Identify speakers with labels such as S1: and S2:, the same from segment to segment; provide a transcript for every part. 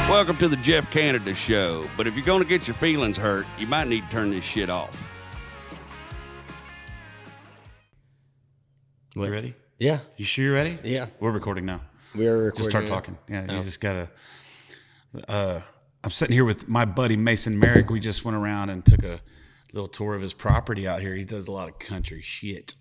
S1: Welcome to the Jeff Canada Show. But if you're going to get your feelings hurt, you might need to turn this shit off.
S2: You ready?
S3: Yeah.
S2: You sure you're ready?
S3: Yeah.
S2: We're recording now.
S3: We are recording.
S2: Just start talking. Yeah, you just got to... I'm sitting here with my buddy Mason Marek. We just went around and took a little tour of his property out here. He does a lot of country shit.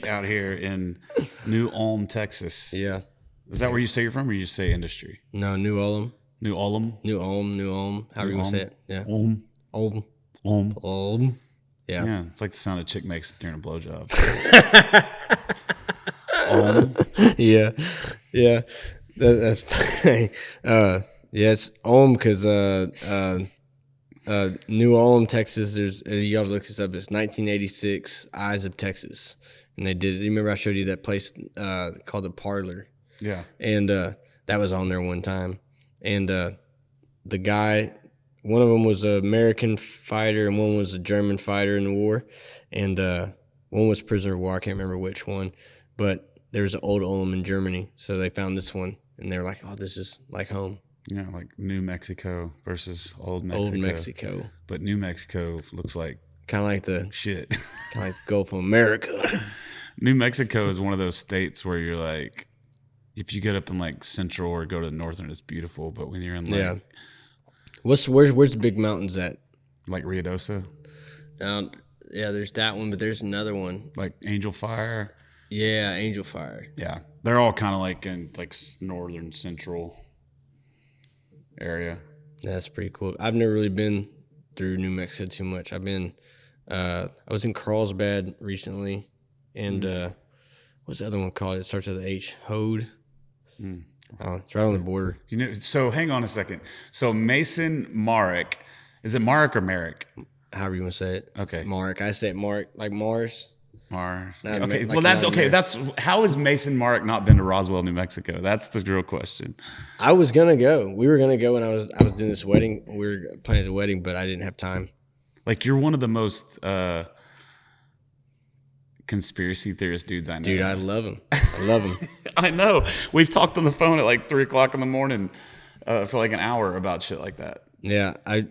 S2: Out here in New Ulm, Texas.
S3: Yeah.
S2: Is that where you say you're from, or you say industry?
S3: No, New Ulm.
S2: New Ulm?
S3: New Ulm. However you want to say it. Yeah.
S2: Ulm.
S3: Yeah.
S2: Yeah, it's like the sound a chick makes during a blowjob.
S3: Yeah. That's funny. It's Ulm because New Ulm, Texas. There's you gotta look this up. It's 1986 Eyes of Texas, and they did. You remember I showed you that place called the Parlor?
S2: Yeah.
S3: And that was on there one time, and the guy. One of them was an American fighter and one was a German fighter in the war. And one was prisoner of war. I can't remember which one. But there was an old Ulm in Germany. So they found this one. And they were like, oh, this is like home.
S2: Yeah, like New Mexico versus Old Mexico.
S3: Old Mexico.
S2: But New Mexico looks like
S3: kind of like the
S2: shit.
S3: Kind of like the Gulf of America.
S2: New Mexico is one of those states where you're like, if you get up in like Central or go to the Northern, it's beautiful. But when you're in like...
S3: Yeah. Where's the big mountains at?
S2: Like Ruidoso?
S3: Yeah, there's that one, but there's another one.
S2: Like Angel Fire?
S3: Yeah, Angel Fire.
S2: Yeah. They're all kind of like in like northern central area.
S3: That's pretty cool. I've never really been through New Mexico too much. I've been I was in Carlsbad recently, and what's the other one called? It starts with the H. Hode. Oh, it's right on the border.
S2: You know, so hang on a second. So Mason Marek, is it Marek or Marek?
S3: However you want to say it.
S2: Okay.
S3: It's Marek. I say it Marek, like Mars.
S2: Mars.
S3: Not
S2: Okay.
S3: like
S2: Well, that's
S3: not
S2: okay.
S3: Marek.
S2: That's how has Mason Marek not been to Roswell, New Mexico? That's the real question.
S3: I was gonna go. We were gonna go, and I was doing this wedding. We were planning the wedding, but I didn't have time.
S2: Like you're one of the most conspiracy theorist dudes I know.
S3: Dude, I love him. I love him.
S2: I know. We've talked on the phone at like 3:00 in the morning for like an hour about shit like that.
S3: Yeah, I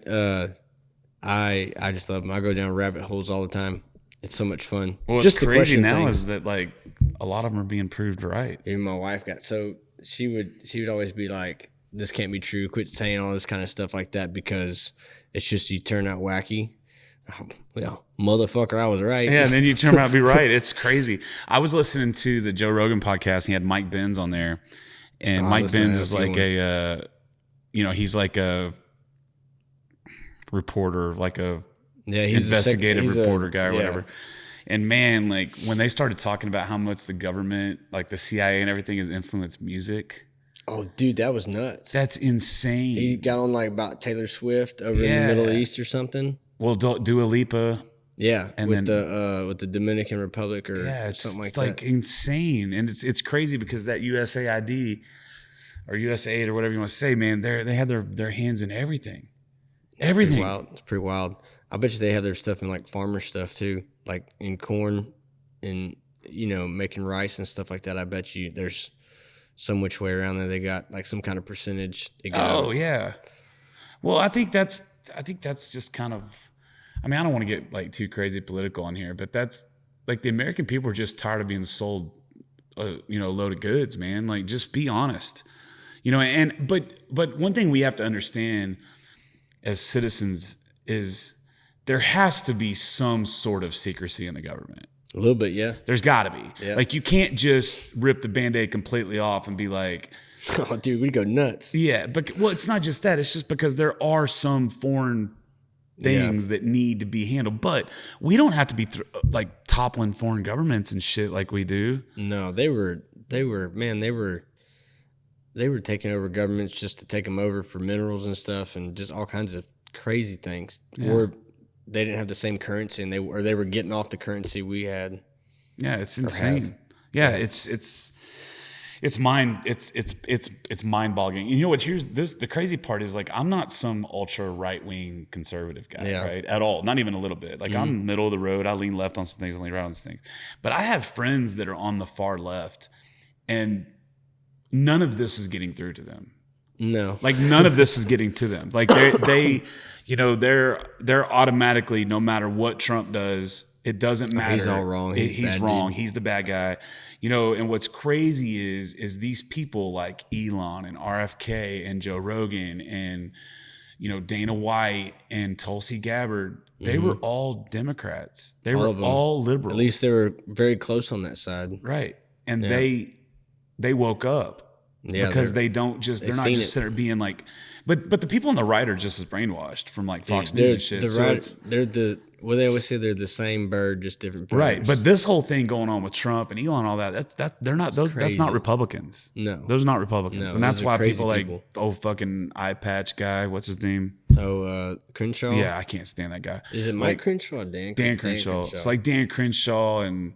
S3: just love him. I go down rabbit holes all the time. It's so much fun.
S2: Well, what's crazy now is that like a lot of them are being proved right.
S3: Even my wife got she would always be like, "This can't be true. Quit saying all this kind of stuff like that because it's just you turn out wacky." Well, motherfucker, I was right.
S2: Yeah, and then you turn out to be right. It's crazy. I was listening to the Joe Rogan podcast. And he had Mike Benz on there, and Mike Benz is like he's like a reporter, like a
S3: he's
S2: investigative reporter guy or whatever. And man, like when they started talking about how much the government, like the CIA and everything, has influenced music.
S3: Oh, dude, that was nuts.
S2: That's insane.
S3: He got on like about Taylor Swift over in the Middle East or something.
S2: Well, Dua Lipa.
S3: Yeah,
S2: and
S3: with the Dominican Republic or something like that.
S2: It's like insane, and it's crazy because that USAID or USAID or whatever you want to say, man, they have their hands in everything. Everything.
S3: It's pretty wild. I bet you they have their stuff in like farmer stuff too, like in corn and making rice and stuff like that. I bet you there's some which way around there they got like some kind of percentage.
S2: Oh yeah. Well, I think that's just kind of. I mean, I don't want to get like too crazy political on here, but that's like the American people are just tired of being sold, a load of goods, man. Like, just be honest, but one thing we have to understand as citizens is there has to be some sort of secrecy in the government.
S3: A little bit, yeah.
S2: There's got to be.
S3: Yeah.
S2: Like, you can't just rip the Band-Aid completely off and be like,
S3: oh, dude, we'd go nuts.
S2: Yeah, but it's not just that. It's just because there are some foreign things that need to be handled, but we don't have to be like toppling foreign governments and shit like we do.
S3: No, they were taking over governments just to take them over for minerals and stuff, and just all kinds of crazy things.
S2: Yeah.
S3: Or they didn't have the same currency, and they were getting off the currency we had.
S2: Yeah, it's insane. Yeah, it's mind boggling. You know what? The crazy part is like I'm not some ultra right wing conservative guy, right? At all, not even a little bit. Like I'm middle of the road. I lean left on some things, I lean right on some things. But I have friends that are on the far left, and none of this is getting through to them.
S3: No.
S2: Like none of this is getting to them. Like they they're automatically, no matter what Trump does, it doesn't matter.
S3: He's all wrong.
S2: He's wrong. Dude. He's the bad guy. And what's crazy is these people like Elon and RFK and Joe Rogan and Dana White and Tulsi Gabbard, they were all Democrats. They were all liberal.
S3: At least they were very close on that side.
S2: Right. And they woke up. Yeah, because they're not just sitting there being like, but the people on the right are just as brainwashed from like Fox News and shit.
S3: They always say they're the same bird, just different feathers.
S2: Right. But this whole thing going on with Trump and Elon and all that's not Republicans.
S3: No.
S2: Those are not Republicans.
S3: No,
S2: and that's why people like, fucking eye patch guy, what's his name?
S3: Crenshaw?
S2: Yeah, I can't stand that guy.
S3: Is it Mike Crenshaw or Dan?
S2: Dan Crenshaw. It's like Dan Crenshaw and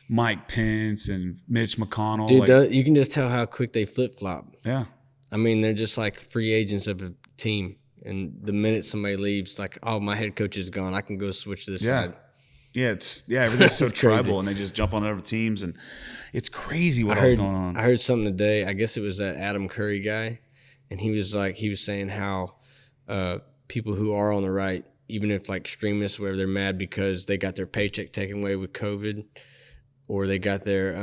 S2: Mike Pence and Mitch McConnell.
S3: Dude, you can just tell how quick they flip-flop.
S2: Yeah.
S3: I mean, they're just like free agents of a team. And the minute somebody leaves, like, oh, my head coach is gone, I can go switch to this side.
S2: Yeah, everything's so tribal, and they just jump on other teams, and it's crazy what else going on.
S3: I heard something today. I guess it was that Adam Curry guy, and he was saying how people who are on the right, even if like extremists, where they're mad because they got their paycheck taken away with COVID, or they got their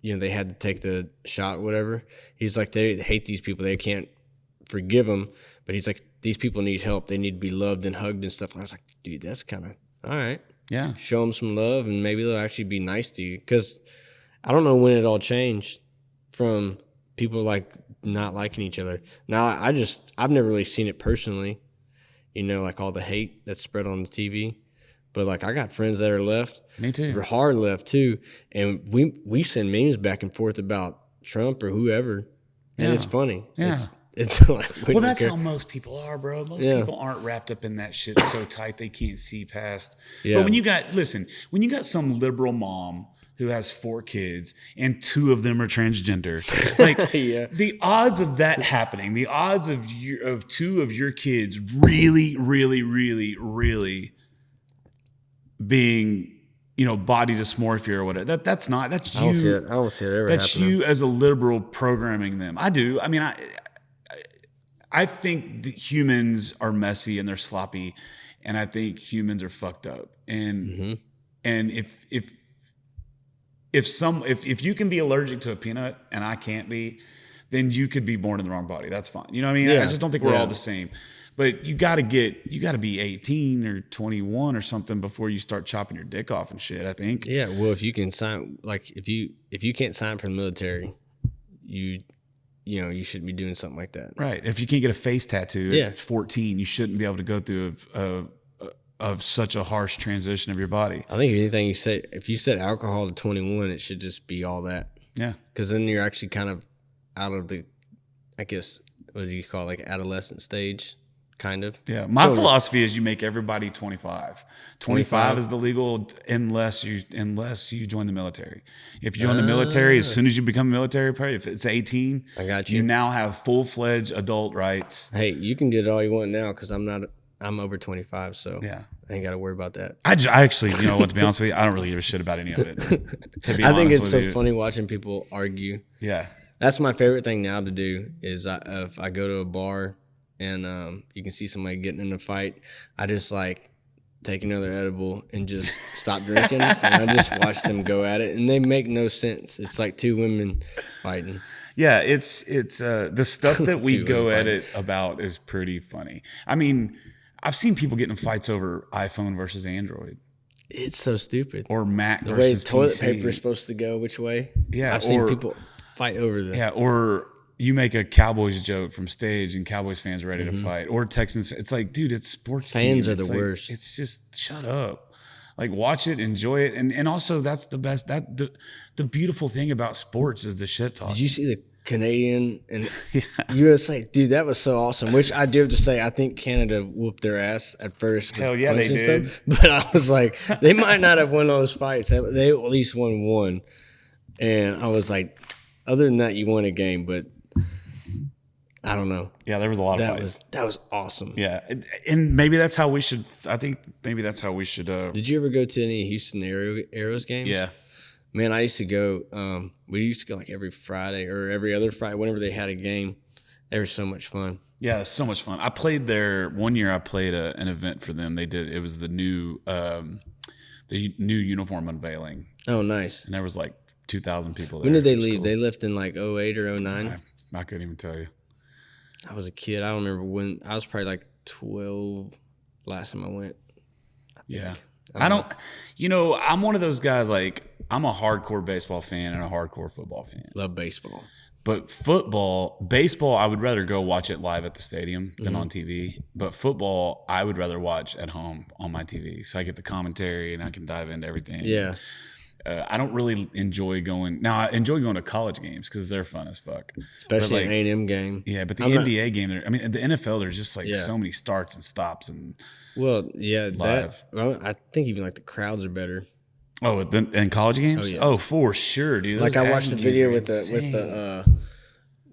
S3: they had to take the shot, whatever. He's like, they hate these people. They can't forgive them, but he's like, these people need help. They need to be loved and hugged and stuff. And I was like, dude, that's kind of all right.
S2: Yeah.
S3: Show them some love, and maybe they'll actually be nice to you. Because I don't know when it all changed from people like not liking each other. Now, I've never really seen it personally, like all the hate that's spread on the TV. But like I got friends that are left.
S2: Me too.
S3: They're hard left too. And we send memes back and forth about Trump or whoever. And it's funny.
S2: Yeah.
S3: It's like,
S2: well, that's how most people are, bro. Most people aren't wrapped up in that shit so tight they can't see past. Yeah. But when you got some liberal mom who has 4 kids and 2 of them are transgender, like the odds of that happening, the odds of 2 of your kids really, really, really, really being body dysmorphia or whatever. That's you.
S3: I don't see it ever
S2: That's
S3: happening.
S2: You as a liberal programming them. I do. I mean, I think that humans are messy and they're sloppy, and I think humans are fucked up. And and if you can be allergic to a peanut and I can't be, then you could be born in the wrong body. That's fine. You know what I mean? I just don't think we're all the same. But you got to be 18 or 21 or something before you start chopping your dick off and shit, I think.
S3: Yeah, well, if you can sign, like if you can't sign for the military, you shouldn't be doing something like that.
S2: Right. If you can't get a face tattoo at 14, you shouldn't be able to go through of such a harsh transition of your body.
S3: I think if you said alcohol to 21, it should just be all that.
S2: Yeah.
S3: Because then you're actually kind of out of the, I guess, what do you call it, like adolescent stage, kind of.
S2: Yeah. My philosophy is you make everybody 25. 25 is the legal unless you join the military. If you join the military, as soon as you become military, probably if it's 18,
S3: I got you.
S2: You now have full-fledged adult rights.
S3: Hey, you can do it all you want now because I'm over 25, so
S2: yeah.
S3: I ain't got to worry about that.
S2: I actually, to be honest with you, I don't really give a shit about any of it. To be honest,
S3: I think it's so funny watching people argue.
S2: Yeah.
S3: That's my favorite thing now to do is if I go to a bar and you can see somebody getting in a fight, I just like take another edible and just stop drinking, and I just watch them go at it, and they make no sense. It's like 2 women fighting.
S2: Yeah, it's the stuff that we go at it about is pretty funny. I mean, I've seen people getting in fights over iPhone versus Android.
S3: It's so stupid.
S2: Or Mac
S3: the
S2: versus
S3: way toilet
S2: PC.
S3: paper is supposed to go which way.
S2: Yeah,
S3: I've seen people fight over that.
S2: Yeah, or you make a Cowboys joke from stage and Cowboys fans are ready to fight. Or Texans. It's like, dude, it's sports
S3: fans
S2: team.
S3: are the worst.
S2: It's just shut up. Like, watch it, enjoy it, and also that's the best. The beautiful thing about sports is the shit talk.
S3: Did you see the Canadian and USA? Dude, that was so awesome. Which I do have to say, I think Canada whooped their ass at first.
S2: Hell yeah, they did.
S3: But I was like, they might not have won all those fights. They at least won one. And I was like, other than that, you won a game, but I don't know.
S2: Yeah, there was a lot of fights.
S3: That was awesome.
S2: Yeah, and maybe that's how we should. I think maybe that's how we should.
S3: Did you ever go to any Houston Aeros games?
S2: Yeah.
S3: Man, I used to go. We used to go like every Friday or every other Friday, whenever they had a game. They were so much fun.
S2: Yeah, it's so much fun. I played there one year. I played an event for them. It was the new uniform unveiling,
S3: Oh, nice.
S2: and there was like 2,000 people there.
S3: When did they
S2: It was
S3: leave?
S2: cool.
S3: They left in like 08 or 09?
S2: I couldn't even tell you.
S3: I was a kid. I don't remember when. I was probably like 12 last time I went.
S2: Yeah. I don't, I'm one of those guys, like, I'm a hardcore baseball fan and a hardcore football fan.
S3: Love baseball.
S2: But baseball, I would rather go watch it live at the stadium than on TV. But football, I would rather watch at home on my TV. So I get the commentary and I can dive into everything.
S3: Yeah.
S2: I don't really enjoy going. Now, I enjoy going to college games because they're fun as fuck.
S3: Especially
S2: like,
S3: an A&M game.
S2: Yeah, but the NBA game, the NFL, there's just like
S3: Yeah.
S2: so many starts and stops and
S3: Well, yeah,
S2: live.
S3: I think even like the crowds are better.
S2: Oh, in college games?
S3: Oh, yeah.
S2: Oh, for sure, dude.
S3: Like
S2: Those
S3: I watched the
S2: Aggie
S3: video
S2: games are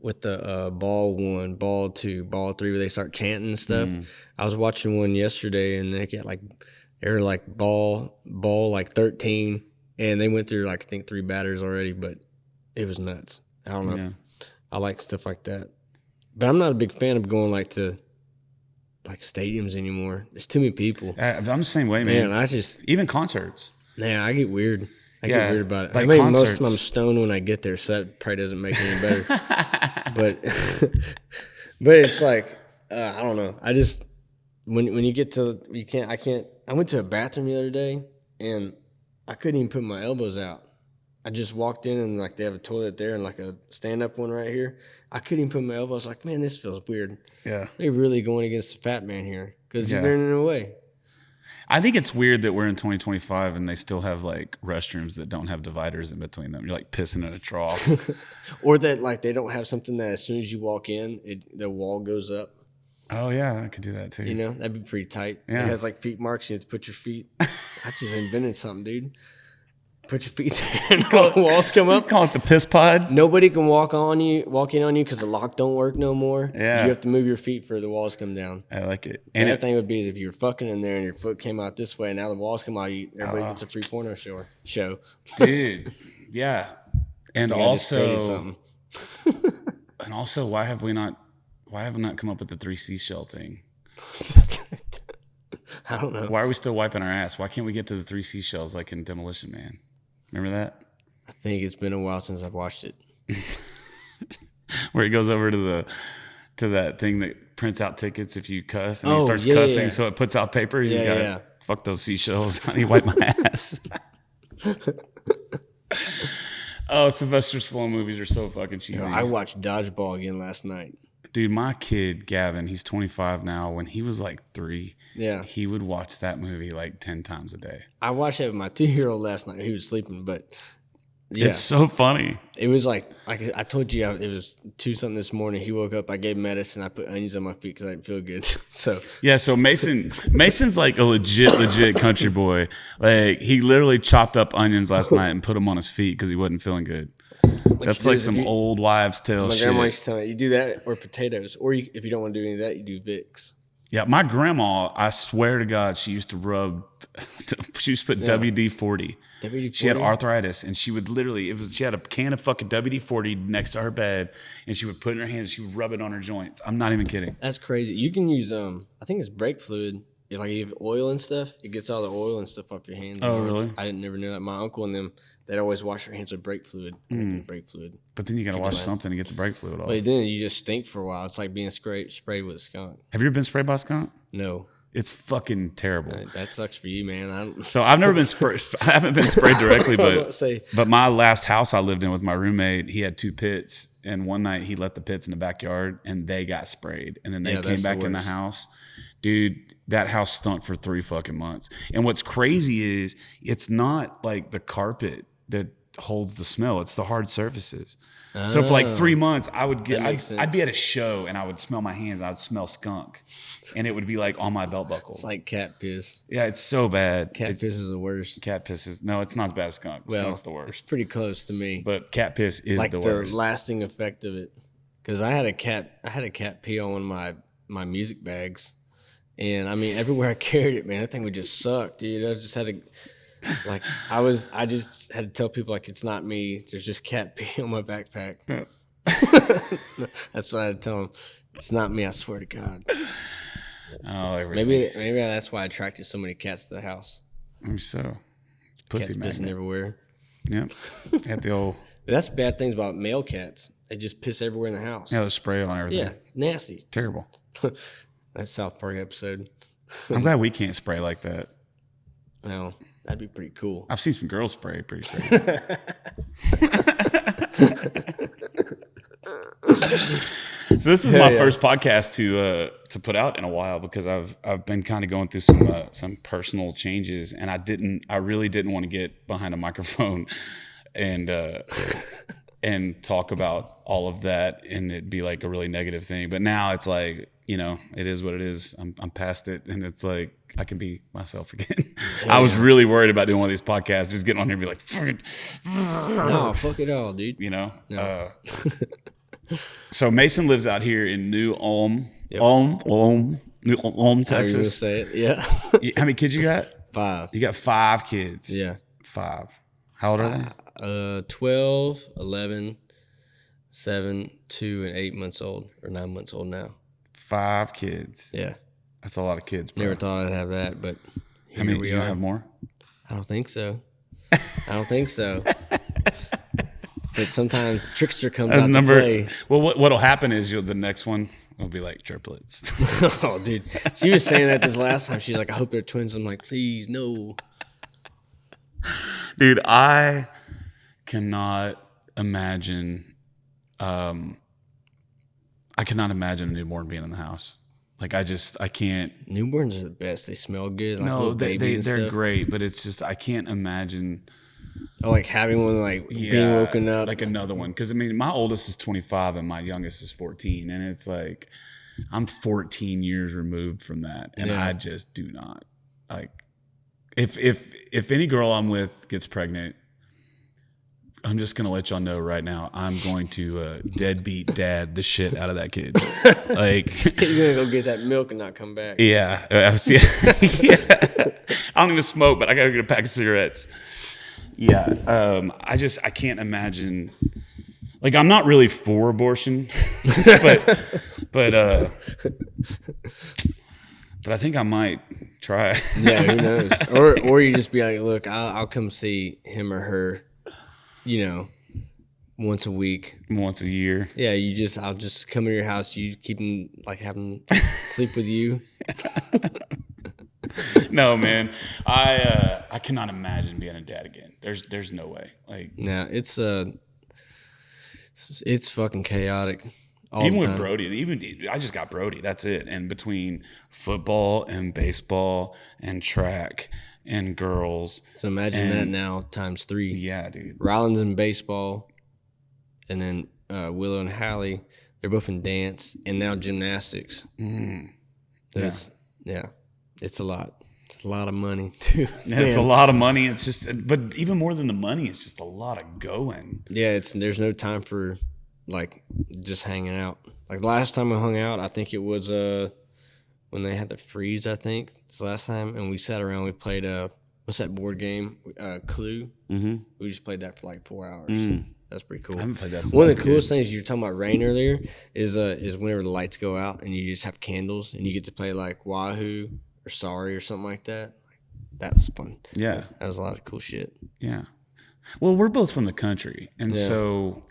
S3: with the ball 1, ball 2, ball 3 where they start chanting and stuff. I was watching one yesterday and they were like ball like 13 and they went through like I think 3 batters already, but it was nuts. I don't know.
S2: Yeah.
S3: I like stuff like that. But I'm not a big fan of going like to like stadiums anymore. There's too many people.
S2: I'm the same way, man.
S3: Man,
S2: Even concerts.
S3: I get weird. I
S2: Yeah,
S3: get weird about it.
S2: like
S3: I mean, most
S2: concerts.
S3: of them I'm stoned when I get there, so that probably doesn't make it any better. but but it's like I don't know. I just when you get to I can't. I went to a bathroom the other day and I couldn't even put my elbows out. I just walked in and like they have a toilet there and like a stand up one right here. I couldn't even put my elbows. Like, man, this feels weird.
S2: Yeah.
S3: They're really going against the fat man here because he's
S2: Yeah.
S3: turning away.
S2: I think it's weird that we're in 2025 and they still have like restrooms that don't have dividers in between them. You're like pissing in a trough.
S3: Or that like they don't have something that as soon as you walk in, the wall goes up.
S2: Oh yeah, I could do that too.
S3: You know, that'd be pretty tight.
S2: Yeah.
S3: It has like feet marks. You have to put your feet. I just invented something, dude. Put your feet there and the walls come up.
S2: Call it the piss pod.
S3: Nobody can walk in on you because the lock don't work no more.
S2: Yeah.
S3: You have to move your feet for the walls come down.
S2: I like it.
S3: And
S2: And
S3: the thing would be is if you were fucking in there and your foot came out this way and now the walls come out, everybody gets a free porno show.
S2: dude, yeah. And
S3: I think I just created
S2: also,
S3: something.
S2: why have we not come up with the 3 seashell thing?
S3: I don't know.
S2: Why are we still wiping our ass? Why can't we get to the 3 seashells like in Demolition Man? Remember that?
S3: I think it's been a while since I've watched it.
S2: Where he goes over to that thing that prints out tickets if you cuss, and he
S3: Oh,
S2: starts
S3: yeah,
S2: cussing,
S3: yeah.
S2: so it puts out paper. He's got
S3: yeah.
S2: fuck those seashells. He wiped my ass. Oh, Sylvester Stallone movies are so fucking cheesy.
S3: I watched Dodgeball again last night.
S2: Dude, my kid Gavin, he's 25 now. When he was like 3,
S3: Yeah.
S2: he would watch that movie like 10 times a day.
S3: I watched it with my 2-year-old last night. He was sleeping, but yeah,
S2: It's so funny.
S3: it was like I told you, it was 2-something this morning. He woke up, I gave him medicine, I put onions on my feet because I didn't feel good. So
S2: Yeah, so Mason's like a legit country boy. Like he literally chopped up onions last night and put them on his feet because he wasn't feeling good. That's like some old wives' tale
S3: my
S2: shit.
S3: grandma used to tell me, you do that or potatoes, or if you don't want to do any of that, you do Vicks.
S2: Yeah, my grandma, I swear to God, she used to put WD-40.
S3: WD-40?
S2: She had arthritis, and she would literally, she had a can of fucking WD-40 next to her bed, and she would put it in her hands, she would rub it on her joints. I'm not even kidding.
S3: That's crazy. You can use I think it's brake fluid. If like you have oil and stuff, it gets all the oil and stuff off your hands.
S2: Oh, really?
S3: I didn't never know that. My uncle and them, they'd always wash their hands with brake fluid. Brake fluid.
S2: But then you got to wash something to get the brake fluid off.
S3: But then you just stink for a while. It's like being sprayed with a skunk.
S2: Have you ever been sprayed by a skunk?
S3: No.
S2: It's fucking terrible.
S3: That sucks for you, man.
S2: So I've never been sprayed. I haven't been sprayed directly,
S3: I was about to say.
S2: but my last house I lived in with my roommate, he had 2 pits, and one night he let the pits in the backyard, and they got sprayed, and then they came back in the house. Dude, that house stunk for 3 fucking months. And what's crazy is it's not like the carpet that holds the smell; it's the hard surfaces. So for like 3 months, I'd be at a show and I would smell my hands and I would smell skunk, and it would be like on my belt buckle.
S3: It's like cat piss.
S2: Yeah, it's so bad.
S3: Cat piss is the worst.
S2: Cat piss is it's not as bad as skunk. Skunk's the
S3: It's
S2: worst.
S3: pretty close to me.
S2: But cat piss is
S3: Like
S2: the
S3: the
S2: worst.
S3: lasting effect of it. Because I had a cat pee on one of my music bags. And I mean, everywhere I carried it, man, that thing would just suck, dude. I just had to, I just had to tell people, like, it's not me. There's just cat pee on my backpack. That's what I tell him. It's not me, I swear to God.
S2: Oh, everything.
S3: Maybe that's why I attracted so many cats to the house.
S2: Maybe so. Pussy
S3: Cats pissing
S2: magnet.
S3: everywhere.
S2: Yep. At the old.
S3: That's bad things about male cats. They just piss everywhere in the house.
S2: Yeah, the spray on everything.
S3: Yeah, nasty.
S2: Terrible.
S3: That South Park episode.
S2: I'm glad we can't spray like that.
S3: Well, that'd be pretty cool.
S2: I've seen some girls spray pretty crazy. So this is my first podcast to put out in a while because I've been kind of going through some personal changes, and I really didn't want to get behind a microphone and talk about all of that and it'd be like a really negative thing. But now it's like, it is what it is. I'm past it, and it's like I can be myself again. I was really worried about doing one of these podcasts, just getting on here and be like,
S3: no, fuck it all, dude.
S2: No.
S3: So
S2: Mason lives out here in New Ulm,
S3: Yep.
S2: New Ulm, Texas.
S3: Say it. Yeah.
S2: How many kids you got?
S3: 5.
S2: You got 5 kids.
S3: Yeah.
S2: 5. How old are they?
S3: 12, 11, 7, 2, and 8 months old, or 9 months old now.
S2: 5 kids.
S3: Yeah.
S2: That's a lot of kids, bro.
S3: Never thought I'd have that, but
S2: How many?
S3: we
S2: You
S3: are.
S2: have more?
S3: I don't think so. But sometimes trickster comes out to play.
S2: Well, what'll happen is the next one will be like triplets.
S3: Oh, dude. She was saying that this last time. She's like, I hope they're twins. I'm like, please, no.
S2: Dude, I cannot imagine. I cannot imagine a newborn being in the house. Like I can't.
S3: Newborns are the best. They smell good. Like
S2: No,
S3: little babies
S2: they're
S3: and stuff.
S2: great, but it's just I can't imagine.
S3: Or like having one like being woken up.
S2: like another one. Because I mean, my oldest is 25 and my youngest is 14, and it's like I'm 14 years removed from that, and
S3: Yeah.
S2: I just do not like. If any girl I'm with gets pregnant, I'm just gonna let y'all know right now. I'm going to deadbeat dad the shit out of that kid. Like
S3: You're going to go get that milk and not come back.
S2: yeah, yeah. I don't even smoke, but I gotta get a pack of cigarettes. Yeah, I can't imagine. Like, I'm not really for abortion, but I think I might try.
S3: Yeah, who knows? Or you just be like, look, I'll come see him or her, once a week.
S2: Once a year.
S3: Yeah, I'll just come to your house. You keep him, like, having sleep with you.
S2: No, man, I cannot imagine being a dad again. There's no way. Like,
S3: Now it's fucking chaotic. All
S2: even
S3: the
S2: with
S3: time.
S2: Brody, I just got Brody. That's it. And between football and baseball and track and girls,
S3: So imagine that now times 3.
S2: yeah, dude.
S3: Ryland's in baseball, and then Willow and Hallie, they're both in dance, and now gymnastics. Yeah, it's a lot. It's a lot of money too.
S2: It's a lot of money. It's just, but even more than the money, it's just a lot of going.
S3: Yeah, there's no time for like just hanging out. Like the last time we hung out, I think it was when they had the freeze. I think it's the last time, and we sat around. We played what's that board game? Clue.
S2: Mm-hmm.
S3: We just played that for like 4 hours. That's pretty cool.
S2: I haven't played that since
S3: One
S2: I
S3: of
S2: was
S3: the
S2: a
S3: coolest
S2: kid.
S3: things you were talking about rain earlier is whenever the lights go out and you just have candles and you get to play like Wahoo or Sorry or something like that. That was fun.
S2: Yeah.
S3: That was a lot of cool shit.
S2: Yeah. Well, we're both from the country, and
S3: Yeah.
S2: so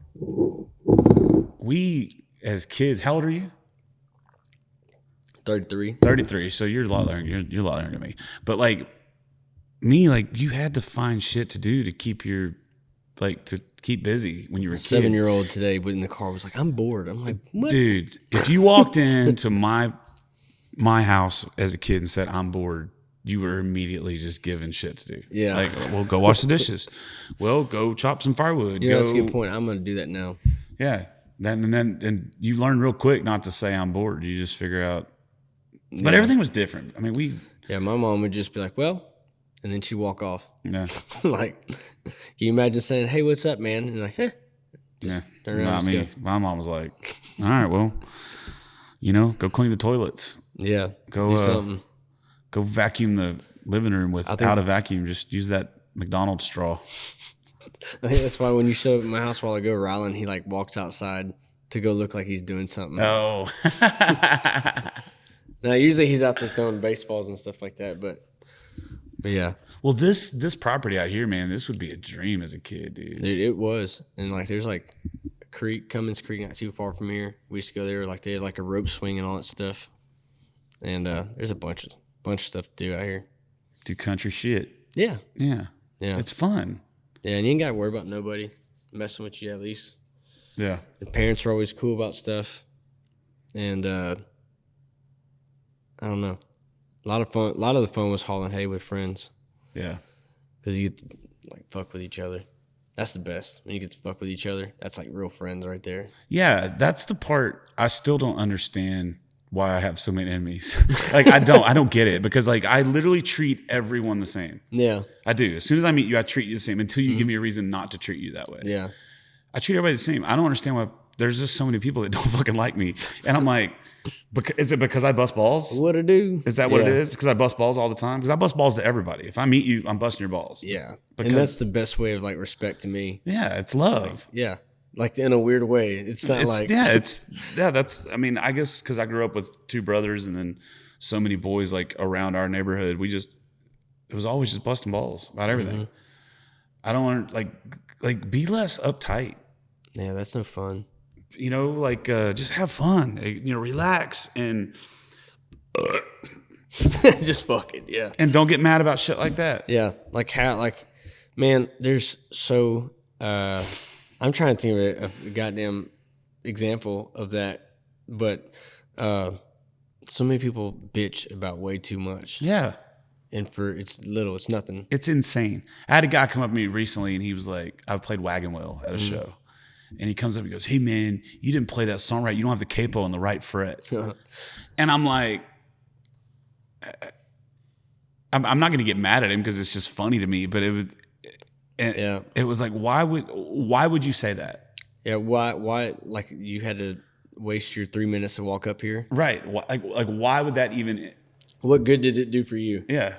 S2: we, as kids, how old are you?
S3: 33.
S2: 33. So you're a lot younger. You're a lot younger than me. But like me, like you had to find shit to do to keep to keep busy when you were a kid.
S3: 7-year-old today in the car was like, I'm bored. I'm like, what?
S2: Dude, if you walked into my house as a kid and said I'm bored, you were immediately just given shit to do.
S3: Yeah.
S2: Like, well, go wash the dishes. Well, go chop some firewood.
S3: That's a good point. I'm going to do that now.
S2: Yeah. Then you learn real quick not to say I'm bored. You just figure out. But everything was different. I mean,
S3: Yeah, my mom would just be like, well, and then she'd walk off.
S2: yeah.
S3: Like, can you imagine saying, hey, what's up, man? And like,
S2: Yeah.
S3: turn around
S2: Not
S3: and
S2: me.
S3: just
S2: My mom was like, all right, well, go clean the toilets.
S3: Yeah,
S2: Go
S3: do something.
S2: Go vacuum the living room without a vacuum. Just use that McDonald's straw.
S3: I think that's why when you showed up at my house a while ago, Rylan, he like walks outside to go look like he's doing something.
S2: Oh.
S3: Now, usually he's out there throwing baseballs and stuff like that, but yeah.
S2: Well, this property out here, man, this would be a dream as a kid, dude.
S3: It was. And like there's like a creek, Cummins Creek, not too far from here. We used to go there, like they had like a rope swing and all that stuff. And there's a bunch of stuff to do out here.
S2: Do country shit.
S3: Yeah.
S2: Yeah.
S3: Yeah.
S2: It's fun.
S3: Yeah, and you ain't gotta worry about nobody messing with you at least.
S2: Yeah.
S3: The parents are always cool about stuff. And I don't know. A lot of fun. A lot of the fun was hauling hay with friends.
S2: Yeah.
S3: Because you like fuck with each other. That's the best. When you get to fuck with each other, that's like real friends right there.
S2: Yeah, that's the part I still don't understand why I have so many enemies. Like I don't get it, because like I literally treat everyone the same.
S3: Yeah.
S2: I do. As soon as I meet you, I treat you the same until you give me a reason not to treat you that way.
S3: Yeah.
S2: I treat everybody the same. I don't understand why there's just so many people that don't fucking like me. And I'm like, is it because I bust balls?
S3: What to do?
S2: Is that what it is? Because I bust balls all the time? Because I bust balls to everybody. If I meet you, I'm busting your balls.
S3: Yeah.
S2: Because,
S3: and that's the best way of like respect to me.
S2: Yeah, it's love.
S3: Like, yeah. Like in a weird way. It's not
S2: that's, I mean, I guess because I grew up with two brothers and then so many boys like around our neighborhood, it was always just busting balls about everything. I don't want to like be less uptight.
S3: Yeah, that's no fun.
S2: You know, like just have fun, you know, relax and
S3: just fuck it. Yeah.
S2: And don't get mad about shit like that.
S3: Yeah. Like how, like, man, there's so, I'm trying to think of a goddamn example of that, but so many people bitch about way too much.
S2: Yeah.
S3: And it's little, it's nothing.
S2: It's insane. I had a guy come up to me recently and he was like, I played Wagon Wheel at a show. And he comes up and he goes, "Hey man, you didn't play that song right. You don't have the capo on the right fret." And I'm like, I'm not going to get mad at him because it's just funny to me. But it was like, why would you say that?
S3: Yeah, why? Like you had to waste your 3 minutes to walk up here,
S2: right? Like why would that even?
S3: What good did it do for you?
S2: Yeah,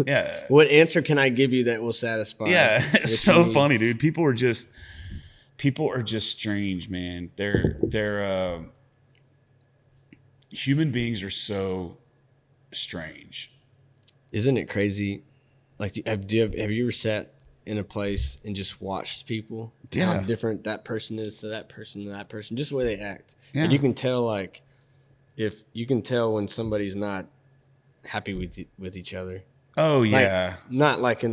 S2: yeah.
S3: What answer can I give you that will satisfy?
S2: Yeah, it's so funny, dude. People are just strange, man. They're human beings are so strange.
S3: Isn't it crazy? Like, have you ever sat in a place and just watched people?
S2: Yeah.
S3: How different that person is to that person, just the way they act.
S2: Yeah.
S3: And you can tell, like, if you can tell when somebody's not happy with each other.
S2: Oh yeah.
S3: Like, not like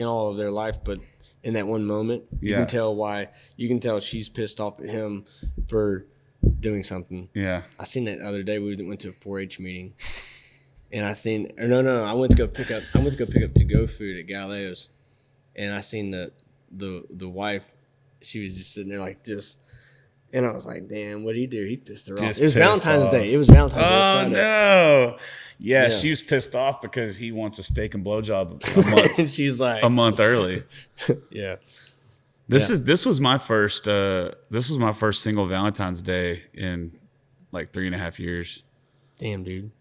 S3: in all of their life, but in that one moment, you can tell why. You can tell she's pissed off at him for doing something.
S2: Yeah.
S3: I seen that the other day. We went to a 4-H meeting, and I seen. Or no. I went to go pick up to-go food at Galileo's, and I seen the wife. She was just sitting there like this, and I was like, "Damn, what'd he do? He pissed her off." It was Valentine's Day. It was Valentine's Day.
S2: Oh no! Yeah, she was pissed off because he wants a steak and blowjob a month.
S3: And she's like
S2: a month early.
S3: Yeah.
S2: This was my first single Valentine's Day in like 3.5 years.
S3: Damn, dude.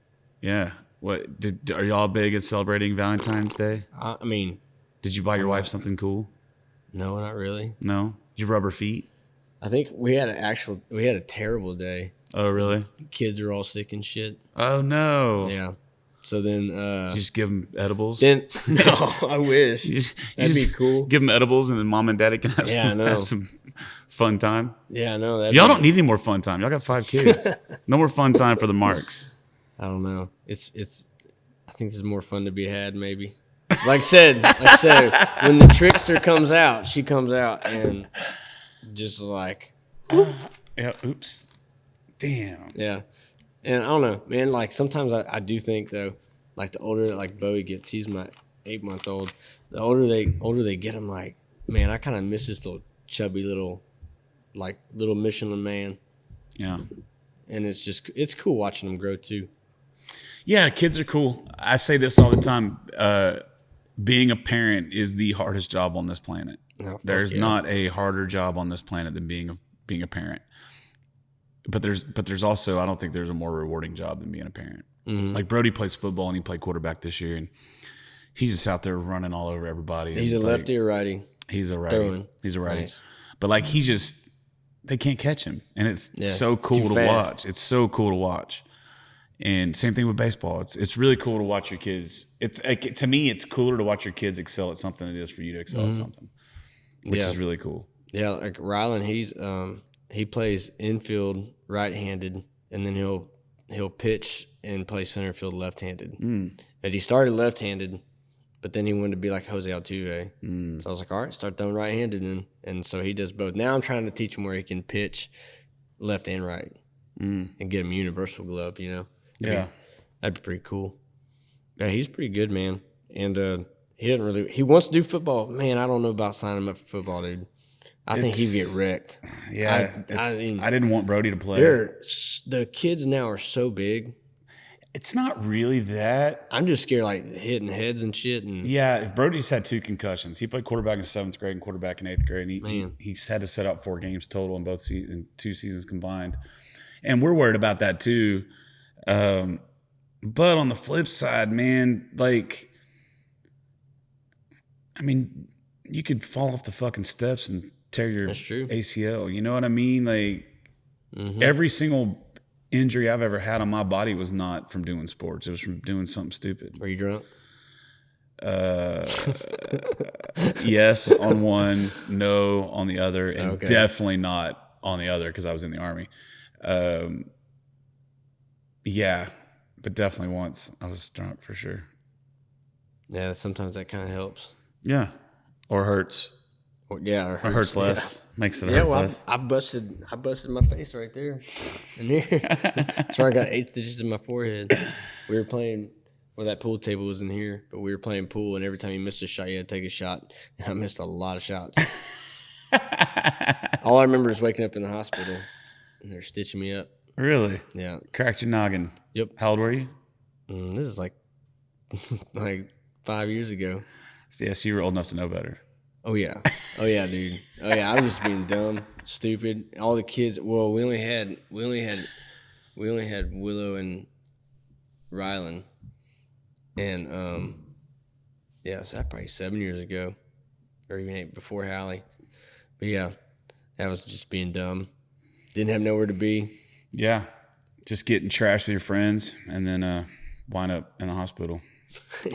S2: Yeah. Are y'all big at celebrating Valentine's Day?
S3: I mean,
S2: did you buy your wife something cool?
S3: No, not really.
S2: No? Did you rub her feet?
S3: I think we had a terrible day.
S2: Oh, really?
S3: Kids are all sick and shit.
S2: Oh, no.
S3: Yeah. So then,
S2: you just give them edibles?
S3: No, I wish. That'd be cool.
S2: Give them edibles and then mom and daddy can have, have some fun time.
S3: Yeah, I know.
S2: Y'all don't need any more fun time. Y'all got 5 kids. No more fun time for the Marks.
S3: I don't know. It's. I think there's more fun to be had, maybe. Like I said, when the trickster comes out, she comes out and just like,
S2: yeah, oops, damn,
S3: yeah. And I don't know, man. Like sometimes I do think though, like the older that like Bowie gets, he's my 8-month-old. The older they get, I'm like, man, I kind of miss this little chubby little Michelin man.
S2: Yeah.
S3: And it's cool watching them grow too.
S2: Yeah, kids are cool. I say this all the time. Being a parent is the hardest job on this planet.
S3: Oh,
S2: there's not a harder job on this planet than being a parent. But there's also, I don't think there's a more rewarding job than being a parent. Mm-hmm. Like Brody plays football and he played quarterback this year, and he's just out there running all over everybody.
S3: He's a lefty or righty?
S2: He's a righty.
S3: Throwing.
S2: He's a righty.
S3: Nice.
S2: But like he just they can't catch him, and it's
S3: Yeah,
S2: so cool
S3: too
S2: to
S3: fast.
S2: watch. It's so cool to watch. And same thing with baseball. It's really cool to watch your kids. It's like, to me, it's cooler to watch your kids excel at something than it is for you to excel at something, which
S3: Yeah.
S2: is really cool.
S3: Yeah, like Rylan, he plays infield right-handed, and then he'll pitch and play center field left-handed. And he started left-handed, but then he wanted to be like Jose Altuve. So I was like, all right, start throwing right-handed then. And so he does both. Now I'm trying to teach him where he can pitch left and right and get him a universal glove, you know?
S2: Yeah.
S3: That'd be pretty cool. Yeah, he's pretty good, man. And he wants to do football. Man, I don't know about signing him up for football, dude. I think he'd get wrecked.
S2: Yeah,
S3: I mean,
S2: I didn't want Brody to play.
S3: the kids now are so big.
S2: It's not really that.
S3: I'm just scared, like hitting heads and shit. And
S2: Yeah, Brody's had 2 concussions. He played quarterback in 7th grade and quarterback in 8th grade. And he's had to set out 4 games total in both seasons, 2 seasons combined. And we're worried about that too. But on the flip side, man, like, I mean, you could fall off the fucking steps and tear your
S3: That's true.
S2: ACL. You know what I mean? Like, every single injury I've ever had on my body was not from doing sports. It was from doing something stupid.
S3: Were you drunk?
S2: Yes on one, no on the other, and definitely not on the other because I was in the Army. Yeah, but definitely once I was drunk for sure.
S3: Yeah, sometimes that kind of helps.
S2: Yeah, or hurts.
S3: Or
S2: hurts less. Makes it
S3: hurt
S2: hurt less.
S3: I busted my face right there. In here. That's where I got 8 stitches in my forehead. We were playing, that pool table was in here, but we were playing pool, and every time you missed a shot, you had to take a shot. And I missed a lot of shots. All I remember is waking up in the hospital, and they're stitching me up.
S2: Really?
S3: Yeah.
S2: Cracked your noggin.
S3: Yep.
S2: How old were you?
S3: This is like 5 years ago.
S2: Yeah, so you were old enough to know better.
S3: Oh yeah, dude. Oh yeah, I was just being dumb, stupid. All the kids. Well, we only had Willow and Rylan, and yeah, so that probably 7 years ago, or even 8 before Hallie. But yeah, that was just being dumb. Didn't have nowhere to be.
S2: Yeah, just getting trashed with your friends, and then wind up in the hospital.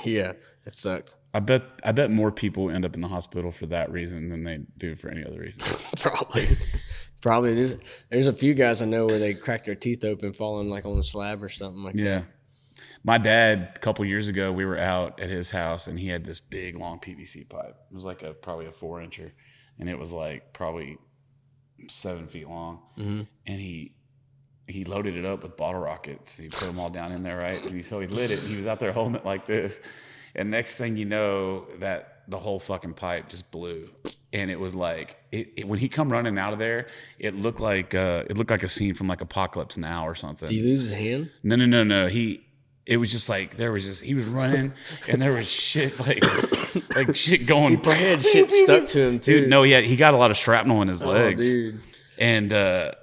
S3: Yeah, it sucked.
S2: I bet more people end up in the hospital for that reason than they do for any other reason.
S3: Probably. There's a few guys I know where they crack their teeth open falling like on the slab or something like that.
S2: Yeah. My dad, a couple years ago, we were out at his house, and he had this big, long PVC pipe. It was like probably a 4-incher, and it was like probably 7 feet long. Mm-hmm. And he loaded it up with bottle rockets. He put them all down in there, right? And so he lit it, and he was out there holding it like this. And next thing you know, that the whole fucking pipe just blew. And it was like, when he come running out of there, it looked like a scene from like Apocalypse Now or something.
S3: Did he lose his hand?
S2: No. It was just like, he was running, and there was shit like shit going.
S3: He probably had shit stuck to him too.
S2: Dude, no, he got a lot of shrapnel in his legs.
S3: Dude.
S2: And I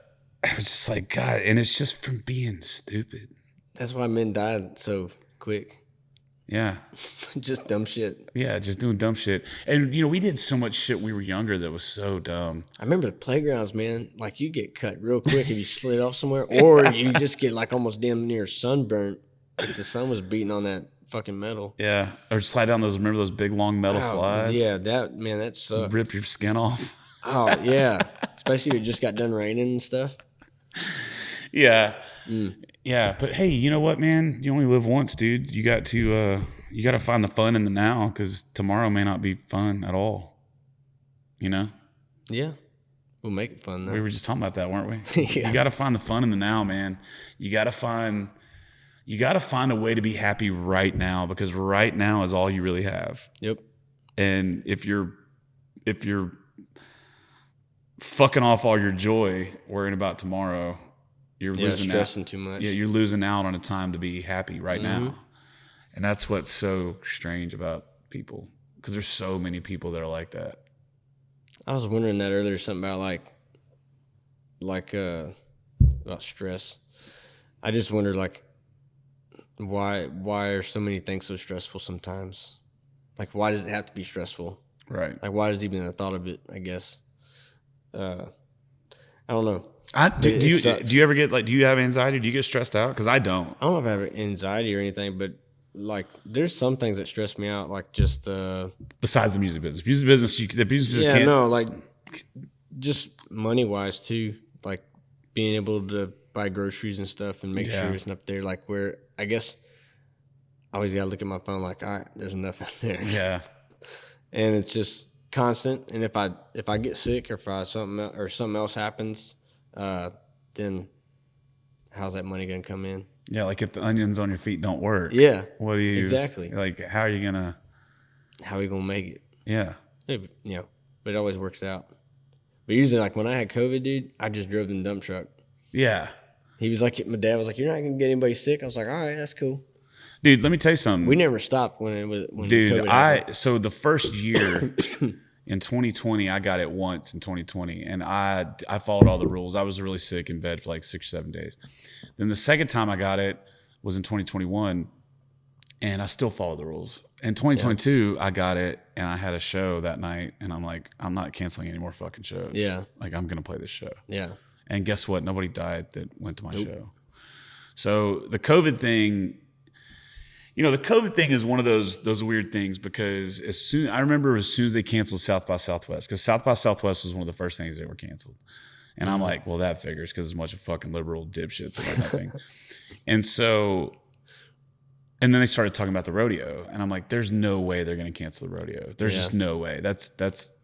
S2: was just like, God, and it's just from being stupid.
S3: That's why men die so quick.
S2: Yeah.
S3: Just dumb shit.
S2: Yeah, just doing dumb shit. And, we did so much shit when we were younger that was so dumb.
S3: I remember the playgrounds, man. Like, you get cut real quick if you slid off somewhere, or you just get, like, almost damn near sunburnt if the sun was beating on that fucking metal.
S2: Yeah. Or slide down remember those big, long metal slides?
S3: Yeah, that sucked.
S2: Rip your skin off.
S3: Oh, yeah. Especially if it just got done raining and stuff.
S2: Yeah. Yeah, but hey, you know what, man? You only live once, dude. You got to find the fun in the now, because tomorrow may not be fun at all. You know?
S3: Yeah, we'll make it fun though.
S2: We were just talking about that, weren't we?
S3: Yeah.
S2: You got to find the fun in the now, man. You got to find a way to be happy right now, because right now is all you really have.
S3: Yep.
S2: And if you're fucking off all your joy worrying about tomorrow, you're losing
S3: stressing
S2: out.
S3: too much.
S2: Yeah, you're losing out on a time to be happy right now. And that's what's so strange about people, because there's so many people that are like that.
S3: I was wondering that earlier, something about about stress. I just wondered, like, why are so many things so stressful sometimes? Like, why does it have to be stressful?
S2: Right.
S3: Like, why is even the thought of it, I guess. I don't know.
S2: Do you ever get do you have anxiety? Do you get stressed out? Because I don't.
S3: I don't know if I have anxiety or anything, but like there's some things that stress me out, like just
S2: besides the music business. The music business can't.
S3: No, like just money wise too, like being able to buy groceries and stuff and make sure it's up there, like where I guess I always gotta look at my phone like, all right, there's enough in there.
S2: Yeah.
S3: And it's just constant. And if I get sick or if something else happens, then how's that money gonna come in?
S2: Yeah, like if the onions on your feet don't work.
S3: Yeah.
S2: What do you
S3: exactly
S2: like? How are you gonna
S3: make it?
S2: Yeah.
S3: But it always works out. But usually, like when I had COVID, dude, I just drove in the dump truck.
S2: Yeah.
S3: He was like, my dad was like, "You're not gonna get anybody sick." I was like, "All right, that's cool."
S2: Dude, let me tell you something.
S3: We never stopped when
S2: dude,
S3: COVID happened.
S2: so the first year in 2020, I got it once in 2020, and I followed all the rules. I was really sick in bed for like 6 or 7 days. Then the second time I got it was in 2021, and I still followed the rules. In 2022, I got it, and I had a show that night, and I'm like, I'm not canceling any more fucking shows.
S3: Yeah.
S2: Like, I'm going to play this show.
S3: Yeah.
S2: And guess what? Nobody died that went to my show. So the COVID thing, the COVID thing is one of those weird things because I remember as soon as they canceled South by Southwest, because South by Southwest was one of the first things they were canceled. And I'm like, well, that figures because it's a bunch of fucking liberal dipshits about nothing. And then they started talking about the rodeo, and I'm like, "There's no way they're going to cancel the rodeo. There's just no way." That's.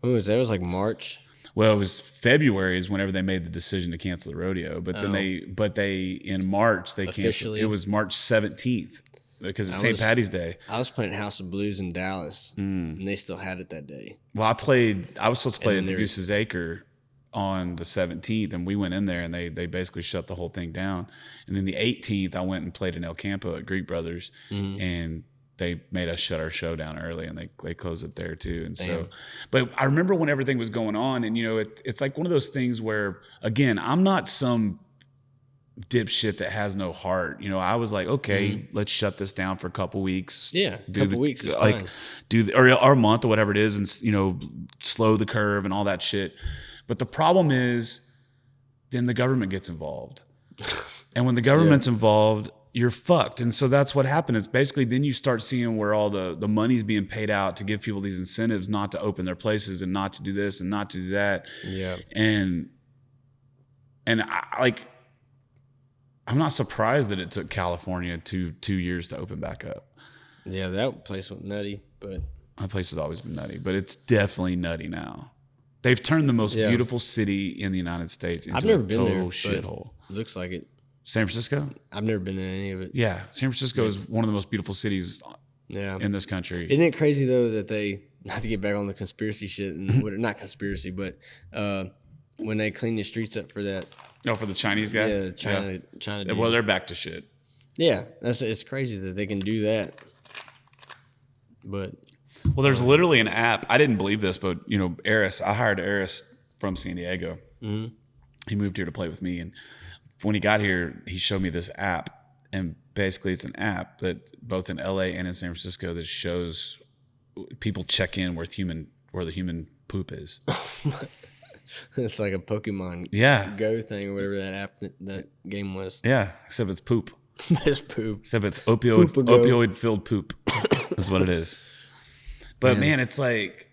S3: What was that? It was like March.
S2: Well, it was February is whenever they made the decision to cancel the rodeo, but then in March they canceled. It was March 17th because of St. Patty's Day.
S3: I was playing House of Blues in Dallas, and they still had it that day.
S2: Well, I was supposed to play at the Goose's Acre on the 17th, and we went in there, and they basically shut the whole thing down. And then the 18th, I went and played in El Campo at Greek Brothers, and they made us shut our show down early, and they closed it there too. And so, but I remember when everything was going on, and it's like one of those things where, again, I'm not some dipshit that has no heart. I was like, okay, let's shut this down for a couple weeks.
S3: Yeah, a couple weeks is
S2: like
S3: fine.
S2: or a month or whatever it is, and slow the curve and all that shit. But the problem is, then the government gets involved, and when the government's involved, you're fucked. And so that's what happened. It's basically then you start seeing where all the money's being paid out to give people these incentives not to open their places and not to do this and not to do that.
S3: Yeah,
S2: and I'm not surprised that it took California 2 years to open back up.
S3: Yeah, that place went nutty, but
S2: my place has always been nutty, but it's definitely nutty now. They've turned the most beautiful city in the United States into a total shithole.
S3: Looks like it.
S2: San Francisco?
S3: I've never been in any of it.
S2: Yeah, San Francisco is one of the most beautiful cities in this country.
S3: Isn't it crazy though that they, not to get back on the conspiracy shit, and not conspiracy, but when they clean the streets up for that.
S2: Oh, for the Chinese guy?
S3: Yeah, China. Dude.
S2: Well, they're back to shit.
S3: Yeah, it's crazy that they can do that. But
S2: well, there's literally an app. I didn't believe this, but Eris. I hired Eris from San Diego. Mm-hmm. He moved here to play with me, and when he got here, he showed me this app, and basically, it's an app that both in LA and in San Francisco that shows people check in where the human poop is.
S3: It's like a Pokemon Go thing or whatever that app that game was.
S2: Yeah, except it's poop.
S3: It's poop.
S2: Except it's opioid filled poop. Is what it is. But man, it's like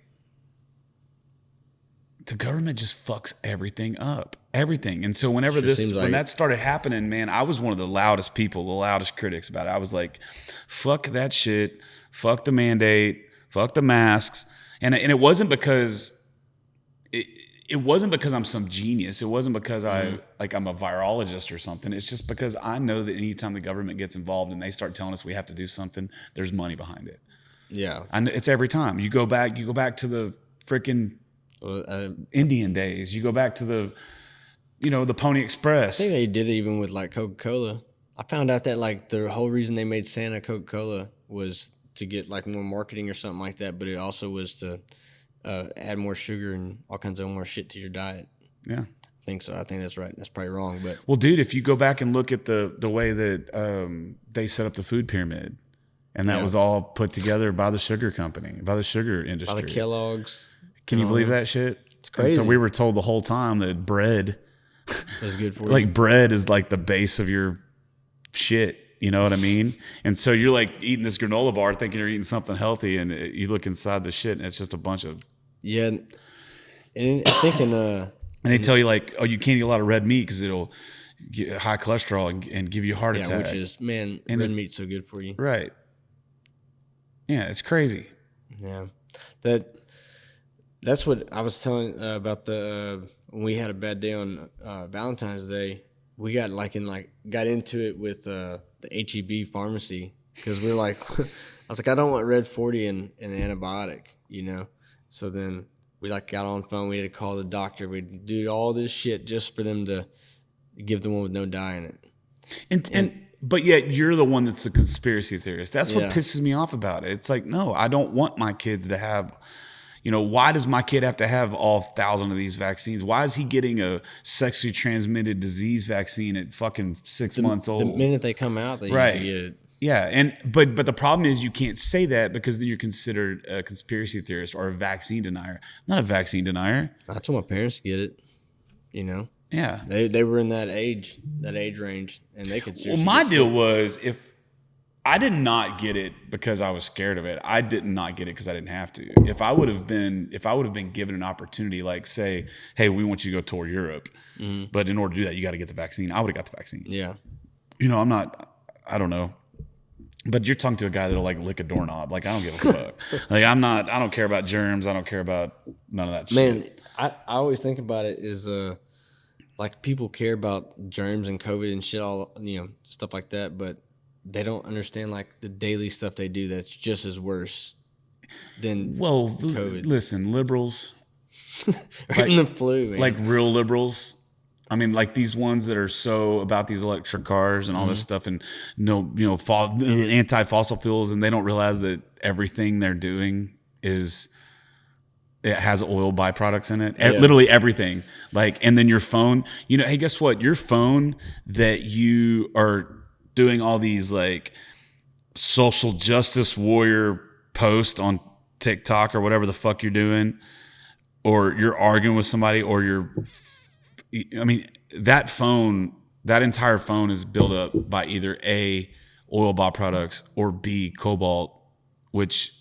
S2: the government just fucks everything up. Everything. And so when that started happening, man, I was one of the loudest people, the loudest critics about it. I was like, fuck that shit. Fuck the mandate. Fuck the masks. And it wasn't because it wasn't because I'm some genius. It wasn't because I'm a virologist or something. It's just because I know that anytime the government gets involved and they start telling us we have to do something, there's money behind it.
S3: Yeah.
S2: And it's every time. You go back to the freaking Indian days. You go back to the Pony Express.
S3: I think they did it even with like Coca-Cola. I found out that like the whole reason they made Santa Coca-Cola was to get like more marketing or something like that, but it also was to add more sugar and all kinds of more shit to your diet.
S2: Yeah.
S3: I think so. I think that's right. That's probably wrong, but
S2: well, dude, if you go back and look at the way that they set up the food pyramid, and that was all put together by the sugar company, by the sugar industry,
S3: by the Kellogg's.
S2: Can you believe that shit?
S3: It's crazy.
S2: And so we were told the whole time that bread
S3: That's good for you.
S2: Like bread is like the base of your shit. You know what I mean? And so you're like eating this granola bar thinking you're eating something healthy, and you look inside the shit and it's just a bunch of.
S3: Yeah. And I think
S2: and they tell you like, oh, you can't eat a lot of red meat because it'll get high cholesterol and give you a heart attack.
S3: Which is, man, and red meat's so good for you.
S2: Right. Yeah, it's crazy.
S3: Yeah. That's what I was telling about when we had a bad day on Valentine's Day. We got got into it with the HEB pharmacy because we're like, I was like, I don't want Red 40 and an antibiotic, you know. So then we got on the phone. We had to call the doctor. We'd do all this shit just for them to give the one with no dye in it.
S2: But yet you're the one that's a conspiracy theorist. That's what pisses me off about it. It's like, no, I don't want my kids to have. Why does my kid have to have all 1,000 of these vaccines? Why is he getting a sexually transmitted disease vaccine at fucking 6 months old?
S3: The minute they come out, they usually get it.
S2: Yeah, but the problem is you can't say that because then you're considered a conspiracy theorist or a vaccine denier. I'm not a vaccine denier.
S3: I told my parents to get it.
S2: Yeah.
S3: They were in that age range, and they could.
S2: Well, my deal was if I did not get it because I was scared of it. I did not get it because I didn't have to. If I would have been given an opportunity, like say, hey, we want you to go tour Europe, but in order to do that, you got to get the vaccine. I would have got the vaccine.
S3: Yeah.
S2: I don't know. But you're talking to a guy that'll lick a doorknob. I don't give a fuck. I don't care about germs. I don't care about none of that shit.
S3: Man, I always think about it is people care about germs and COVID and shit, all stuff like that, but they don't understand the daily stuff they do that's just as worse than COVID.
S2: Listen, liberals,
S3: in the flu, man.
S2: Real liberals. I mean, these ones that are so about these electric cars and all this stuff, and anti-fossil fuels, and they don't realize that everything they're doing it has oil byproducts in it. Yeah. Literally everything. And then your phone. Hey, guess what? Your phone that you are doing all these social justice warrior posts on TikTok or whatever the fuck you're doing, or you're arguing with somebody, or that entire phone is built up by either A, oil byproducts, or B, cobalt, which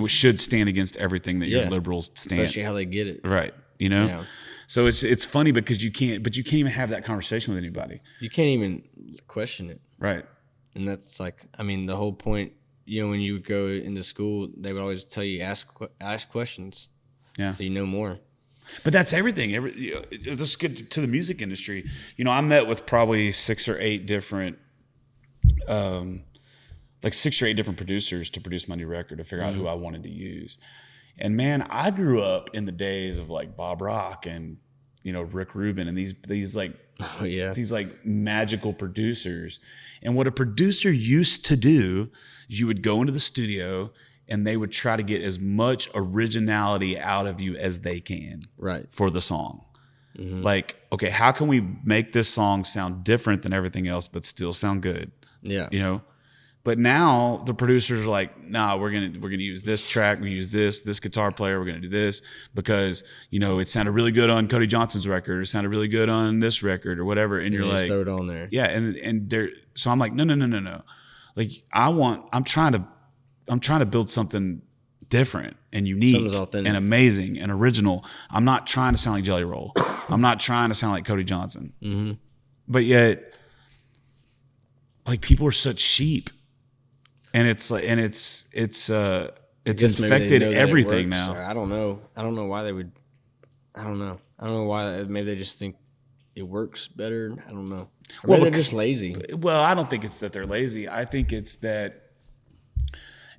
S2: should stand against everything that your liberals stand.
S3: Especially how they get it.
S2: Right. Yeah. So it's funny because you can't even have that conversation with anybody.
S3: You can't even question it.
S2: Right.
S3: And that's the whole point, when you would go into school, they would always tell you ask questions.
S2: Yeah.
S3: So you know more.
S2: But that's everything. Let's get to the music industry. I met with probably 6 or 8 different producers to produce my new record, to figure out who I wanted to use. And man, I grew up in the days of Bob Rock and Rick Rubin and these these magical producers. And what a producer used to do is you would go into the studio and they would try to get as much originality out of you as they can,
S3: right,
S2: for the song. Okay, how can we make this song sound different than everything else but still sound good?
S3: Yeah.
S2: But now the producers are like, nah, we're gonna use this track, we use this guitar player, we're gonna do this because it sounded really good on Cody Johnson's record, or it sounded really good on this record, or whatever. And you're like,
S3: throw it on there.
S2: Yeah, and they're so I'm like, no. I'm trying to build something different and unique and amazing and original. I'm not trying to sound like Jelly Roll. I'm not trying to sound like Cody Johnson.
S3: Mm-hmm.
S2: But yet, people are such sheep. And it's infected everything now.
S3: I don't know why they would. I don't know why. Maybe they just think it works better. I don't know. Or maybe they're just lazy.
S2: Well, I don't think it's that they're lazy. I think it's that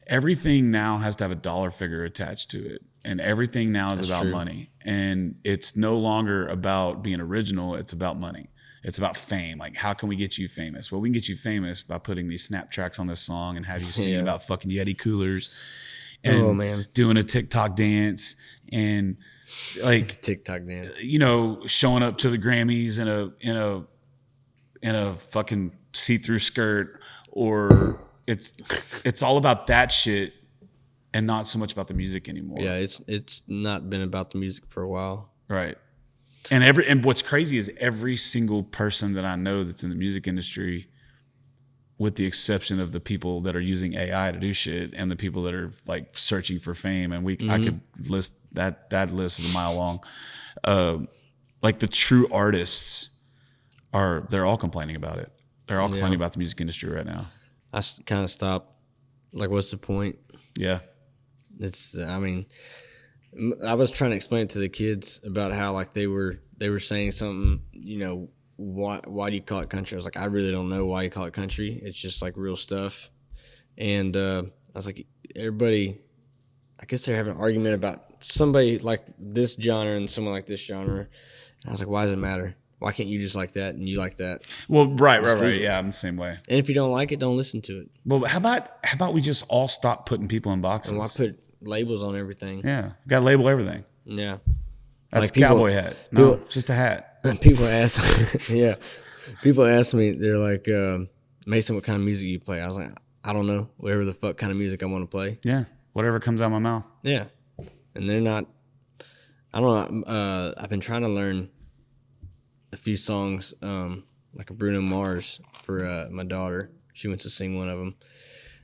S2: everything now has to have a dollar figure attached to it, and everything now is about money. And it's no longer about being original. It's about money. It's about fame. How can we get you famous? Well, we can get you famous by putting these snap tracks on this song and have you sing about fucking Yeti coolers and doing a TikTok dance and
S3: TikTok dance.
S2: Showing up to the Grammys in a fucking see-through skirt, or it's all about that shit and not so much about the music anymore.
S3: Yeah, it's not been about the music for a while.
S2: Right. And what's crazy is every single person that I know that's in the music industry, with the exception of the people that are using AI to do shit and the people that are like searching for fame, and I could list that list is a mile long. Like the true artists they're all complaining about it. They're all complaining about the music industry right now.
S3: I kind of stopped. Like, what's the point?
S2: Yeah.
S3: I mean, I was trying to explain it to the kids about how like they were saying something, why do you call it country? I was like, I really don't know why you call it country. It's just like real stuff. And I was like, everybody, I guess they're having an argument about somebody like this genre and someone like this genre. And I was like, why does it matter? Why can't you just like that and you like that?
S2: Well, right. Yeah, I'm the same way.
S3: And if you don't like it, don't listen to it.
S2: Well, how about we just all stop putting people in boxes?
S3: And why put labels on everything?
S2: Yeah, got to label everything.
S3: Yeah.
S2: That's
S3: like
S2: cowboy hat. No, it's just a hat.
S3: People ask me, they're like, Mason, what kind of music you play? I was like, I don't know, whatever the fuck kind of music I want to play.
S2: Yeah, whatever comes out of my mouth.
S3: Yeah, and they're not. I don't know. I've been trying to learn a few songs, like a Bruno Mars for my daughter. She wants to sing one of them,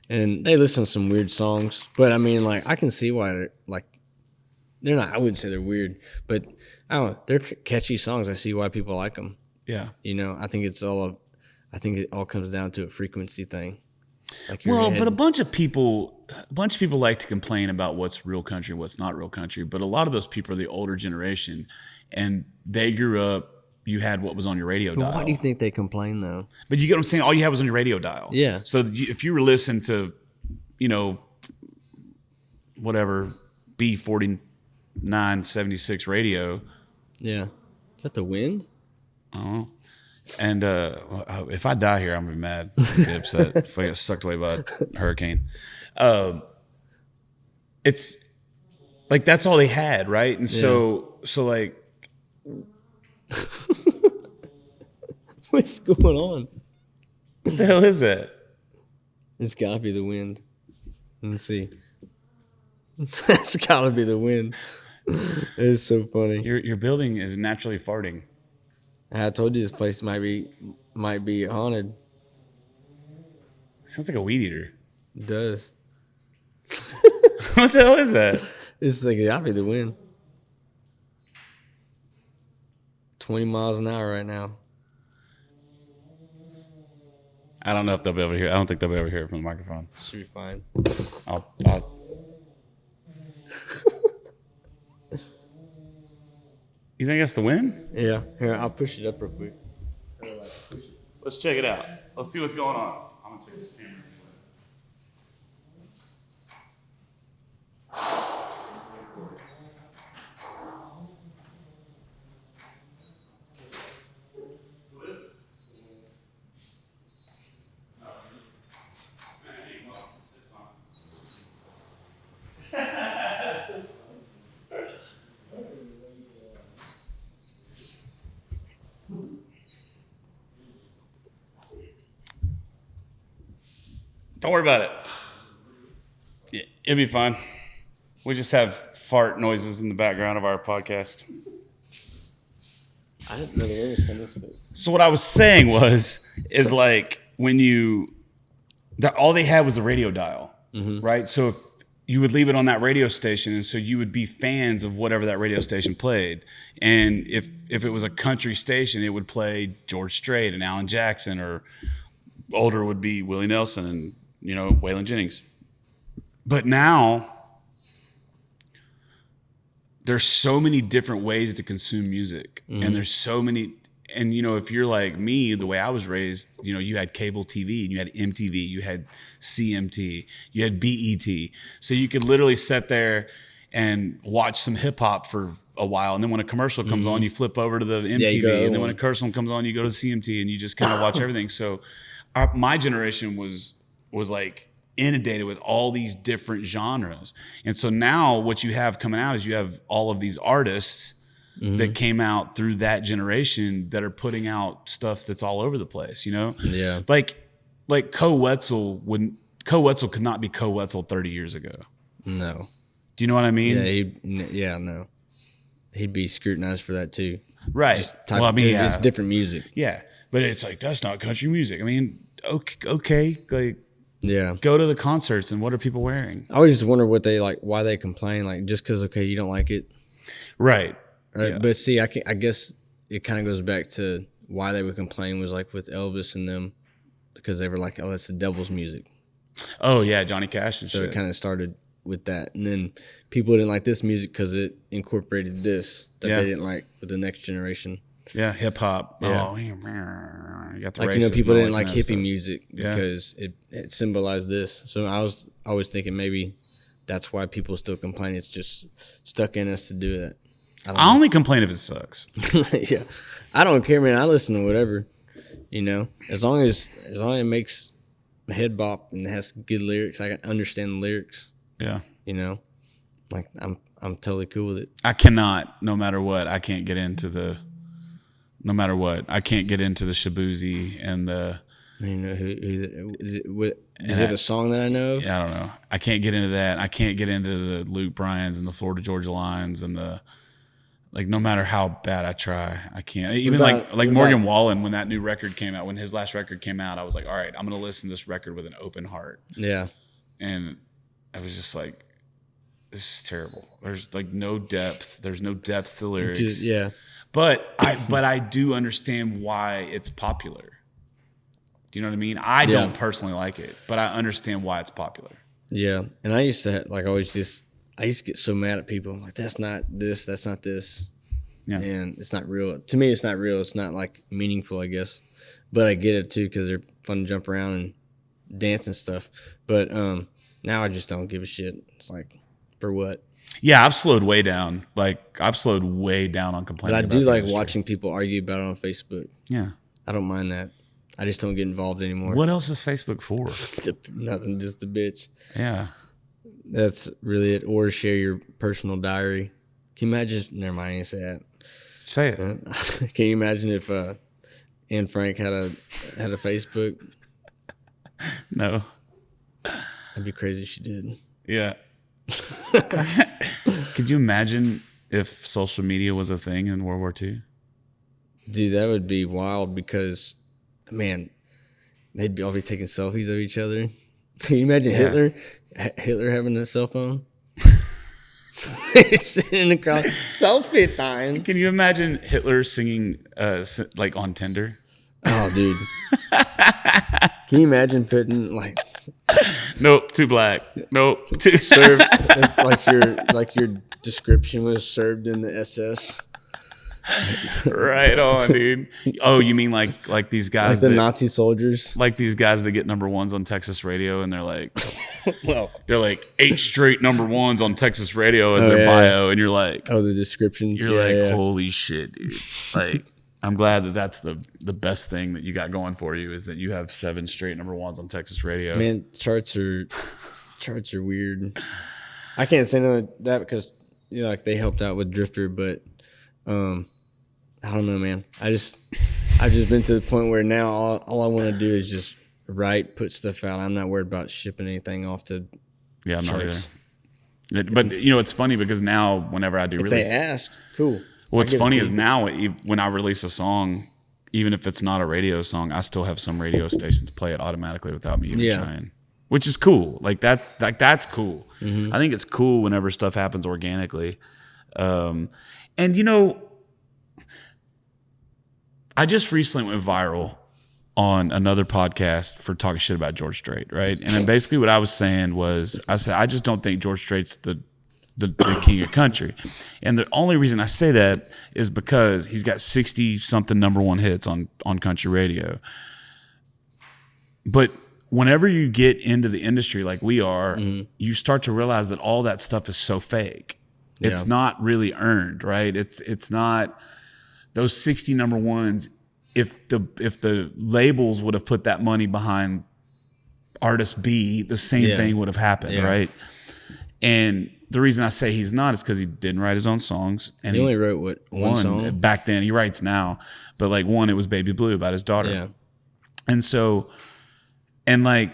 S3: and they listen to some weird songs. But I mean, like, I can see why they're not. I wouldn't say they're weird, but I don't know. They're catchy songs. I see why people like them.
S2: Yeah.
S3: I think it all comes down to a frequency thing. Like
S2: but a bunch of people like to complain about what's real country, what's not real country. But a lot of those people are the older generation, and they grew up. You had what was on your radio dial.
S3: Why do you think they complain though?
S2: But you get what I'm saying? All you had was on your radio dial.
S3: Yeah.
S2: So if you were listening to, whatever, B4976 radio.
S3: Yeah. Is that the wind?
S2: Oh. And if I die here, I'm going to be mad. I'm gonna be upset if I get sucked away by a hurricane. It's like that's all they had, right? And so like.
S3: What's going on?
S2: What the hell is that?
S3: It's got to be the wind. Let me see. That's got to be the wind. It's so funny.
S2: Your building is naturally farting.
S3: I told you this place might be haunted.
S2: Sounds like a weed eater.
S3: It does.
S2: What the hell is that?
S3: It's like, gotta be the wind. 20 miles an hour right now.
S2: I don't know if they'll be able to hear. I don't think they'll be able to hear it from the microphone.
S3: Should be fine.
S2: I'll You think that's the wind?
S3: Yeah. Here, I'll push it up real quick.
S2: Let's check it out. Let's see what's going on. I'm gonna check this camera. What is it? It's on. Don't worry about it. Yeah, it'll be fine. We just have fart noises in the background of our podcast.
S3: I didn't know the wind was coming this way.
S2: So what I was saying is like when all they had was a radio dial, right? So if you would leave it on that radio station, and so you would be fans of whatever that radio station played. And if it was a country station, it would play George Strait and Alan Jackson, or older would be Willie Nelson and Waylon Jennings. But now there's so many different ways to consume music, and there's so many. And if you're like me, the way I was raised, you had cable TV, and you had MTV, you had CMT, you had BET, so you could literally sit there and watch some hip hop for a while, and then when a commercial comes on, you flip over to the MTV, and then when a commercial comes on, you go to CMT, and you just kind of watch everything. So my generation was like inundated with all these different genres. And so now what you have coming out is you have all of these artists that came out through that generation that are putting out stuff that's all over the place,
S3: Yeah.
S2: Like Co Wetzel could not be Co Wetzel 30 years ago.
S3: No.
S2: Do you know what I mean?
S3: Yeah, no. he'd be scrutinized for that too.
S2: Right.
S3: Just it's different music.
S2: Yeah, but it's like, that's not country music. I mean, okay, like,
S3: Yeah.
S2: go to the concerts and what are people wearing?
S3: I always just wonder what they like, why they complain, like just because you don't like it.
S2: Right.
S3: Yeah. But see, I guess it kind of goes back to why they would complain was like with Elvis and them, because they were like, oh, that's the devil's music.
S2: Oh yeah, Johnny Cash and
S3: so
S2: shit.
S3: It kind of started with that, and then people didn't like this music because it incorporated this that they didn't like with the next generation.
S2: Yeah, hip hop.
S3: Yeah.
S2: Oh, you got the
S3: like people didn't like hippie music because it symbolized this. So I was always thinking maybe that's why people still complain. It's just stuck in us to do that.
S2: I only complain if it sucks.
S3: Yeah, I don't care, man. I listen to whatever, as long as it makes my head bop and has good lyrics. I can understand the lyrics.
S2: Yeah,
S3: like I'm totally cool with it.
S2: I cannot, no matter what. I can't get into the. No matter what, I can't get into the Shabuzi and the.
S3: Who is it a song that I know of?
S2: Yeah, I don't know. I can't get into that. I can't get into the Luke Bryans and the Florida Georgia Lines and the. Like, no matter how bad I try, I can't. Even like Morgan Wallen, when that new record came out, when his last record came out, I was like, all right, I'm going to listen to this record with an open heart.
S3: Yeah.
S2: And I was just like, this is terrible. There's like no depth. There's no depth to lyrics.
S3: Yeah.
S2: But I do understand why it's popular. Do you know what I mean? I don't personally like it, but I understand why it's popular.
S3: Yeah. And I used to I used to get so mad at people. I'm like, that's not this, that's not this. Yeah. And it's not real. To me, it's not real. It's not like meaningful, I guess. But I get it too because they're fun to jump around and dance and stuff. But now I just don't give a shit. It's like, for what?
S2: Yeah, I've slowed way down. Like, I've slowed way down on complaining.
S3: But I do like watching people argue about it on Facebook.
S2: Yeah.
S3: I don't mind that. I just don't get involved anymore.
S2: What else is Facebook for?
S3: Nothing, just a bitch.
S2: Yeah.
S3: That's really it. Or share your personal diary. Can you imagine? Never mind, I ain't say that.
S2: Say it.
S3: Can you imagine if Anne Frank had a Facebook?
S2: No.
S3: That'd be crazy if she did.
S2: Yeah. Could you imagine if social media was a thing in World War II?
S3: Dude, that would be wild because, man, they'd all be taking selfies of each other. Can you imagine Hitler? Hitler having a cell phone? Sitting in the crowd, selfie time.
S2: Can you imagine Hitler singing like on Tinder?
S3: Oh, dude. Can you imagine putting like,
S2: nope, too black. Nope, too
S3: served like your description was served in the SS.
S2: Right on, dude. Oh, you mean like these guys,
S3: like the Nazi soldiers,
S2: like these guys that get number ones on Texas radio, and they're like, they're like 8 straight number ones on Texas radio as their bio, and you're like,
S3: the descriptions.
S2: You're holy shit, dude. Like, I'm glad that that's the best thing that you got going for you is that you have 7 straight number ones on Texas radio.
S3: Man, charts are weird. I can't say no to that because like they helped out with Drifter, but I don't know, man. I've just been to the point where now all I want to do is just write, put stuff out. I'm not worried about shipping anything off to
S2: I'm
S3: charts.
S2: Not either. But it's funny because now whenever I do release,
S3: they ask, cool.
S2: What's funny is now when I release a song, even if it's not a radio song, I still have some radio stations play it automatically without me even trying, which is cool. That's cool. Mm-hmm. I think it's cool whenever stuff happens organically. And I just recently went viral on another podcast for talking shit about George Strait, right? And then basically what I was saying was, I said, I just don't think George Strait's the king of country. And the only reason I say that is because he's got 60-something number one hits on country radio. But whenever you get into the industry like we are, you start to realize that all that stuff is so fake. It's not really earned, right? It's not those 60 number ones. If the labels would have put that money behind artist B, the same thing would have happened, right? And the reason I say he's not is because he didn't write his own songs. And
S3: he only wrote one song?
S2: Back then. He writes now. But like one, it was Baby Blue about his daughter.
S3: Yeah.
S2: And so, and like,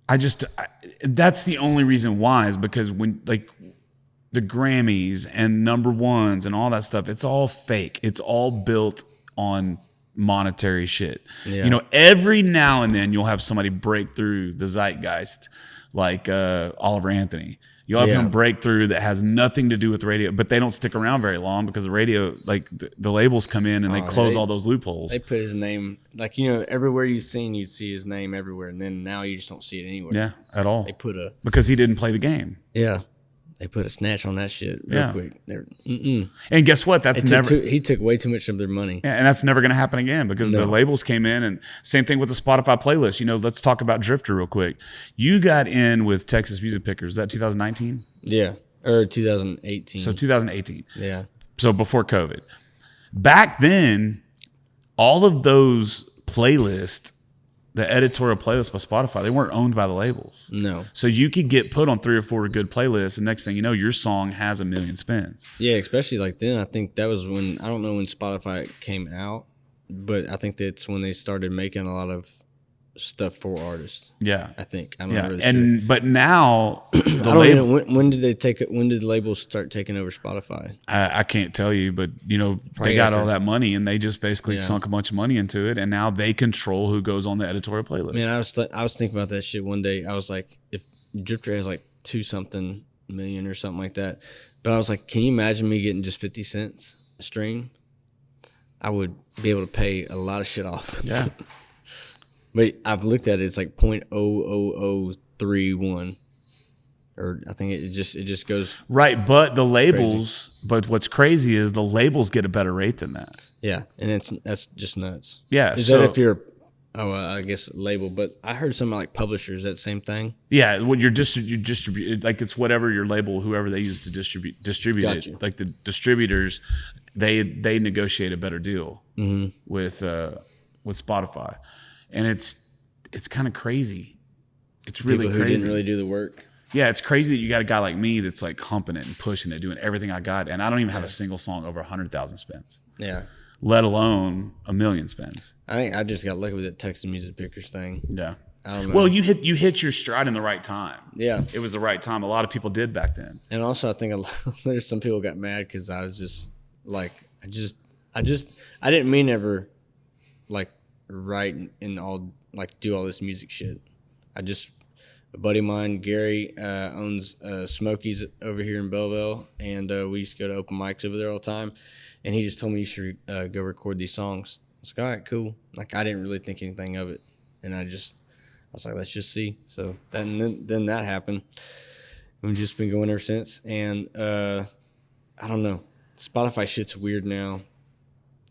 S2: that's the only reason why is because when like the Grammys and number ones and all that stuff, it's all fake. It's all built on monetary shit.
S3: Yeah.
S2: You know, every now and then you'll have somebody break through the zeitgeist, like Oliver Anthony. You'll have him break through that has nothing to do with the radio, but they don't stick around very long because the radio, like the labels come in and they close all those loopholes.
S3: They put his name, like, you know, everywhere you've see his name everywhere, and then now you just don't see it anywhere.
S2: Yeah, at all.
S3: They put
S2: because he didn't play the game.
S3: Yeah. They put a snatch on that shit real quick.
S2: And guess what?
S3: He took way too much of their money.
S2: Yeah, and that's never going to happen again because the labels came in, and same thing with the Spotify playlist. You know, let's talk about Drifter real quick. You got in with Texas Music Pickers. Is that 2019?
S3: Yeah, or 2018.
S2: So 2018.
S3: Yeah.
S2: So before COVID. Back then, all of those playlists, the editorial playlists by Spotify, they weren't owned by the labels.
S3: No.
S2: So you could get put on 3 or 4 good playlists, and next thing you know, your song has 1 million spins.
S3: Yeah, especially like then. I think that was when, I don't know when Spotify came out, but I think that's when they started making a lot of stuff for artists.
S2: Yeah.
S3: I think. I'm not really
S2: sure. But now the
S3: label, when did the labels start taking over Spotify?
S2: I can't tell you, but you know, probably they got all that money and they just basically sunk a bunch of money into it, and now they control who goes on the editorial playlist.
S3: Man, I was thinking about that shit one day. I was like, if Drifter has like 2-something million or something like that, but I was like, can you imagine me getting just 50 cents a stream? I would be able to pay a lot of shit off.
S2: Yeah.
S3: But I've looked at it, it's like 0.00031. Or I think it just goes
S2: right, but the labels, but what's crazy is the labels get a better rate than that.
S3: Yeah, and that's just nuts.
S2: Yeah,
S3: is that if you're I guess label, but I heard something like publishers, that same thing.
S2: Yeah, when you distribute, like it's whatever your label, whoever they use to distribute it. Like the distributors, they negotiate a better deal with Spotify. And it's kind of crazy. It's really
S3: People
S2: crazy.
S3: Who didn't really do the work.
S2: Yeah, it's crazy that you got a guy like me that's like humping it and pushing it, doing everything I got, and I don't even have a single song over 100,000 spins.
S3: Yeah.
S2: Let alone 1 million spins.
S3: I think I just got lucky with that Texas Music Pickers thing.
S2: Yeah.
S3: I don't know.
S2: Well, you hit your stride in the right time.
S3: Yeah.
S2: It was the right time. A lot of people did back then.
S3: And also, I think there's some people got mad because I was just like, I didn't mean ever like write and all like do all this music shit. A buddy of mine, Gary, owns Smokies over here in Belleville, and we used to go to open mics over there all the time. And he just told me you should go record these songs. I was like, all right, cool. Like I didn't really think anything of it, and I was like, let's just see. So then that happened. We've just been going ever since, and I don't know. Spotify shit's weird now.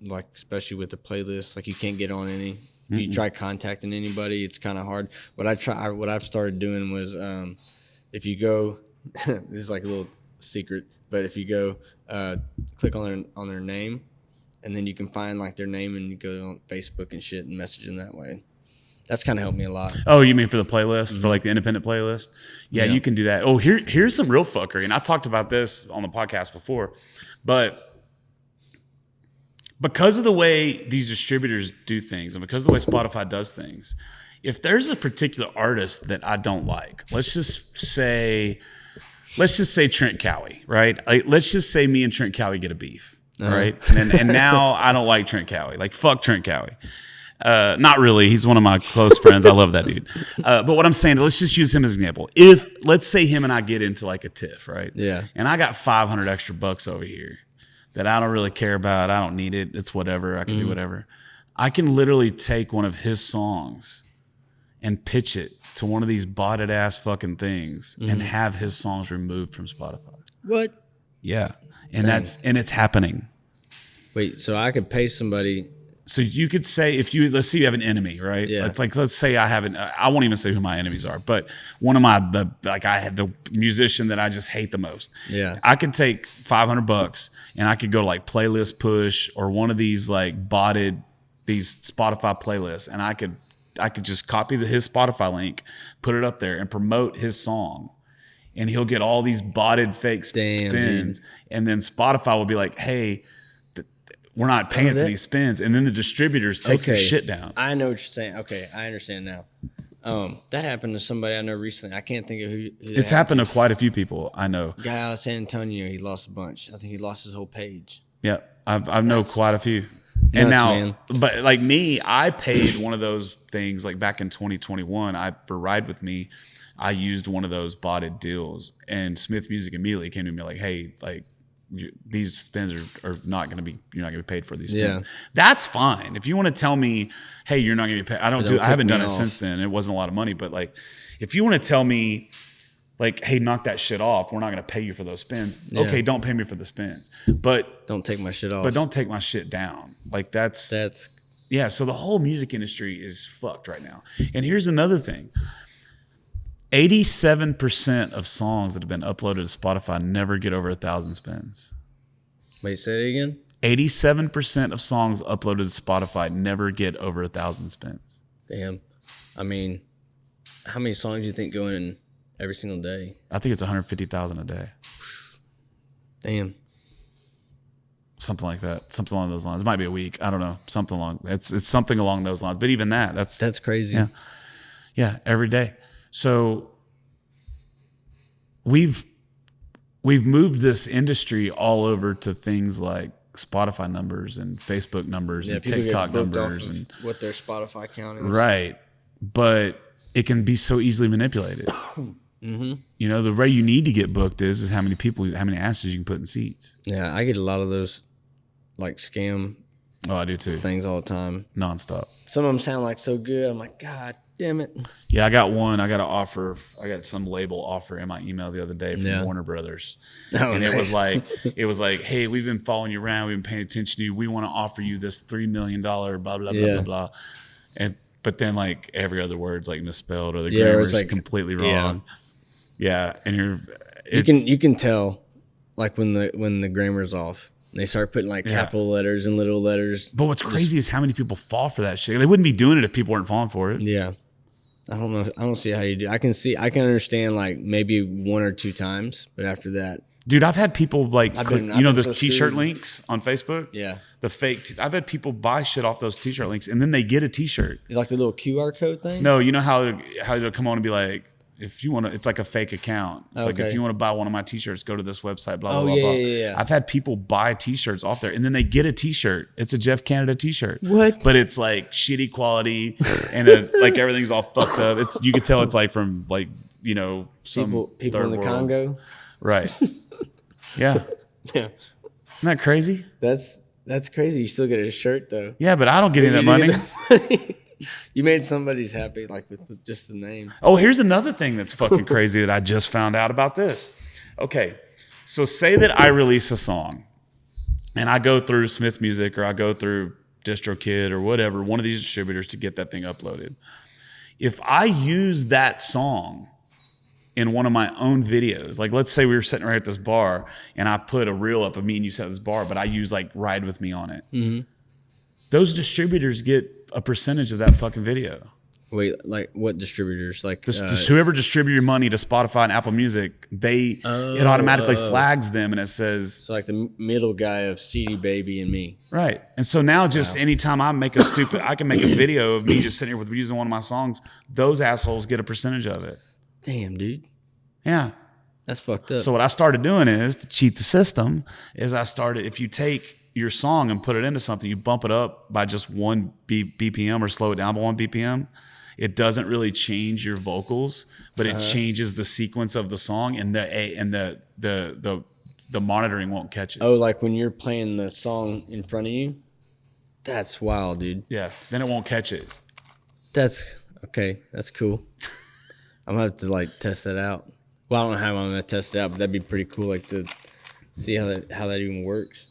S3: Like especially with the playlist, like you can't get on any. If you try contacting anybody, it's kind of hard. What I've started doing was, if you go, this is like a little secret, but if you go, click on their name, and then you can find like their name, and you go on Facebook and shit and message them that way. That's kind of helped me a lot.
S2: Oh, you mean for the playlist, for like the independent playlist? Yeah, you can do that. Oh, here's some real fuckery, and I talked about this on the podcast before, but because of the way these distributors do things and because of the way Spotify does things, if there's a particular artist that I don't like, let's just say Trent Cowie, right? Let's just say me and Trent Cowie get a beef, right? And now I don't like Trent Cowie. Like, fuck Trent Cowie. Not really. He's one of my close friends. I love that dude. But what I'm saying, let's just use him as an example. If, let's say him and I get into like a tiff, right?
S3: Yeah.
S2: And I got 500 extra bucks over here that I don't really care about. I don't need it. It's whatever. I can do whatever. I can literally take one of his songs and pitch it to one of these botted ass fucking things and have his songs removed from Spotify.
S3: What?
S2: Yeah. And it's happening.
S3: Wait, so I could pay somebody.
S2: So you could say, let's say you have an enemy, right?
S3: Yeah.
S2: It's like, let's say I won't even say who my enemies are, but one of I had the musician that I just hate the most.
S3: Yeah.
S2: I could take $500 and I could go to like Playlist Push or one of these like botted, these Spotify playlists. And I could just copy his Spotify link, put it up there and promote his song. And he'll get all these botted fake spins. And then Spotify will be like, hey, we're not paying for these spins. And then the distributors take your shit down.
S3: I know what you're saying. Okay, I understand now. That happened to somebody I know recently. I can't think of who
S2: It's happened to quite a few people I know.
S3: Guy out of San Antonio, he lost a bunch. I think he lost his whole page.
S2: Yeah, I've know quite a few.
S3: Nuts,
S2: And now,
S3: man.
S2: but like me, I paid one of those things like back in 2021. For Ride With Me, I used one of those botted deals, and Smith Music immediately came to me like, "Hey, like these spins are not going to be. You're not going to be paid for these spins."
S3: Yeah.
S2: That's fine. If you want to tell me, "Hey, you're not going to be paid," I haven't done it since then. It wasn't a lot of money, but like, if you want to tell me, like, "Hey, knock that shit off. We're not going to pay you for those spins."
S3: Yeah.
S2: Okay, don't pay me for the spins, but
S3: Don't take my shit off.
S2: but don't take my shit down. Like that's yeah. So the whole music industry is fucked right now. And here's another thing: 87% of songs that have been uploaded to Spotify never get over 1,000 spins.
S3: Wait, say it again.
S2: 87% of songs uploaded to Spotify never get over 1,000 spins.
S3: Damn. I mean, how many songs do you think go in every single day?
S2: I think it's 150,000 a day.
S3: Damn.
S2: Something like that. Something along those lines. It might be a week. I don't know. Something along. It's something along those lines. But even that's
S3: crazy.
S2: Yeah, every day. So we've moved this industry all over to things like Spotify numbers and Facebook numbers and TikTok numbers and
S3: what their Spotify count is.
S2: Right. But it can be so easily manipulated.
S3: Mm-hmm.
S2: You know, the way you need to get booked is how many asses you can put in seats.
S3: Yeah, I get a lot of those like scam
S2: Oh, I do too.
S3: things all the time.
S2: Nonstop.
S3: Some of them sound like so good. I'm like, God damn it.
S2: Yeah, I got one. I got an offer. I got some label offer in my email the other day from Warner Brothers.
S3: Oh,
S2: and
S3: nice.
S2: it was like, "Hey, we've been following you around. We've been paying attention to you. We want to offer you this $3 million, blah, blah, blah, blah, blah. But then like every other word's like misspelled or the grammar's
S3: like
S2: completely wrong. Yeah. And
S3: you can tell like when the grammar's off. They start putting like capital letters and little letters.
S2: But what's crazy is how many people fall for that shit. They wouldn't be doing it if people weren't falling for it.
S3: Yeah. I don't know. I don't see how you do. I can understand like maybe one or two times, but after that,
S2: dude, I've had people like,
S3: I've
S2: the
S3: been so
S2: t-shirt
S3: screwed.
S2: links on Facebook.
S3: Yeah.
S2: The fake. I've had people buy shit off those t-shirt links and then they get a t-shirt.
S3: Like the little QR code thing.
S2: No, you know how it'll come on and be like, if you want to, it's like a fake account. It's like, if you want to buy one of my t-shirts, go to this website, blah, blah, blah, blah.
S3: Yeah.
S2: I've had people buy t-shirts off there and then they get a t-shirt. It's a Jeff Canada t-shirt.
S3: What?
S2: But it's like shitty quality and like everything's all fucked up. You could tell it's like from like, you know, some
S3: people in the
S2: world.
S3: Congo.
S2: Right. Yeah.
S3: Yeah.
S2: Isn't that crazy?
S3: That's crazy. You still get a shirt though.
S2: Yeah, but I don't get any of that money.
S3: You made somebody's happy, like with just the name.
S2: Oh, here's another thing that's fucking crazy that I just found out about this. Okay, so say that I release a song and I go through Smith Music or I go through DistroKid or whatever, one of these distributors to get that thing uploaded. If I use that song in one of my own videos, like let's say we were sitting right at this bar and I put a reel up of me and you sat at this bar, but I use like Ride With Me on it. Mm-hmm. Those distributors get a percentage of that fucking video.
S3: Wait, like what distributors? Like
S2: Whoever distribute your money to Spotify and Apple Music, it automatically flags them and it says.
S3: So like the middle guy of CD Baby and me.
S2: Right. And so now just anytime I make I can make a video of me just sitting here with using one of my songs, those assholes get a percentage of it.
S3: Damn, dude.
S2: Yeah.
S3: That's fucked up.
S2: So what I started doing is, to cheat the system, if you take your song and put it into something, you bump it up by just one BPM or slow it down by one BPM. It doesn't really change your vocals, but it changes the sequence of the song, and the monitoring won't catch it.
S3: Oh, like when you're playing the song in front of you? That's wild, dude.
S2: Yeah, then it won't catch it.
S3: That's okay. That's cool. I'm gonna have to like test that out. Well, I don't know how I'm gonna test it out, but that'd be pretty cool, like to see how that even works.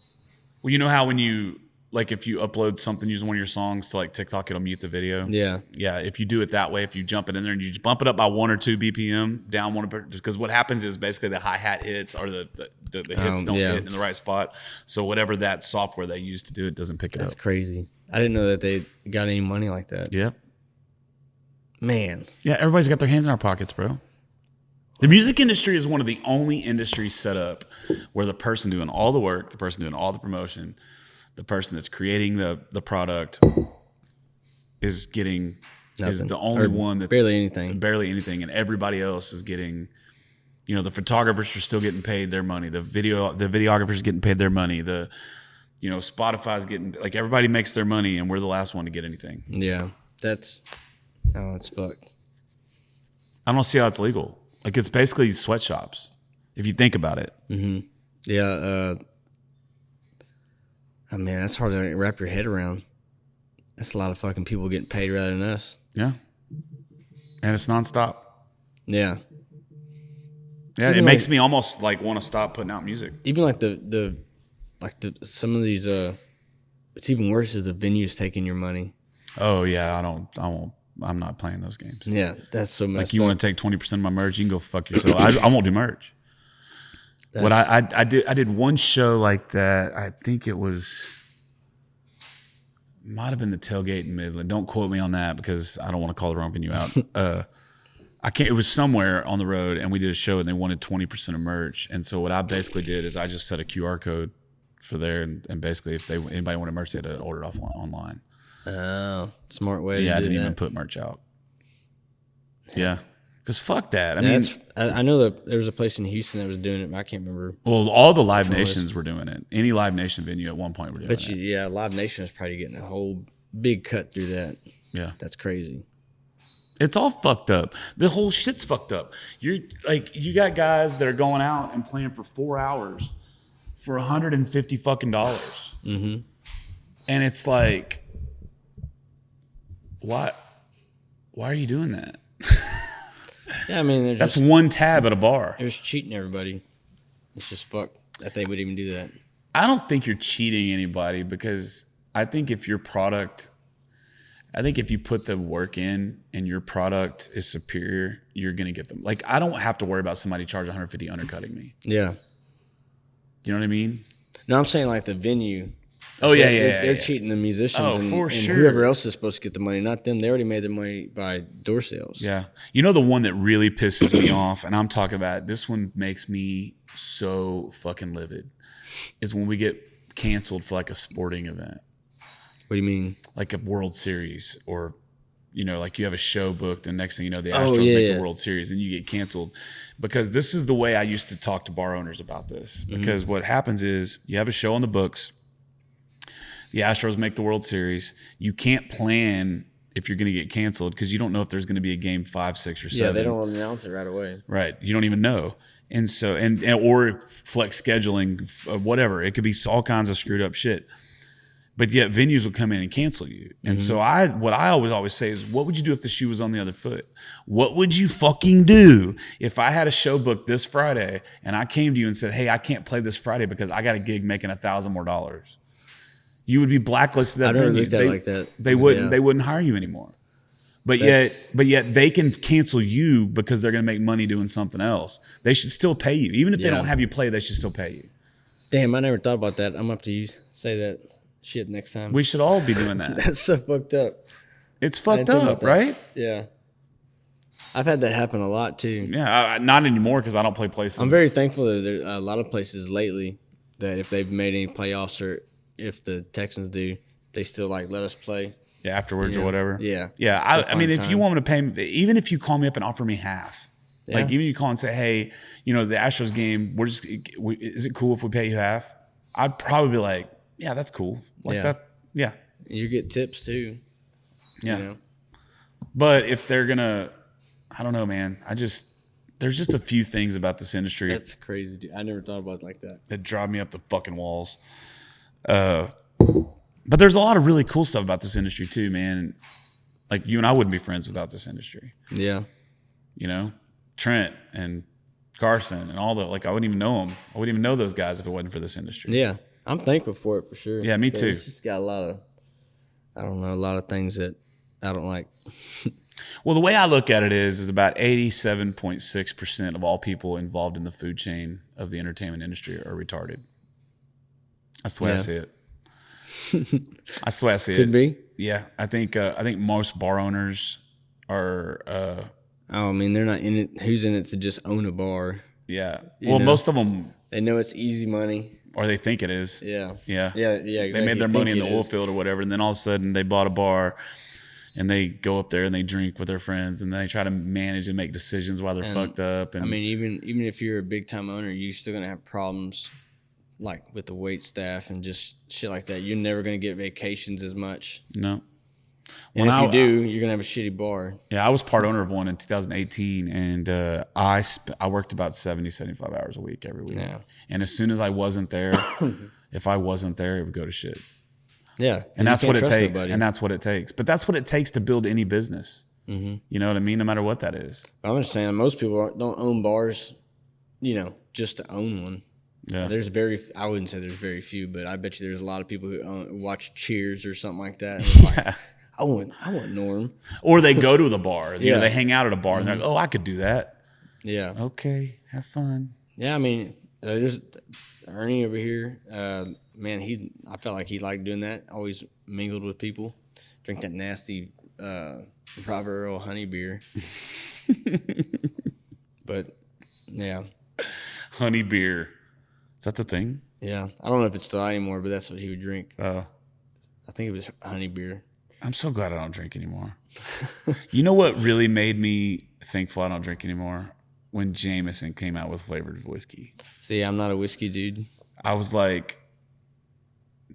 S2: Well, you know how when you if you upload something using one of your songs to like TikTok, it'll mute the video.
S3: Yeah.
S2: Yeah. If you do it that way, if you jump it in there and you just bump it up by 1 or 2 BPM down because what happens is basically the hi-hat hits or the hits don't hit in the right spot. So whatever that software they use to do it doesn't pick it up.
S3: That's crazy. I didn't know that they got any money like that.
S2: Yeah.
S3: Man.
S2: Yeah. Everybody's got their hands in our pockets, bro. The music industry is one of the only industries set up where the person doing all the work, the person doing all the promotion, the person that's creating the product is getting is
S3: Nothing.
S2: the only
S3: Or
S2: one that's
S3: barely anything.
S2: barely anything, and everybody else is getting. You know, the photographers are still getting paid their money. The videographers getting paid their money. Spotify's getting, like, everybody makes their money, and we're the last one to get anything.
S3: Yeah, it's fucked.
S2: I don't see how it's legal. Like, it's basically sweatshops if you think about it.
S3: Mm-hmm. Yeah. I mean, that's hard to wrap your head around. That's a lot of fucking people getting paid rather than us.
S2: Yeah, and it's nonstop.
S3: Yeah.
S2: Yeah,
S3: Even
S2: it makes me almost like want to stop putting out music.
S3: Even like some of these it's even worse is the venues taking your money.
S2: Oh yeah, I'm not playing those games.
S3: Yeah, that's so messed
S2: Like, you
S3: up.
S2: want to take 20% of my merch, you can go fuck yourself. I won't do merch. What I did one show like that. I think it might have been the Tailgate in Midland. Don't quote me on that because I don't want to call the wrong venue out. I can't. It was somewhere on the road, and we did a show, and they wanted 20% of merch. And so what I basically did is I just set a QR code for there, and basically if anybody wanted merch, they had to order it online.
S3: Oh, smart way to do
S2: Yeah,
S3: that.
S2: I didn't even put merch out. Yeah, because fuck that. I mean,
S3: I know that there was a place in Houston that was doing it, but I can't remember.
S2: well, all the Live Nations were doing it. Any Live Nation venue at one point were doing
S3: Bet
S2: it.
S3: yeah, Live Nation is probably getting a whole big cut through that.
S2: Yeah.
S3: That's crazy.
S2: It's all fucked up. The whole shit's fucked up. You got guys that are going out and playing for 4 hours for $150 fucking dollars.
S3: Mm-hmm.
S2: And it's like, why are you doing that?
S3: Yeah, I mean,
S2: That's one tab at a bar.
S3: they're just cheating everybody. It's just fuck that they would even do that.
S2: I don't think you're cheating anybody because I think if you put the work in and your product is superior, you're going to get them. Like, I don't have to worry about somebody charging $150 undercutting me.
S3: Yeah.
S2: You know what I mean?
S3: No, I'm saying like the venue.
S2: Oh, yeah.
S3: They're cheating the musicians
S2: Oh,
S3: and,
S2: for
S3: and
S2: sure.
S3: whoever else is supposed to get the money, not them. They already made their money by door sales.
S2: Yeah. You know, the one that really pisses me off, and I'm talking about, this one makes me so fucking livid, is when we get canceled for like a sporting event.
S3: What do you mean?
S2: Like a World Series, or, like you have a show booked and next thing you know, the Astros make the World Series and you get canceled. Because this is the way I used to talk to bar owners about this. Because what happens is you have a show on the books, the Astros make the World Series. You can't plan if you're going to get canceled because you don't know if there's going to be a game 5, 6, or 7.
S3: Yeah, they don't announce it right away.
S2: Right. You don't even know. And so, or flex scheduling, whatever. It could be all kinds of screwed up shit. But yet venues will come in and cancel you. And so what I always say is, what would you do if the shoe was on the other foot? What would you fucking do if I had a show booked this Friday and I came to you and said, hey, I can't play this Friday because I got a gig making $1,000 more? You would be blacklisted.
S3: I never looked at it like that.
S2: They wouldn't hire you anymore. But yet they can cancel you because they're going to make money doing something else. They should still pay you. Even if they don't have you play, they should still pay you.
S3: Damn, I never thought about that. I'm going to have to say that shit next time.
S2: We should all be doing that.
S3: That's so fucked up.
S2: It's fucked up, right?
S3: Yeah. I've had that happen a lot too.
S2: Yeah, not anymore because I don't play places.
S3: I'm very thankful that there's a lot of places lately that if they've made any playoffs or if the Texans do, they still like let us play.
S2: Yeah, afterwards or whatever.
S3: Yeah.
S2: Yeah. I mean, if you want me to pay me, even if you call me up and offer me half, like even if you call and say, hey, the Astros game, is it cool if we pay you half? I'd probably be like, yeah, that's cool. Like that. Yeah.
S3: You get tips too.
S2: Yeah. But if they're gonna, I don't know, man. There's just a few things about this industry.
S3: That's crazy, dude. I never thought about it like that.
S2: That drive me up the fucking walls. But there's a lot of really cool stuff about this industry too, man. Like you and I wouldn't be friends without this industry.
S3: Yeah.
S2: Trent and Carson and all the, like, I wouldn't even know them. I wouldn't even know those guys if it wasn't for this industry.
S3: Yeah. I'm thankful for it for sure.
S2: Yeah, me too.
S3: It's just got a lot of things that I don't like.
S2: Well, the way I look at it is about 87.6% of all people involved in the food chain of the entertainment industry are retarded. That's the way I see it. That's the way I see it.
S3: Could be.
S2: Yeah, I think most bar owners are.
S3: I mean, they're not in it. Who's in it to just own a bar?
S2: Yeah. Well, most of them.
S3: They know it's easy money.
S2: Or they think it is.
S3: Yeah.
S2: Yeah.
S3: Yeah. Exactly.
S2: They made their money in the oil field or whatever, and then all of a sudden they bought a bar. and they go up there and they drink with their friends and they try to manage and make decisions while they're fucked up. And
S3: I mean, even if you're a big time owner, you're still gonna have problems like with the wait staff and just shit like that. You're never gonna get vacations as much.
S2: no.
S3: And if you do, you're gonna have a shitty bar.
S2: Yeah, I was part owner of one in 2018, and I worked about 70, 75 hours a week every week.
S3: Yeah.
S2: And as soon as I wasn't there, if I wasn't there, it would go to shit.
S3: Yeah,
S2: And that's what it takes.
S3: Nobody.
S2: And that's what it takes. But that's what it takes to build any business. Mm-hmm. You know what I mean? No matter what that is.
S3: I'm just saying, most people don't own bars, just to own one.
S2: Yeah.
S3: I wouldn't say there's very few, but I bet you there's a lot of people who watch Cheers or something like that. And like, I want Norm.
S2: Or they go to the bar.
S3: Yeah.
S2: They hang out at a bar and they're like, oh, I could do that.
S3: Yeah.
S2: Okay, have fun.
S3: Yeah, I mean, there's Ernie over here. Man, I felt like he liked doing that. Always mingled with people. Drink that nasty Robert Earl honey beer. But, yeah.
S2: Honey beer. Is that the thing?
S3: Yeah. I don't know if it's still anymore, but that's what he would drink.
S2: Oh.
S3: I think it was honey beer.
S2: I'm so glad I don't drink anymore. You know what really made me thankful I don't drink anymore? When Jameson came out with flavored whiskey.
S3: See, I'm not a whiskey dude.
S2: I was like,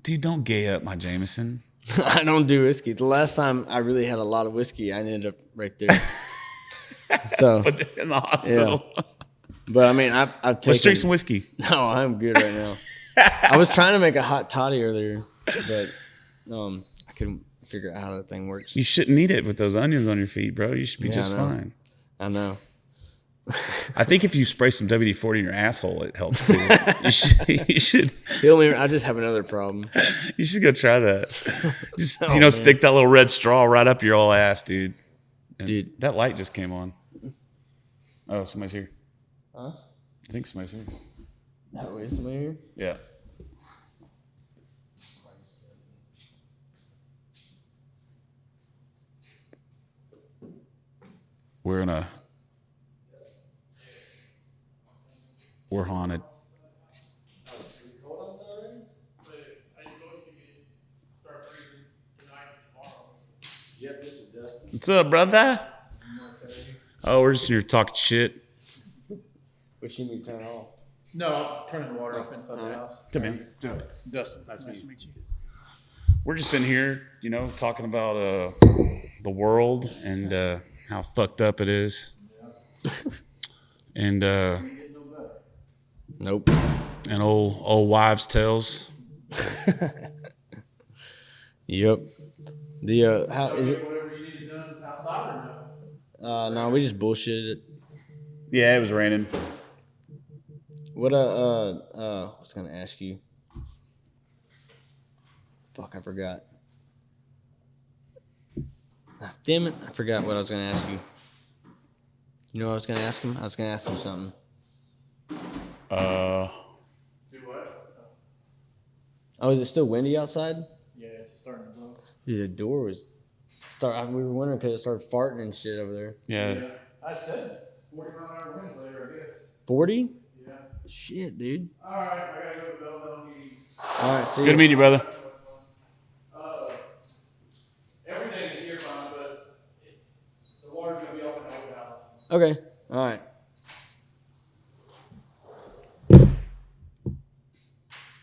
S2: dude, don't gay up my Jameson.
S3: I don't do whiskey. The last time I really had a lot of whiskey, I ended up right there. So
S2: But in the hospital.
S3: Yeah. But I mean, I've taken.
S2: Let's drink some whiskey.
S3: No, I'm good right now. I was trying to make a hot toddy earlier, but I couldn't figure out how that thing works.
S2: You shouldn't eat it with those onions on your feet, bro. You should be just fine.
S3: I know.
S2: I think if you spray some WD-40 in your asshole, it helps too. You should.
S3: I just have another problem.
S2: You should go try that. Just
S3: man.
S2: stick that little red straw right up your old ass, dude. And
S3: Dude.
S2: that light just came on. Oh, somebody's here.
S3: Huh?
S2: I think somebody's here.
S3: Oh, is somebody here?
S2: Yeah. We're haunted. What's up, brother? Oh, we're just here talking shit.
S3: What you need to turn off?
S4: No, I'm turning the water off inside the house.
S2: Come in.
S4: Dustin, nice to meet you.
S2: We're just in here, talking about the world and how fucked up it is. And
S3: Nope.
S2: and old wives' tales.
S3: Yep. The how is it?
S4: Whatever you needed done outside or no?
S3: No, we just bullshitted it.
S2: Yeah, it was raining.
S3: What I was gonna ask you. Fuck, I forgot. Ah, damn it, I forgot what I was gonna ask you. You know what I was gonna ask him? I was gonna ask him something.
S4: Do what?
S3: Oh, is it still windy outside?
S4: Yeah, it's starting to blow.
S3: Dude, the door was we were wondering because it started farting and shit over there.
S2: Yeah.
S4: I said 40-mile-an-hour winds later, I guess.
S3: 40?
S4: Yeah.
S3: Shit, dude.
S4: All right, I gotta go to Belleville.
S3: All right, see
S2: Good to meet you, brother.
S4: Everything is here fine, but the water's gonna be off in the old house.
S3: Okay. All right.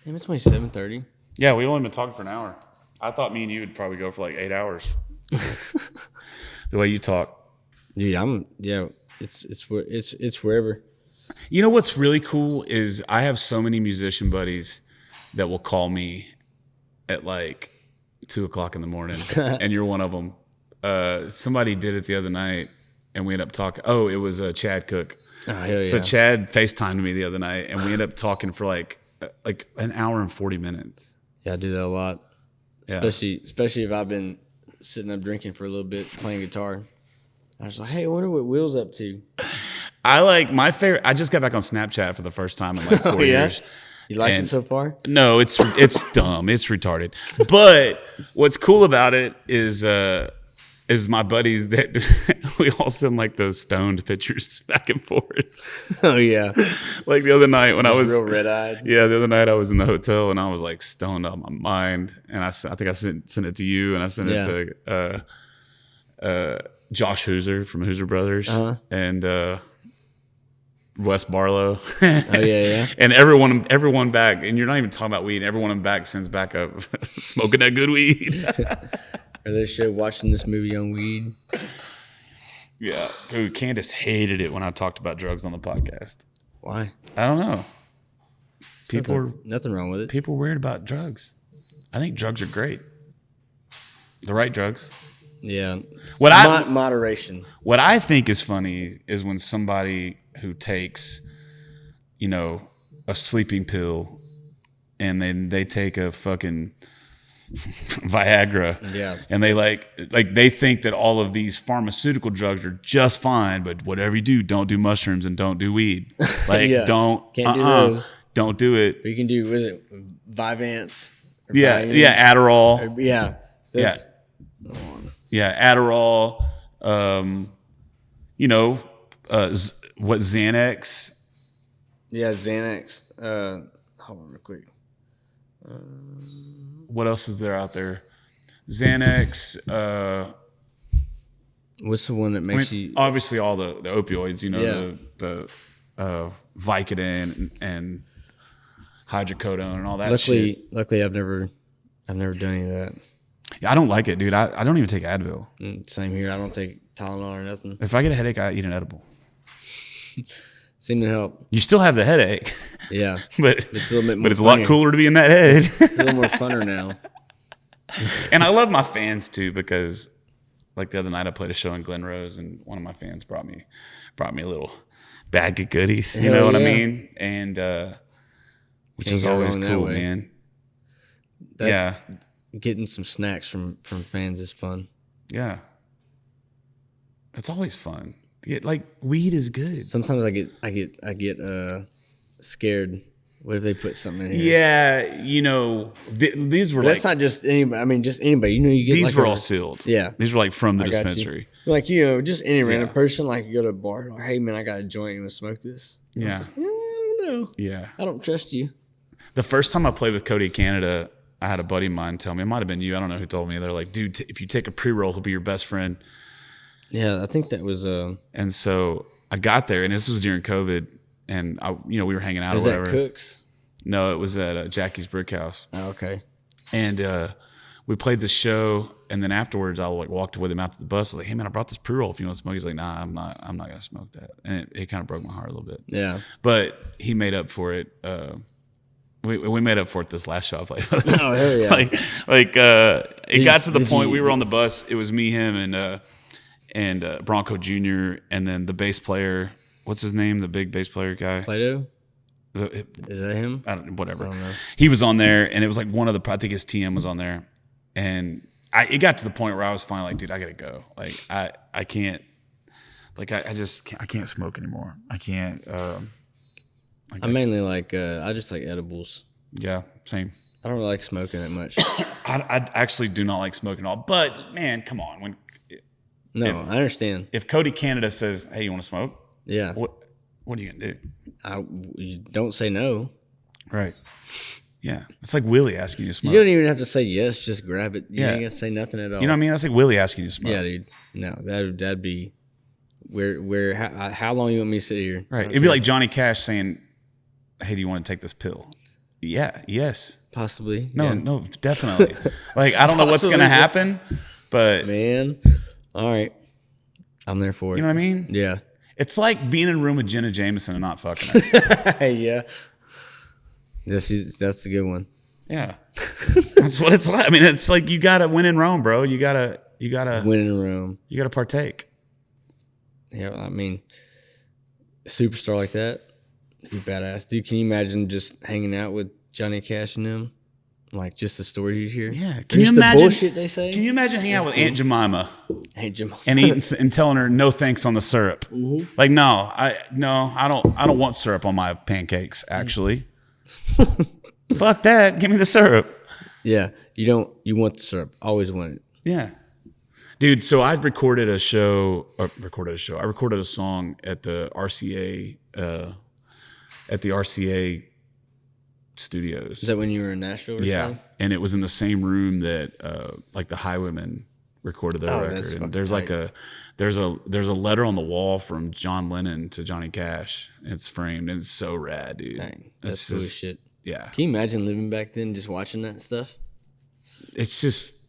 S3: Damn, it's only 7:30.
S2: Yeah, we've only been talking for an hour. I thought me and you would probably go for like 8 hours. The way you talk.
S3: Dude, it's wherever.
S2: You know what's really cool is I have so many musician buddies that will call me at like 2:00 in the morning, and you're one of them. Somebody did it the other night, and we ended up talking. Oh, it was Chad Cook.
S3: Oh, hell yeah.
S2: So Chad FaceTimed me the other night, and we ended up talking for like an hour and 40 minutes.
S3: Yeah, I do that a lot.
S2: Yeah.
S3: Especially if I've been sitting up drinking for a little bit, playing guitar. I was like, hey, I wonder what Will's up to.
S2: I like my favorite. I just got back on Snapchat for the first time in like 4 years.
S3: You liked it
S2: And-
S3: so far?
S2: No, it's dumb. It's retarded. But what's cool about it is my buddies that we all send like those stoned pictures back and forth.
S3: Oh yeah,
S2: Like the other night when I was
S3: real red-eyed.
S2: Yeah, the other night I was in the hotel and I was like stoned out of my mind, and I think I sent it to you, and I sent it to Josh Hooser from Hooser Brothers,
S3: Uh-huh.
S2: and Wes Barlow.
S3: Oh yeah.
S2: And everyone back, and you're not even talking about weed. Everyone in back sends back up smoking that good weed.
S3: Or they show watching this movie on weed.
S2: Yeah, dude, Candace hated it when I talked about drugs on the podcast.
S3: Why?
S2: I don't know.
S3: Nothing wrong with it.
S2: People are weird about drugs. I think drugs are great. The right drugs.
S3: Yeah. Moderation.
S2: What I think is funny is when somebody who takes, a sleeping pill, and then they take a fucking Viagra,
S3: Yeah.
S2: and they like they think that all of these pharmaceutical drugs are just fine, but whatever you do, don't do mushrooms and don't do weed. Like
S3: Yeah.
S2: don't
S3: Can't do those.
S2: Don't do it.
S3: But you can do, was it Vyvanse? Or
S2: Yeah,
S3: Valium?
S2: yeah, Adderall.
S3: Or- yeah.
S2: Yeah. Yeah, Adderall. What Xanax?
S3: Yeah, Xanax. Hold on real quick.
S2: What else is there out there? Xanax.
S3: What's the one that makes you?
S2: Obviously all the opioids.
S3: Yeah.
S2: The Vicodin and hydrocodone and all that shit.
S3: Luckily, I've never done any of that.
S2: Yeah, I don't like it, dude. I don't even take Advil.
S3: Same here. I don't take Tylenol or nothing.
S2: If I get a headache, I eat an edible.
S3: Seem to help.
S2: You still have the headache.
S3: Yeah,
S2: but
S3: it's a little bit more.
S2: But it's a lot cooler to be in that head.
S3: It's a little more funner now.
S2: And I love my fans too, because like the other night I played a show in Glen Rose, and one of my fans brought me a little bag of goodies. You know what I mean? And which is always cool, man. Yeah.
S3: Getting some snacks from fans is fun.
S2: Yeah. It's always fun. Like weed is good.
S3: Sometimes I get scared. What if they put something in here?
S2: Yeah, these were
S3: that's not just anybody. I mean, just anybody. You get
S2: these
S3: like
S2: were all sealed.
S3: Yeah,
S2: these were like from the
S3: I got you.
S2: dispensary.
S3: Like just any random person. Like you go to a bar. Like, hey man, I got a joint. You want to smoke this?
S2: Yeah.
S3: Like, I don't know.
S2: Yeah.
S3: I don't trust you.
S2: The first time I played with Cody Canada, I had a buddy of mine tell me, it might have been you, I don't know who told me. They're like, dude, if you take a pre-roll, he'll be your best friend.
S3: Yeah, I think that was.
S2: And so I got there, and this was during COVID, and we were hanging out.
S3: Was
S2: or whatever.
S3: that Cook's?
S2: No, it was at Jackie's Brick House.
S3: Oh, okay.
S2: And we played the show, and then afterwards, I walked with him out to the bus. I was like, hey man, I brought this pre-roll. If you want to smoke, he's like, nah, I'm not gonna smoke that. And it kind of broke my heart a little bit.
S3: Yeah.
S2: But he made up for it. We made up for it this last show I played.
S3: Oh hell yeah!
S2: It got to the point we were on the bus. It was me, him, and Bronco Jr. and then the bass player. What's his name? The big bass player guy.
S3: Plato. Is that him?
S2: Whatever.
S3: I don't know.
S2: He was on there, and it was like one of the. I think his TM was on there, and it got to the point where I was finally like, dude, I gotta go. Like I can't. Like I can't smoke anymore. I can't.
S3: I mainly I just like edibles.
S2: Yeah, same.
S3: I don't really like smoking that much.
S2: I actually do not like smoking at all. But man, come on.
S3: I understand.
S2: If Cody Canada says, "Hey, you want to smoke?"
S3: Yeah.
S2: What are you gonna do?
S3: You don't say no.
S2: Right. Yeah. It's like Willie asking you to smoke.
S3: You don't even have to say yes. Just grab it. You
S2: Yeah.
S3: ain't got to say nothing at all.
S2: You know what I mean? That's like Willie asking you to smoke.
S3: Yeah, dude. No, that'd be how long you want me to sit here?
S2: Right. It'd be like Johnny Cash saying, "Hey, do you want to take this pill?" Yeah. Yes.
S3: Possibly.
S2: No.
S3: Yeah.
S2: No. Definitely. Like I don't know what's gonna happen, but
S3: Man. All right. I'm there for it.
S2: you know what I mean?
S3: Yeah.
S2: It's like being in a room with Jenna Jameson and not fucking her.
S3: Yeah. That's a good one.
S2: Yeah. That's what it's like. I mean, it's like you gotta win in Rome, bro. You gotta
S3: Win in a room.
S2: You gotta partake.
S3: Yeah, I mean, a superstar like that, be badass. Dude, can you imagine just hanging out with Johnny Cash and them? Like just the stories you hear?
S2: Yeah.
S3: Can you imagine the bullshit they say?
S2: Can you imagine hanging out with Aunt Jemima
S3: Hey, Jim.
S2: and eating and telling her no thanks on the syrup?
S3: Mm-hmm.
S2: Like, no, I don't want syrup on my pancakes, actually. Fuck that. Give me the syrup.
S3: Yeah, you want the syrup. Always want it.
S2: Yeah. Dude, so I recorded a show. I recorded a song at the RCA studios.
S3: Is that when you were in Nashville or
S2: Yeah.
S3: something?
S2: And it was in the same room that like the Highwaymen recorded their
S3: Oh,
S2: record.
S3: that's
S2: And
S3: fucking
S2: there's like
S3: tight.
S2: there's a letter on the wall from John Lennon to Johnny Cash. It's framed and it's so rad, dude.
S3: Dang,
S2: It's
S3: that's cool as
S2: just-
S3: shit.
S2: Yeah.
S3: Can you imagine living back then, just watching that stuff?
S2: It's just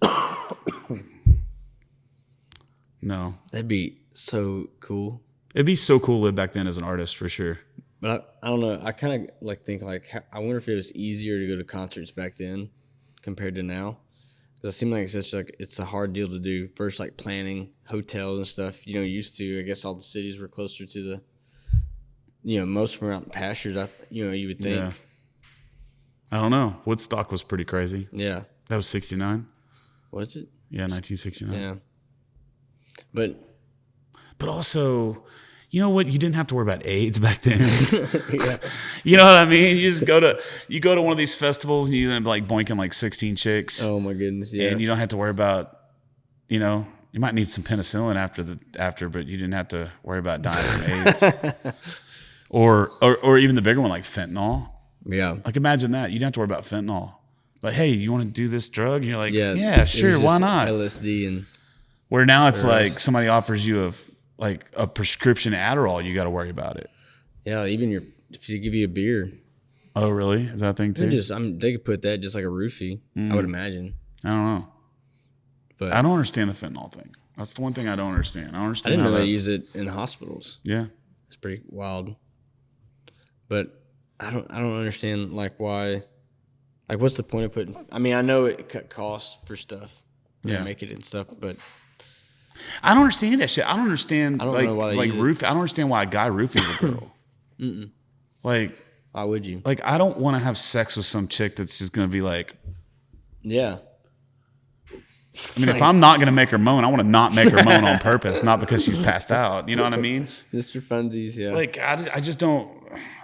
S2: no.
S3: That'd be so cool.
S2: It'd be so cool to live back then as an artist for sure.
S3: But I don't know. I kind of like think like I wonder if it was easier to go to concerts back then compared to now. Because it seemed like it's a hard deal to do. First, like planning hotels and stuff. You know, used to I guess all the cities were closer to the. You know, most of them were out in pastures. You would think.
S2: Yeah. I don't know. Woodstock was pretty crazy.
S3: Yeah.
S2: That was 69.
S3: Was it?
S2: Yeah, 1969.
S3: Yeah. But
S2: But also, you know what? You didn't have to worry about AIDS back then.
S3: yeah.
S2: You know what I mean? You just go to one of these festivals and you end up like boinking like 16 chicks.
S3: Oh my goodness. Yeah.
S2: And you don't have to worry about, you know, you might need some penicillin after, but you didn't have to worry about dying from AIDS. or even the bigger one like fentanyl.
S3: Yeah.
S2: Like imagine that. You don't have to worry about fentanyl. Like, hey, you want to do this drug? And you're like,
S3: Yeah.
S2: yeah,
S3: it was
S2: sure, why
S3: just
S2: not?
S3: LSD and
S2: Where now it's
S3: Or
S2: like
S3: else.
S2: somebody offers you a prescription Adderall, you got to worry about it.
S3: yeah, even if they give you a beer,
S2: Oh, really? Is that a thing too?
S3: they could put that just like a roofie. I would imagine.
S2: I don't know.
S3: But
S2: I don't understand the fentanyl thing. That's the one thing I don't understand. I don't
S3: I
S2: understand.
S3: didn't
S2: how
S3: know they
S2: that's-
S3: use it in hospitals.
S2: Yeah.
S3: It's pretty wild. But I don't understand like why. Like, what's the point of putting? I mean, I know it cut costs for stuff.
S2: Yeah.
S3: Yeah, make it and stuff, but
S2: I don't understand that shit. I don't understand
S3: I don't
S2: like
S3: know why they
S2: like
S3: use it.
S2: roof. I don't understand why a guy roofies a girl. Like
S3: why would you?
S2: I don't want to have sex with some chick that's just gonna be like.
S3: Yeah,
S2: I mean, if I'm not gonna make her moan, I want to not make her moan on purpose, not because she's passed out. You know what I mean?
S3: just for funsies. Yeah,
S2: Like I just don't.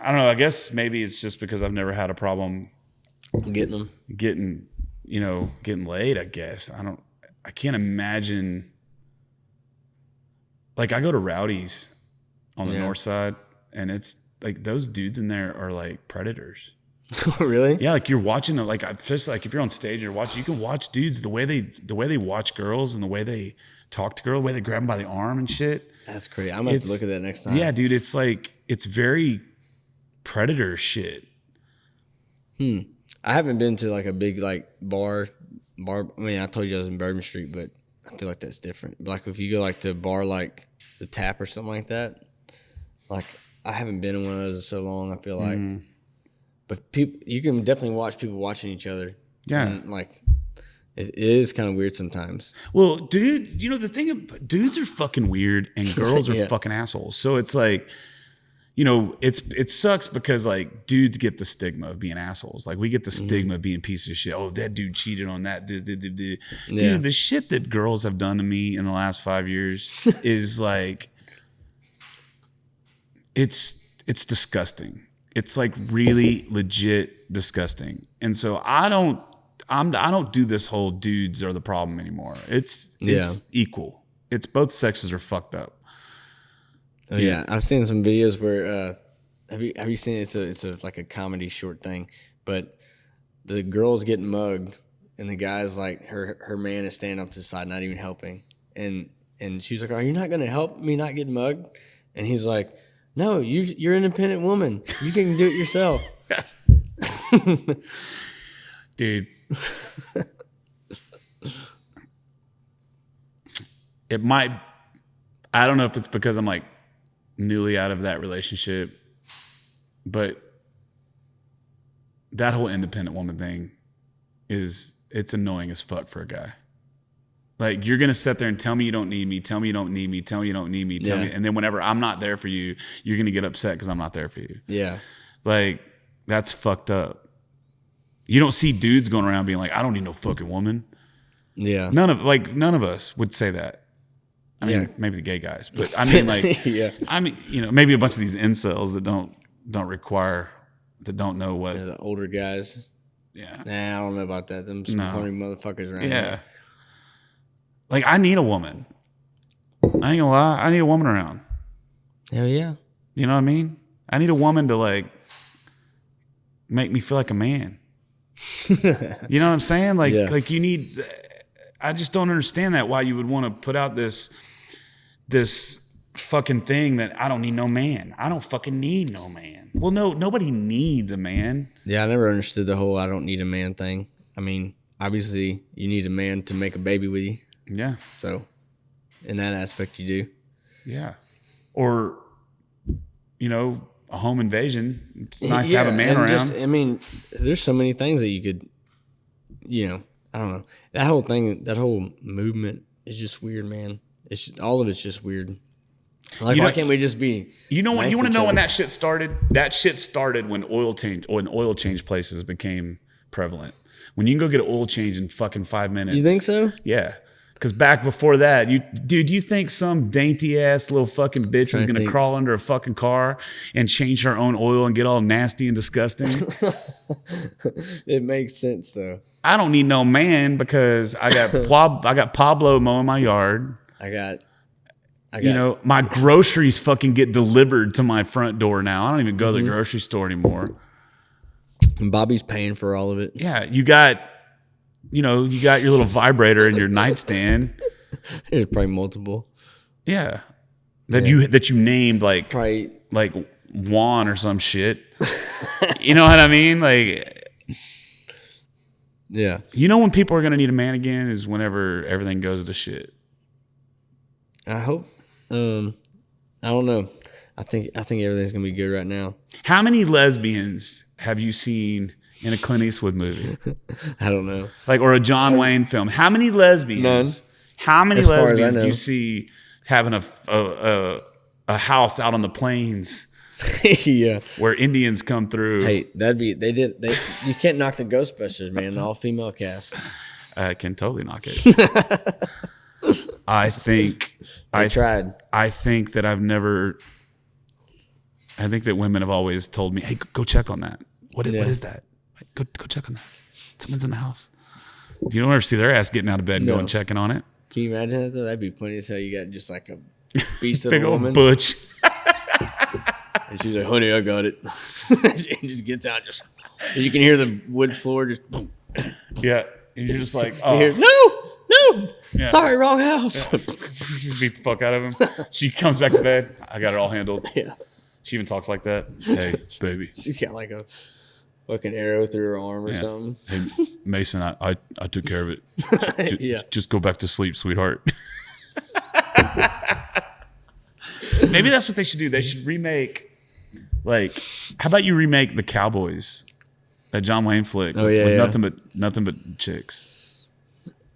S2: I don't know. I guess maybe it's just because I've never had a problem
S3: getting them.
S2: getting laid. I guess I can't imagine. Like I go to Rowdy's on the
S3: Yeah.
S2: north side, and it's like those dudes in there are like predators.
S3: Really?
S2: Yeah, like you're watching them. Like just like if you're on stage and you're watching, you can watch dudes the way they watch girls and the way they talk to girls, the way they grab them by the arm and shit.
S3: That's crazy. I'm gonna have to look at that next time.
S2: Yeah, dude, it's like it's very predator shit.
S3: I haven't been to like a big like bar. I mean, I told you I was in Bourbon Street, but I feel like that's different. Like if you go like to a bar like the Tap or something like that, like I haven't been in one of those in so long. I feel like, but people, you can definitely watch people watching each other.
S2: Yeah.
S3: and, like it is kind of weird sometimes.
S2: Well, dude, you know the thing, dudes are fucking weird and girls are
S3: Yeah.
S2: fucking assholes. So it's like, you know, it sucks because like dudes get the stigma of being assholes. Like we get the stigma of being pieces of shit. Oh, that dude cheated on that. Dude,
S3: Yeah.
S2: the shit that girls have done to me in the last 5 years is like, it's disgusting. It's like really legit disgusting. And so I don't do this whole dudes are the problem anymore. It's equal. It's both sexes are fucked up.
S3: Oh yeah, I've seen some videos where have you seen it's a like a comedy short thing, but the girl's getting mugged and the guy's like her man is standing up to the side not even helping, and she's like, "Are you not gonna help me not get mugged?" And he's like, "No, you're an independent woman. You can do it yourself."
S2: Dude. It might, I don't know if it's because I'm like newly out of that relationship, but that whole independent woman thing it's annoying as fuck for a guy. Like you're gonna sit there and tell me you don't need me, tell me you don't need me, tell me you don't need me, tell
S3: Yeah.
S2: me, and then whenever I'm not there for you, you're gonna get upset because I'm not there for you.
S3: Yeah,
S2: Like that's fucked up. You don't see dudes going around being like, I don't need no fucking woman.
S3: yeah,
S2: None of us would say that. I mean,
S3: Yeah.
S2: maybe the gay guys, but I mean, like,
S3: yeah.
S2: I mean, you know, maybe a bunch of these incels that don't know what.
S3: You know, the older guys.
S2: Yeah.
S3: Nah, I don't know about that. Them some
S2: No.
S3: horny motherfuckers around
S2: Yeah.
S3: here.
S2: Like, I need a woman. I ain't gonna lie. I need a woman around.
S3: Hell yeah.
S2: You know what I mean? I need a woman to like make me feel like a man. You know what I'm saying? Like,
S3: Yeah.
S2: like you need. I just don't understand that, why you would want to put out this fucking thing that I don't need no man. I don't fucking need no man. Well, no, nobody needs a man.
S3: Yeah, I never understood the whole I don't need a man thing. I mean, obviously you need a man to make a baby with you.
S2: Yeah.
S3: So in that aspect you do.
S2: Yeah. Or, a home invasion. It's nice to have a man around.
S3: I mean, there's so many things that you could, I don't know. That whole thing, that whole movement is just weird, man. It's just, all of it's just weird. Like, why can't we just be?
S2: You want to know
S3: other?
S2: when that shit started? That shit started when oil change places became prevalent. When you can go get an oil change in fucking 5 minutes.
S3: You think so?
S2: Yeah. Because back before that, you think some dainty ass little fucking bitch is gonna crawl under a fucking car and change her own oil and get all nasty and disgusting?
S3: It makes sense though.
S2: I don't need no man because I got Pablo mowing my yard. I got my groceries fucking get delivered to my front door now. I don't even go to the grocery store anymore.
S3: And Bobby's paying for all of it.
S2: Yeah, you got your little vibrator in your nightstand.
S3: There's probably multiple.
S2: Yeah. That you named like
S3: probably
S2: like Juan or some shit. You know what I mean? Like,
S3: yeah.
S2: When people are gonna need a man again is whenever everything goes to shit.
S3: I hope. I don't know. I think everything's gonna be good right now.
S2: How many lesbians have you seen in a Clint Eastwood movie?
S3: I don't know.
S2: Or a John Wayne film. How many lesbians?
S3: None.
S2: How many lesbians do you see having a house out on the plains?
S3: Yeah.
S2: Where Indians come through.
S3: Hey, you can't knock the Ghostbusters, man. All female cast.
S2: I can totally knock it. I think
S3: I tried.
S2: I think that women have always told me, "Hey, go check on that. What is that? Go check on that. Someone's in the house." Do you ever see their ass getting out of bed and going checking on it?
S3: Can you imagine that though? That'd be funny as hell. You got just like a beast of
S2: big
S3: a
S2: old
S3: woman.
S2: butch.
S3: And she's like, "Honey, I got it." She just gets out. You can hear the wood floor just.
S2: Yeah, and you're just like, "Oh,
S3: no,
S2: yeah.
S3: Sorry, wrong house."
S2: Yeah. Beat the fuck out of him. She comes back to bed. I got it all handled.
S3: Yeah.
S2: She even talks like that. Hey, baby.
S3: She's got like a fucking arrow through her arm or something.
S2: Hey, Mason, I took care of it. Just go back to sleep, sweetheart. Maybe that's what they should do. They should remake, how about you remake The Cowboys, that John Wayne flick with nothing but chicks.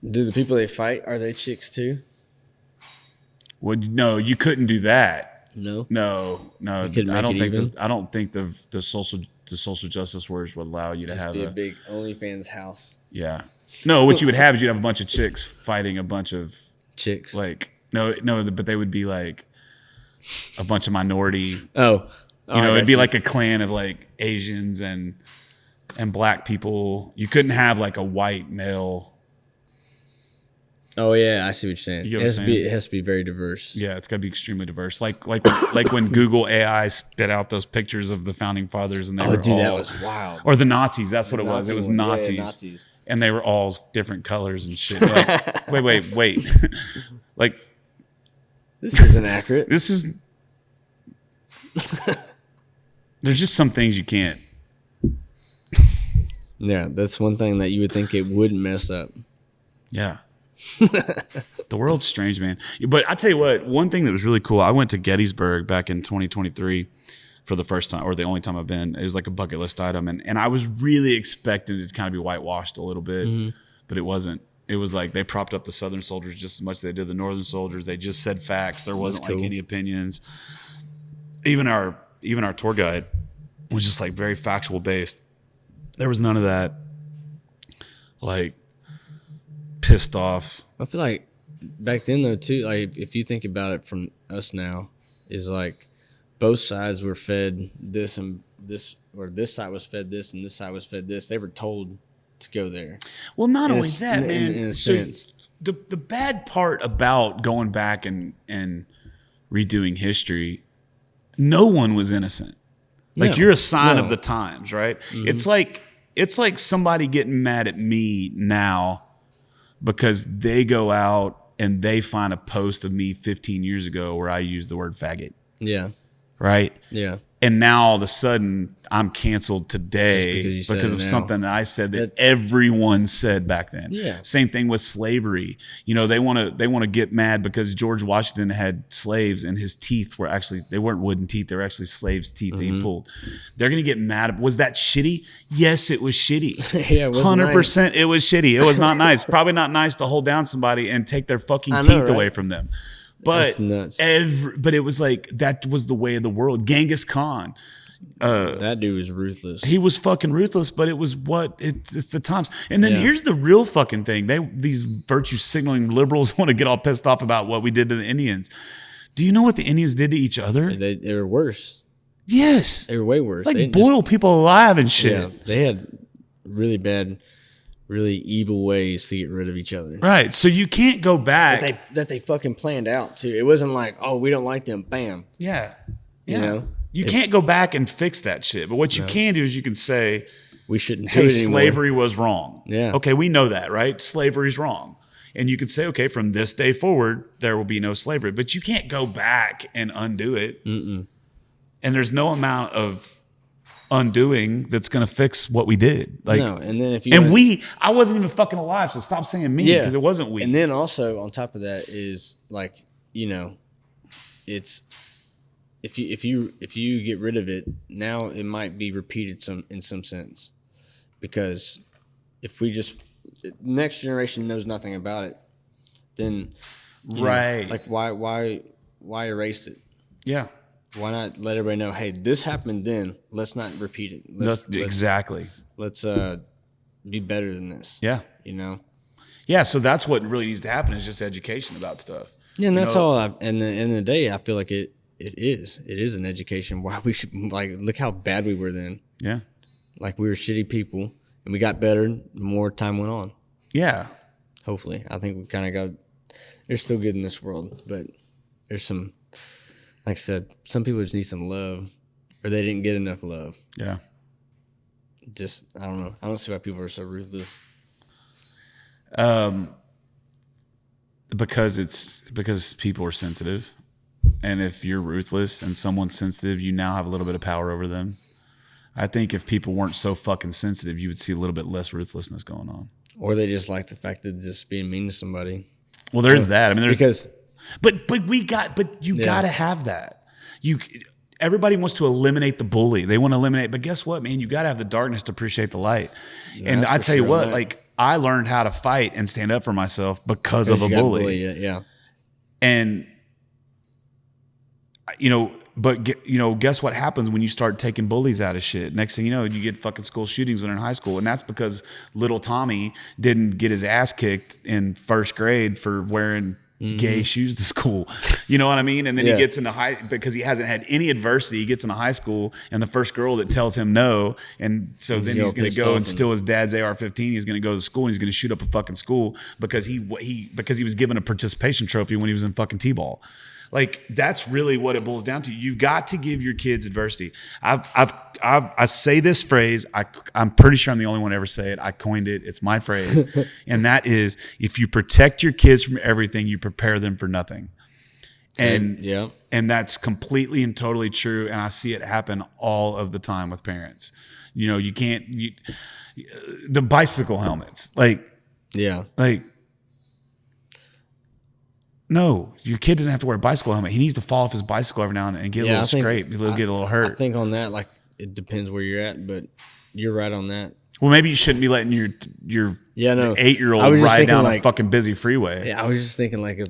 S3: Do the people they fight, are they chicks too?
S2: Well, no, you couldn't do that.
S3: No.
S2: I don't think the social justice warriors would allow you to
S3: Just
S2: have
S3: be a big OnlyFans house.
S2: Yeah. No, what you would have is you'd have a bunch of chicks fighting a bunch of
S3: chicks.
S2: But they would be like a bunch of minority.
S3: It'd
S2: be like a clan of like Asians and black people. You couldn't have like a white male.
S3: Oh yeah, I see what you're saying.
S2: You know what I'm saying?
S3: It has to be very diverse.
S2: Yeah, it's got to be extremely diverse. Like when Google AI spit out those pictures of the founding fathers and they were all,
S3: that was wild.
S2: Or the Nazis, that's what it was. It was Nazis.
S3: Yeah, Nazis.
S2: And they were all different colors and shit. Like, wait. Like,
S3: this isn't accurate.
S2: This is. There's just some things you can't.
S3: Yeah, that's one thing that you would think it wouldn't mess up.
S2: Yeah. The world's strange, man. But I tell you what, one thing that was really cool, I went to Gettysburg back in 2023 for the first time, or the only time I've been. It was like a bucket list item. And I was really expecting it to kind of be whitewashed a little bit, but it wasn't. It was like they propped up the Southern soldiers just as much as they did the Northern soldiers. They just said facts. There wasn't like any opinions. Even our tour guide was just like very factual based. There was none of that like pissed off.
S3: I feel like back then though too, like if you think about it from us now, is like both sides were fed this and this, or this side was fed this and this side was fed this. They were told to go there.
S2: Well, not only that, man.
S3: In a sense.
S2: The bad part about going back and redoing history, no one was innocent. Like you're a sign of the times, right? Mm-hmm. It's like somebody getting mad at me now because they go out and they find a post of me 15 years ago where I used the word faggot.
S3: Yeah.
S2: Right?
S3: Yeah.
S2: And now all of a sudden I'm canceled today
S3: Just because you said
S2: because
S3: it
S2: of
S3: now.
S2: something that I said that everyone said back then.
S3: Yeah.
S2: Same thing with slavery. You know, they want to get mad because George Washington had slaves and his teeth were actually, they weren't wooden teeth. They were actually slaves' teeth that he pulled. They're going to get mad. Was that shitty? Yes, it was shitty.
S3: Yeah, it was
S2: 100%
S3: nice.
S2: it was shitty. It was not nice. Probably not nice to hold down somebody and take their fucking
S3: I know,
S2: teeth
S3: right?
S2: away from them. But
S3: That's nuts.
S2: but it was like, that was the way of the world. Genghis Khan.
S3: That dude was ruthless.
S2: He was fucking ruthless, but it was it's the times. And then
S3: Yeah.
S2: here's the real fucking thing. These virtue signaling liberals want to get all pissed off about what we did to the Indians. Do you know what the Indians did to each other?
S3: They were worse.
S2: Yes.
S3: They were way worse.
S2: Like
S3: They
S2: boil people alive and shit.
S3: Yeah, they had really bad, really evil ways to get rid of each other.
S2: Right. So you can't go back.
S3: That they fucking planned out too. It wasn't like, oh, we don't like them, bam.
S2: Yeah.
S3: You know?
S2: You can't go back and fix that shit. But what you can do is you can say,
S3: We shouldn't do
S2: hey,
S3: it anymore.
S2: slavery was wrong.
S3: Yeah.
S2: Okay, we know that, right? Slavery's wrong. And you could say, okay, from this day forward, there will be no slavery. But you can't go back and undo it.
S3: Mm-mm.
S2: And there's no amount of undoing that's going to fix what we did. Like,
S3: No, and then if you
S2: I wasn't even fucking alive, so stop saying me because it wasn't we.
S3: And then also on top of that is like, you know, it's if you get rid of it, now it might be repeated in some sense. Because if we just next generation knows nothing about it, then you know, like why erase it?
S2: Yeah.
S3: Why not let everybody know, hey, this happened then. Let's not repeat it.
S2: Exactly.
S3: Let's be better than this.
S2: Yeah.
S3: You know?
S2: Yeah, so that's what really needs to happen is just education about stuff.
S3: Yeah, and that's all. And the end of the day, I feel like it is an education. Why we should look how bad we were then.
S2: Yeah.
S3: Like we were shitty people, and we got better the more time went on.
S2: Yeah.
S3: Hopefully, I think we kind of got. There's still good in this world, but there's some. Like I said, some people just need some love, or they didn't get enough love.
S2: Yeah.
S3: Just I don't know. I don't see why people are so ruthless.
S2: Because people are sensitive, and if you're ruthless and someone's sensitive, you now have a little bit of power over them. I think if people weren't so fucking sensitive, you would see a little bit less ruthlessness going on.
S3: Or they just like the fact that just being mean to somebody.
S2: Well, there's that. I mean,
S3: because
S2: you gotta have that. Everybody wants to eliminate the bully. They want to eliminate, but guess what, man? You gotta have the darkness to appreciate the light. And I tell you what, like I learned how to fight and stand up for myself because of a bully.
S3: Yeah.
S2: And guess what happens when you start taking bullies out of shit? Next thing you know, you get fucking school shootings when you're in high school. And that's because little Tommy didn't get his ass kicked in first grade for wearing gay shoes to school. You know what I mean? And then he gets into because he hasn't had any adversity, he gets into high school and the first girl that tells him no. And so then he's going to go and steal his dad's AR-15. He's going to go to school and he's going to shoot up a fucking school because he was given a participation trophy when he was in fucking T-ball. Like that's really what it boils down to. You've got to give your kids adversity. I say this phrase. I'm pretty sure I'm the only one to ever say it. I coined it. It's my phrase, and that is: if you protect your kids from everything, you prepare them for nothing. And that's completely and totally true. And I see it happen all of the time with parents. You know, the bicycle helmets, no, your kid doesn't have to wear a bicycle helmet. He needs to fall off his bicycle every now and then and get a little scrape. He'll get a little hurt.
S3: I think on that, like, it depends where you're at, but you're right on that.
S2: Well, maybe you shouldn't be letting your 8-year-old ride down a fucking busy freeway.
S3: Yeah, I was just thinking like a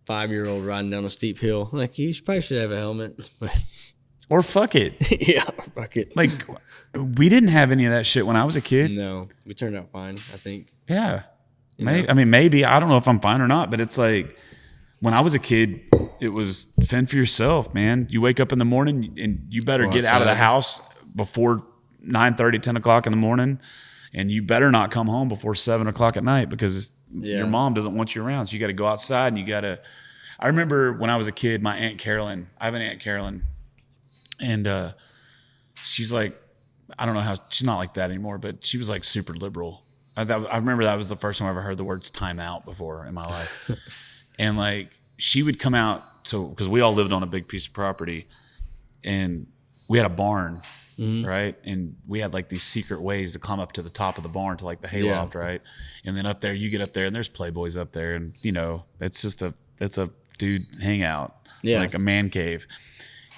S3: 5-year-old riding down a steep hill. Like, he probably should have a helmet.
S2: Or fuck it.
S3: Yeah, fuck it.
S2: Like, we didn't have any of that shit when I was a kid.
S3: No, we turned out fine, I think.
S2: Yeah. Maybe. I don't know if I'm fine or not, but it's like when I was a kid, it was fend for yourself, man. You wake up in the morning and you better get out of the house before 9:30, 10 o'clock in the morning. And you better not come home before 7 o'clock at night because your mom doesn't want you around. So you got to go outside and I remember when I was a kid, I have an Aunt Carolyn, and she's like, I don't know how, she's not like that anymore, but she was like super liberal. I remember that was the first time I ever heard the words timeout before in my life. And like she would come out, so because we all lived on a big piece of property, and we had a barn, right? And we had like these secret ways to climb up to the top of the barn to like the hayloft, right? And then up there, you get up there, and there's playboys up there, and it's a dude hangout, like a man cave.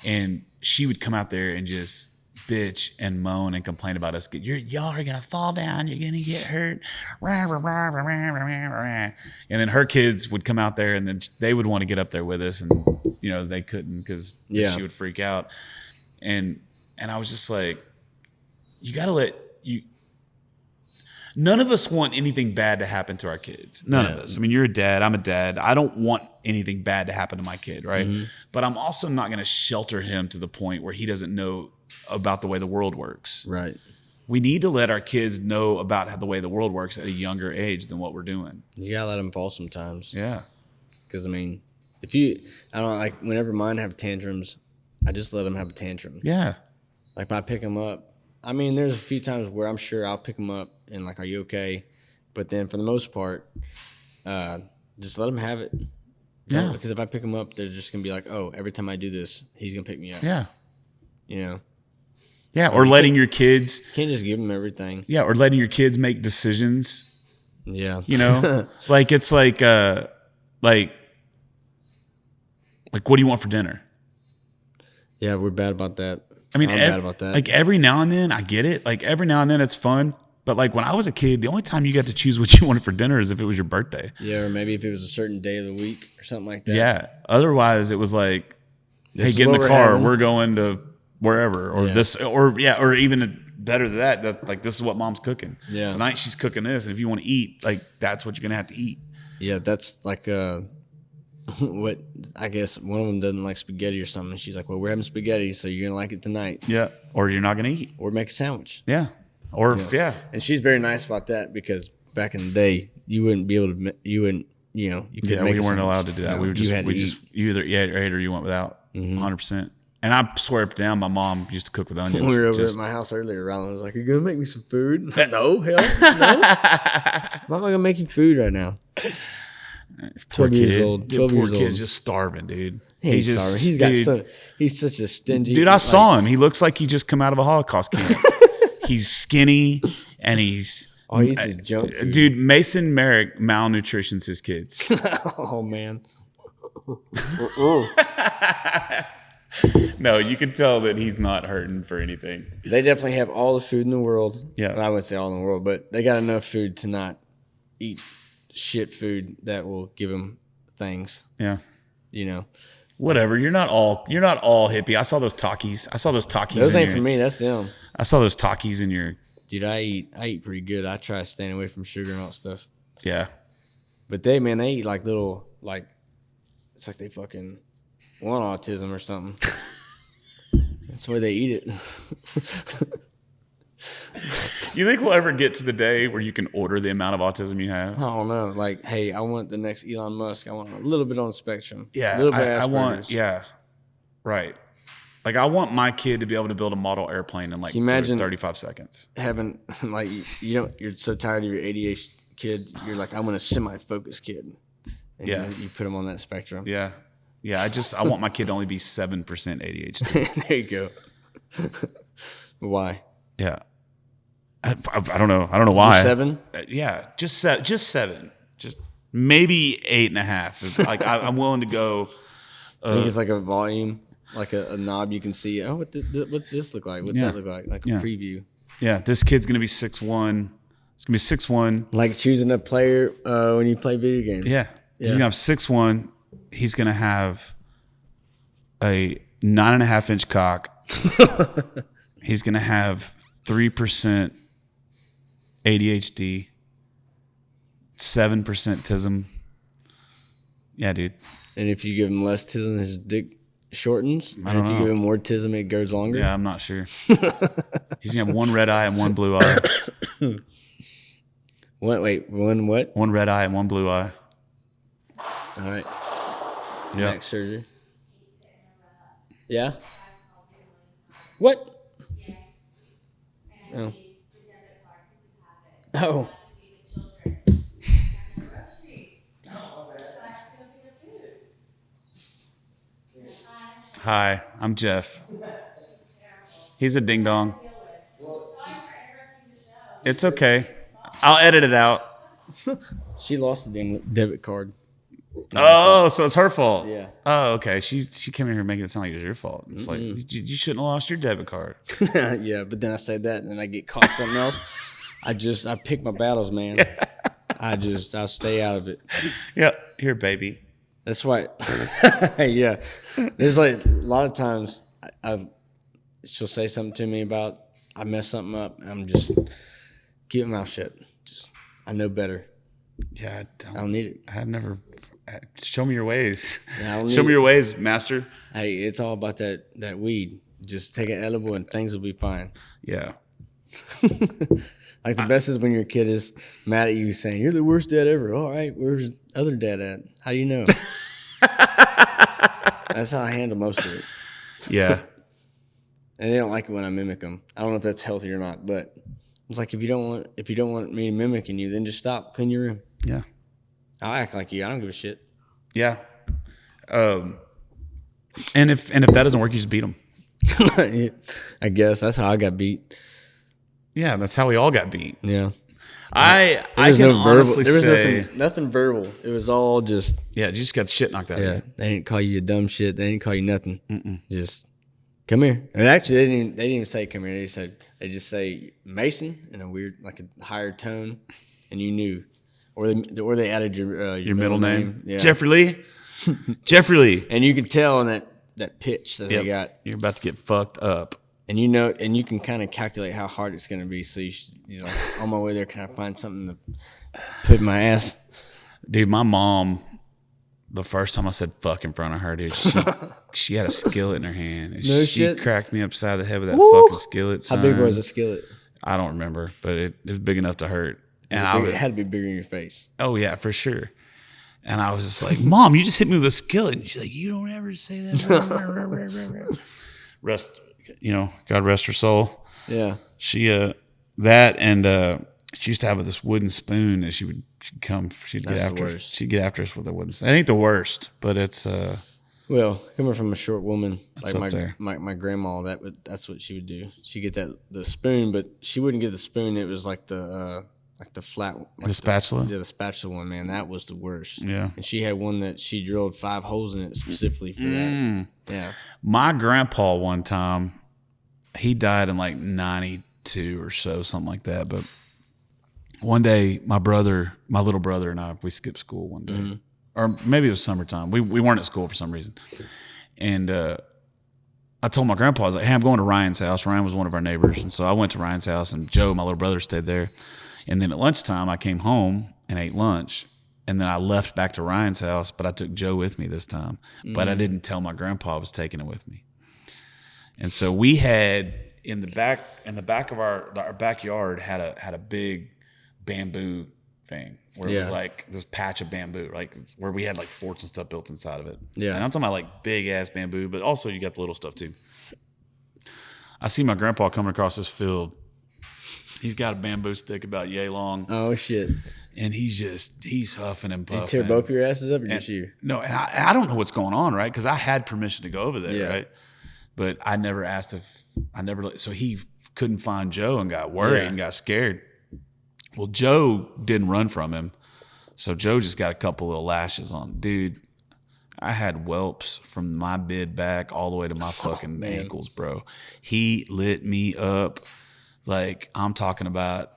S2: And she would come out there and just bitch and moan and complain about us. Y'all are gonna fall down. You're gonna get hurt. And then her kids would come out there, and then they would want to get up there with us, and they couldn't because she would freak out. And I was just like, you gotta none of us want anything bad to happen to our kids. None of us. I mean, you're a dad. I'm a dad. I don't want anything bad to happen to my kid, right? But I'm also not going to shelter him to the point where he doesn't know about the way the world works.
S3: Right.
S2: We need to let our kids know about the way the world works at a younger age than what we're doing.
S3: You got to let them fall sometimes.
S2: Yeah.
S3: Because, I mean, I don't like, whenever mine have tantrums, I just let them have a tantrum.
S2: Yeah.
S3: Like, if I pick them up, I mean, there's a few times where I'm sure I'll pick them up and like, are you okay? But then for the most part, just let them have it.
S2: Yeah.
S3: Because if I pick them up, they're just going to be like, oh, every time I do this, he's going to pick me up.
S2: Yeah.
S3: Yeah.
S2: Or letting your kids.
S3: You can't just give them everything.
S2: Yeah. Or letting your kids make decisions.
S3: Yeah.
S2: Like it's like what do you want for dinner?
S3: Yeah, we're bad about that.
S2: I mean,
S3: I'm bad about that.
S2: Like every now and then I get it. Like every now and then it's fun. But like when I was a kid, the only time you got to choose what you wanted for dinner is if it was your birthday.
S3: Yeah, or maybe if it was a certain day of the week or something like that.
S2: Yeah. Otherwise it was like,
S3: This is
S2: hey, get in
S3: what
S2: the
S3: we're
S2: car.
S3: having.
S2: We're going to wherever or this or even better than that. Like this is what mom's cooking.
S3: Yeah.
S2: Tonight she's cooking this. And if you want to eat, like that's what you're going to have to eat.
S3: Yeah, that's like what I guess one of them doesn't like spaghetti or something. She's like, well, we're having spaghetti, so you're gonna like it tonight.
S2: Yeah. Or you're not going to eat.
S3: Or make a sandwich.
S2: Yeah. Or
S3: And she's very nice about that because back in the day, you wouldn't be able to. You wouldn't. You couldn't make
S2: we
S3: a
S2: weren't
S3: sandwich.
S2: allowed to do that.
S3: No,
S2: We were just
S3: you had to
S2: you
S3: eat.
S2: either ate or you went without. 100%. And I swear up down, my mom used to cook with onions.
S3: When we were over at my house earlier, Ronald was like, "Are you gonna make me some food?" No, hell, no. Why am I gonna make you food right now?
S2: Poor
S3: 12 years
S2: kid.
S3: old.
S2: Dude,
S3: 12
S2: poor
S3: years
S2: kid's
S3: old.
S2: just starving, dude.
S3: He's sorry. He's such a stingy.
S2: Dude, I saw him. He looks like he just come out of a Holocaust camp. He's skinny and he's
S3: Oh, he's a junk food.
S2: dude. Mason Marek malnutritions his kids.
S3: Oh man.
S2: No, you can tell that he's not hurting for anything.
S3: They definitely have all the food in the world.
S2: Yeah.
S3: Well, I wouldn't say all in the world, but they got enough food to not eat shit food that will give them things.
S2: Yeah.
S3: Whatever.
S2: You're not all hippie. I saw those Takis.
S3: Those ain't for me. That's them.
S2: I saw those Takis in your.
S3: Dude, I eat pretty good. I try staying away from sugar and all that stuff.
S2: Yeah.
S3: But they eat like little, like, it's like they fucking want autism or something. That's the way they eat it.
S2: You think we'll ever get to the day where you can order the amount of autism you have?
S3: I don't know. Like, hey, I want the next Elon Musk. I want a little bit on the spectrum.
S2: Yeah.
S3: A little bit
S2: I want,
S3: Asperger's.
S2: yeah. Right. Like, I want my kid to be able to build a model airplane in like
S3: Can you imagine
S2: 35 seconds.
S3: Having, like, you're so tired of your ADHD kid. You're like, I want a semi-focused kid. And
S2: Yeah.
S3: you put him on that spectrum.
S2: Yeah. Yeah. I want my kid to only be 7% ADHD.
S3: There you go. Why?
S2: Yeah. I don't know. I don't know why.
S3: Just 7?
S2: Yeah. Just 7. Just maybe 8.5. It's like, I'm willing to go.
S3: I think it's like a volume, like a knob you can see. Oh, what's this look like? What's that look like? Like a preview.
S2: Yeah. This kid's going to be 6'1". It's going to be 6'1".
S3: Like choosing a player when you play video games.
S2: Yeah. He's going to have 6'1". He's going to have a 9.5-inch cock. He's going to have 3% ADHD, 7% tism. Yeah, dude.
S3: And if you give him less tism, his dick shortens.
S2: I
S3: And
S2: don't
S3: if you
S2: know.
S3: give him more tism, it goes longer.
S2: Yeah, I'm not sure. He's going to have one red eye and one blue eye.
S3: One what?
S2: One red eye and one blue eye.
S3: All right.
S2: Yeah.
S3: Next surgery. Yeah? What? Oh.
S2: Hi, I'm Jeff. He's a ding dong. It's okay. I'll edit it out.
S3: She lost the damn debit card.
S2: Oh, so it's her fault.
S3: Yeah.
S2: Oh, okay. She came in here making it sound like it was your fault. It's like you shouldn't have lost your debit card.
S3: Yeah, but then I say that and then I get caught something else. I pick my battles, man. I stay out of it.
S2: Yep. Here, baby.
S3: That's why. Yeah. There's like a lot of times she'll say something to me about I mess something up. And I'm just keep my mouth shut. I know better.
S2: Yeah,
S3: I don't need it.
S2: I've never. Show me your ways.
S3: Yeah,
S2: Show me your ways, master.
S3: Hey, it's all about that weed. Just take an edible and things will be fine.
S2: Yeah.
S3: Like the best is when your kid is mad at you saying, "You're the worst dad ever." All right, where's other dad at? How do you know? That's how I handle most of it.
S2: Yeah.
S3: And they don't like it when I mimic them. I don't know if that's healthy or not, but it's like if you don't want me mimicking you, then just stop. Clean your room.
S2: Yeah.
S3: I'll act like you. I don't give a shit.
S2: Yeah. And if that doesn't work, you just beat them.
S3: I guess that's how I got beat.
S2: Yeah, that's how we all got beat.
S3: Yeah.
S2: I can honestly say
S3: nothing verbal. It was all just
S2: you just got shit knocked out of you.
S3: They didn't call you dumb shit. They didn't call you nothing. Just come here. And actually, they didn't even say come here. They just say Mason in a weird like a higher tone, and you knew, or they added your
S2: middle name.
S3: Yeah.
S2: Jeffrey Lee. Jeffrey Lee.
S3: And you could tell in that pitch that they got.
S2: You're about to get fucked up.
S3: And you know, and you can kind of calculate how hard it's going to be. So you're like, on my way there, can I find something to put in my ass?
S2: Dude, my mom, the first time I said fuck in front of her, dude, she had a skillet in her hand. And
S3: No
S2: she
S3: shit.
S2: cracked me upside the head with that fucking skillet. Son.
S3: How big was the skillet?
S2: I don't remember, but it was big enough to hurt. And
S3: It had to be bigger in your face.
S2: Oh, yeah, for sure. And I was just like, Mom, you just hit me with a skillet. And she's like, you don't ever say that. God rest her soul.
S3: Yeah.
S2: She, that and she used to have this wooden spoon that she'd get after us. She'd get after us with a wooden spoon. It ain't the worst, but it's,
S3: well, coming from a short woman like
S2: there.
S3: my grandma, that's what she would do. She'd get the spoon, but she wouldn't get the spoon. It was like the flat, like
S2: the spatula.
S3: The spatula one, man, that was the worst.
S2: Yeah,
S3: and she had one that she drilled 5 holes in it specifically for that. Yeah,
S2: my grandpa one time, he died in like 92 or so, something like that. But one day, my little brother, and I, we skipped school one day. Or maybe it was summertime. We weren't at school for some reason. And I told my grandpa, I was like, hey, I'm going to Ryan's house. Ryan was one of our neighbors. And so I went to Ryan's house, and Joe, my little brother, stayed there. And then at lunchtime, I came home and ate lunch. And then I left back to Ryan's house, but I took Joe with me this time. But I didn't tell my grandpa I was taking it with me. And so we had in the back of our backyard had a big bamboo thing where it was like this patch of bamboo, like where we had like forts and stuff built inside of it. Yeah. And I'm talking about like big ass bamboo, but also you got the little stuff too. I see my grandpa coming across this field. He's got a bamboo stick about yay long.
S3: Oh shit.
S2: And he's huffing and puffing.
S3: And tear both your asses up or just you?
S2: No, and I don't know what's going on, right? Because I had permission to go over there, right? But I never asked so he couldn't find Joe and got worried and got scared. Well, Joe didn't run from him. So Joe just got a couple little lashes on. Dude, I had whelps from my mid back all the way to my fucking ankles, bro. He lit me up. Like, I'm talking about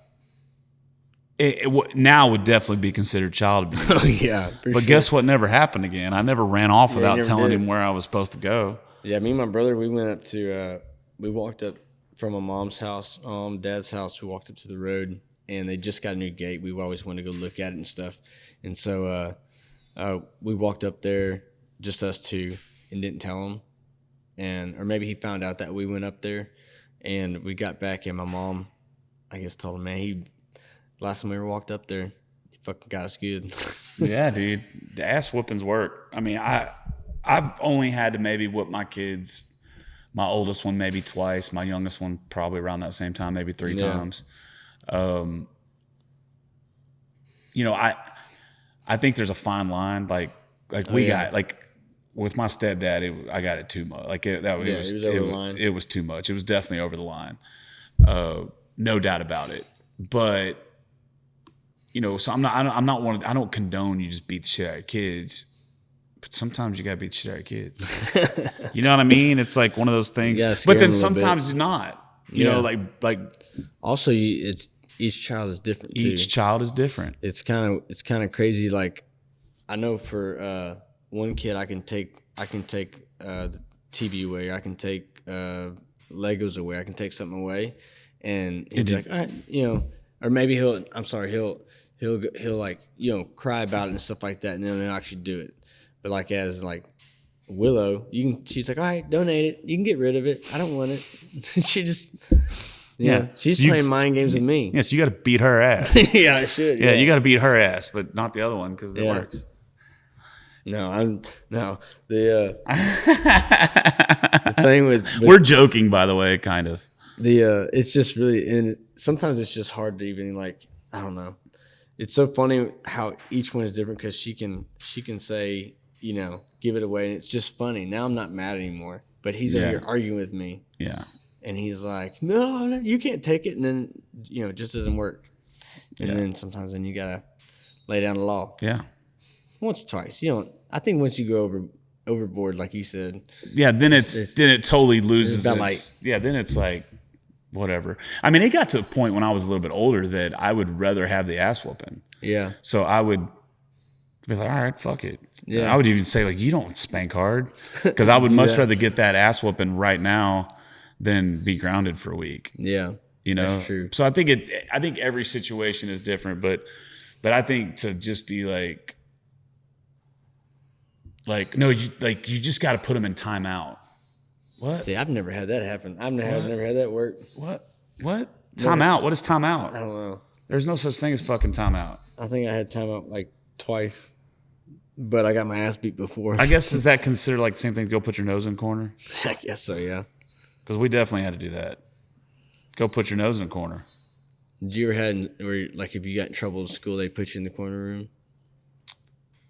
S2: it now would definitely be considered child abuse.
S3: Oh, yeah.
S2: But guess what never happened again? I never ran off without telling him where I was supposed to go.
S3: Yeah, me and my brother, we went up to, we walked up from my mom's house, dad's house. We walked up to the road, and they just got a new gate. We always wanted to go look at it and stuff. And so we walked up there, just us two, and didn't tell him. Or maybe he found out that we went up there, and we got back, and my mom, I guess, told him, man, last time we ever walked up there, he fucking got us good.
S2: Yeah, dude. The ass whoopings work. I mean, I've only had to maybe whip my kids, my oldest one maybe twice, my youngest one probably around that same time, maybe 3 times. You know, I think there's a fine line. Like we got like with my stepdad, I got it too much. Like it
S3: was over the line.
S2: It was too much. It was definitely over the line. No doubt about it. But so I'm not one. I don't condone you just beat the shit out of kids. But sometimes you gotta beat the shit out of kids. You know what I mean? It's like one of those things. But then sometimes it's not. You know, like.
S3: Also, it's each child is different too.
S2: Each child is different.
S3: It's kind of crazy. Like I know for one kid, I can take the TV away. I can take Legos away. I can take something away, and he'll be like, all right, or maybe he'll like cry about it and stuff like that, and then he'll actually do it. But like as like Willow, she's like, all right, donate it. You can get rid of it. I don't want it. She just. Yeah, she's playing mind games with me.
S2: Yes, you got to beat her ass.
S3: Yeah, I should.
S2: Yeah, you got to beat her ass, but not the other one because it works.
S3: No, the thing with
S2: we're joking, by the way, kind of.
S3: It's just really, and sometimes it's just hard to even like. I don't know. It's so funny how each one is different because she can say give it away and it's just funny. Now I'm not mad anymore, but he's over here arguing with me.
S2: Yeah.
S3: And he's like, no, you can't take it. And then, it just doesn't work. And then sometimes you got to lay down the law.
S2: Yeah.
S3: Once or twice. I think once you go overboard, like you said.
S2: Yeah, then it totally loses then it's like, whatever. I mean, it got to a point when I was a little bit older that I would rather have the ass whooping.
S3: Yeah.
S2: So I would be like, all right, fuck it.
S3: Yeah.
S2: I would even say, like, you don't spank hard. Because I would much rather get that ass whooping right now than be grounded for a week.
S3: Yeah. That's true.
S2: So I think every situation is different, but I think to just be like no, you just got to put them in timeout. What?
S3: See, I've never had that happen. I've never had that work.
S2: What? Timeout? What is timeout?
S3: I don't know.
S2: There's no such thing as fucking timeout.
S3: I think I had timeout like twice, but I got my ass beat before.
S2: I guess is that considered like the same thing? Go put your nose in a corner.
S3: I guess so. Yeah.
S2: Because we definitely had to do that. Go put your nose in a corner.
S3: Did you ever had where like if you got in trouble in school, they put you in the corner room?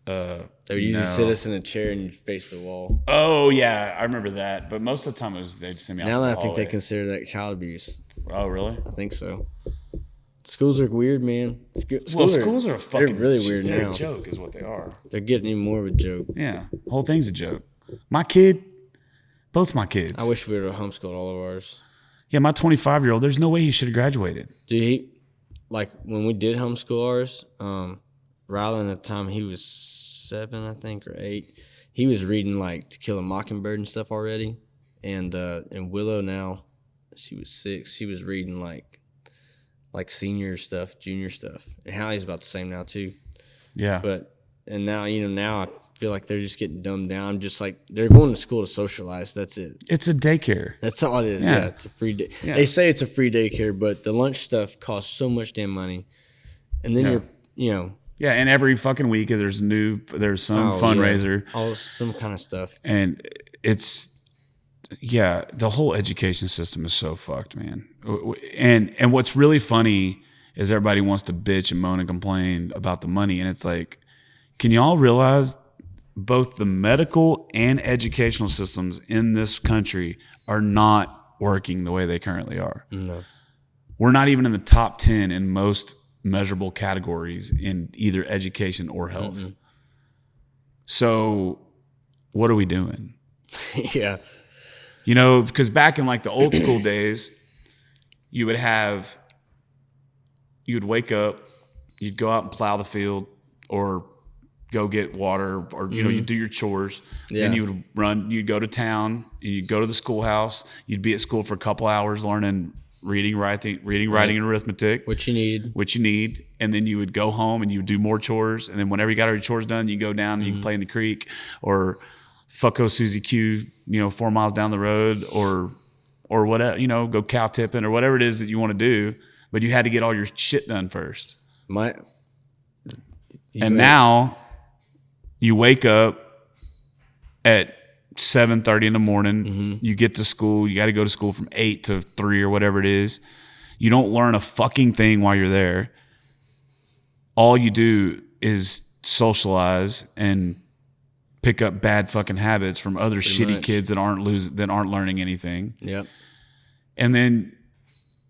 S3: They would usually sit us in a chair and you'd face the wall.
S2: Oh yeah, I remember that. But most of the time they'd send me out.
S3: Now
S2: to the
S3: I think
S2: hallway.
S3: they consider that child abuse.
S2: Oh really?
S3: I think so. Schools are weird, man.
S2: Schools are a fucking.
S3: They're really weird
S2: they're
S3: now.
S2: A joke is what they are.
S3: They're getting even more of a joke.
S2: Yeah, the whole thing's a joke. My kid, both my kids.
S3: I wish we would have homeschooled all of ours.
S2: Yeah, my 25-year-old. There's no way he should have graduated.
S3: Dude, when we did homeschool ours, Rylan at the time he was 7, I think, or 8. He was reading like To Kill a Mockingbird and stuff already, and Willow now, she was 6. She was reading like senior stuff, junior stuff, and Hallie's about the same now too.
S2: Yeah.
S3: And now now I feel like they're just getting dumbed down. Just like they're going to school to socialize. That's it.
S2: It's a daycare.
S3: That's all it is. Yeah, it's a free day. Yeah. They say it's a free daycare, but the lunch stuff costs so much damn money. And then
S2: Yeah, and every fucking week there's some fundraiser.
S3: Some kind of stuff.
S2: And the whole education system is so fucked, man. And what's really funny is everybody wants to bitch and moan and complain about the money. And it's like, can y'all realize both the medical and educational systems in this country are not working the way they currently are?
S3: No.
S2: We're not even in the top 10 in most measurable categories in either education or health. Mm-hmm. So what are we doing?
S3: Yeah.
S2: Because back in like the old school days, you'd wake up, you'd go out and plow the field or go get water or, you'd do your chores.
S3: Yeah.
S2: Then you'd go to town and you'd go to the schoolhouse. You'd be at school for a couple hours learning reading, writing, and arithmetic.
S3: Which you need.
S2: And then you would go home and you would do more chores. And then whenever you got all your chores done, you go down and you can play in the creek or fucko Susie Q, 4 miles down the road or whatever, go cow tipping or whatever it is that you want to do. But you had to get all your shit done first. Now you wake up at 7:30 in the morning. Mm-hmm. You get to school. You got to go to school from 8 to 3 or whatever it is. You don't learn a fucking thing while you're there. All you do is socialize and pick up bad fucking habits from other shitty
S3: much.
S2: kids that aren't learning anything.
S3: Yep.
S2: And then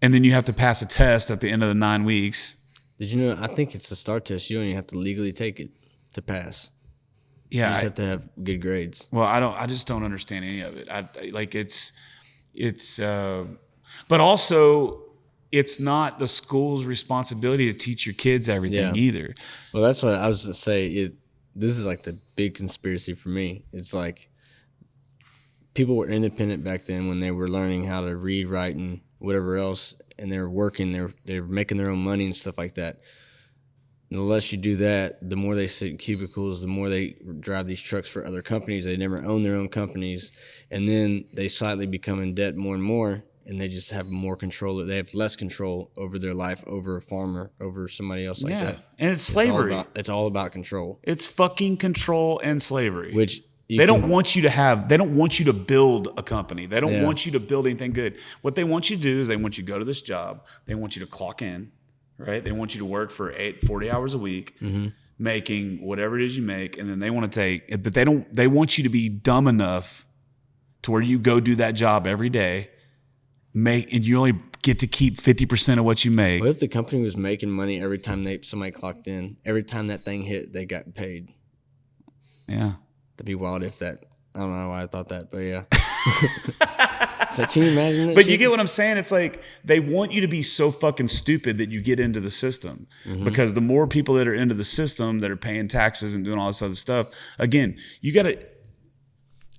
S2: you have to pass a test at the end of the 9 weeks.
S3: Did you know? I think it's the STAR test. You don't even have to legally take it to pass.
S2: Yeah,
S3: You just have to have good grades.
S2: well, I just don't understand any of it. But also it's not the school's responsibility to teach your kids everything either.
S3: Well, that's what I was to say. This is like the big conspiracy for me. It's like people were independent back then when they were learning how to read, write, and whatever else, and they were working. They're making their own money and stuff like that. And the less you do that, the more they sit in cubicles, the more they drive these trucks for other companies. They never own their own companies, and then they slightly become in debt more and more. And they just have more control. They have less control over their life, over a farmer, over somebody else like that.
S2: And it's slavery.
S3: It's all about control.
S2: It's fucking control and slavery.
S3: Which
S2: they don't want you to have. They don't want you to build a company. They don't want you to build anything good. What they want you to do is they want you to go to this job. They want you to clock in, right? They want you to work for 40 hours a week, making whatever it is you make, and then they want to take. But they want you to be dumb enough to where you go do that job every day. And you only get to keep 50% of what you make.
S3: What if the company was making money every time somebody clocked in? Every time that thing hit, they got paid.
S2: Yeah.
S3: That'd be wild if that. I don't know why I thought that, but yeah. So can you imagine that?
S2: But you get what I'm saying? It's like they want you to be so fucking stupid that you get into the system. Because the more people that are into the system that are paying taxes and doing all this other stuff, again, you got to.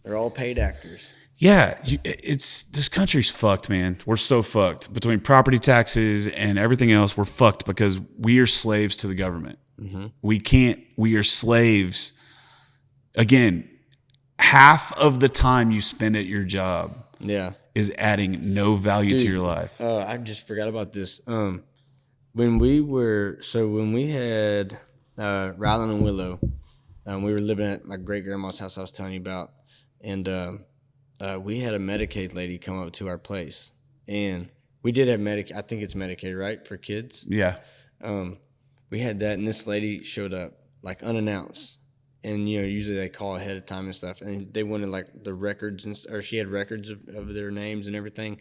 S3: They're all paid actors.
S2: Yeah, this country's fucked, man. We're so fucked. Between property taxes and everything else, we're fucked because we are slaves to the government. We are slaves. Again, half of the time you spend at your job is adding no value to your life.
S3: I just forgot about this. When we had Rylan and Willow, we were living at my great grandma's house I was telling you about, and we had a Medicaid lady come up to our place, and we did have Medicaid. I think it's Medicaid, right, for kids?
S2: Yeah.
S3: We had that, and this lady showed up like unannounced, and usually they call ahead of time and stuff, and they wanted like the records, or she had records of their names and everything,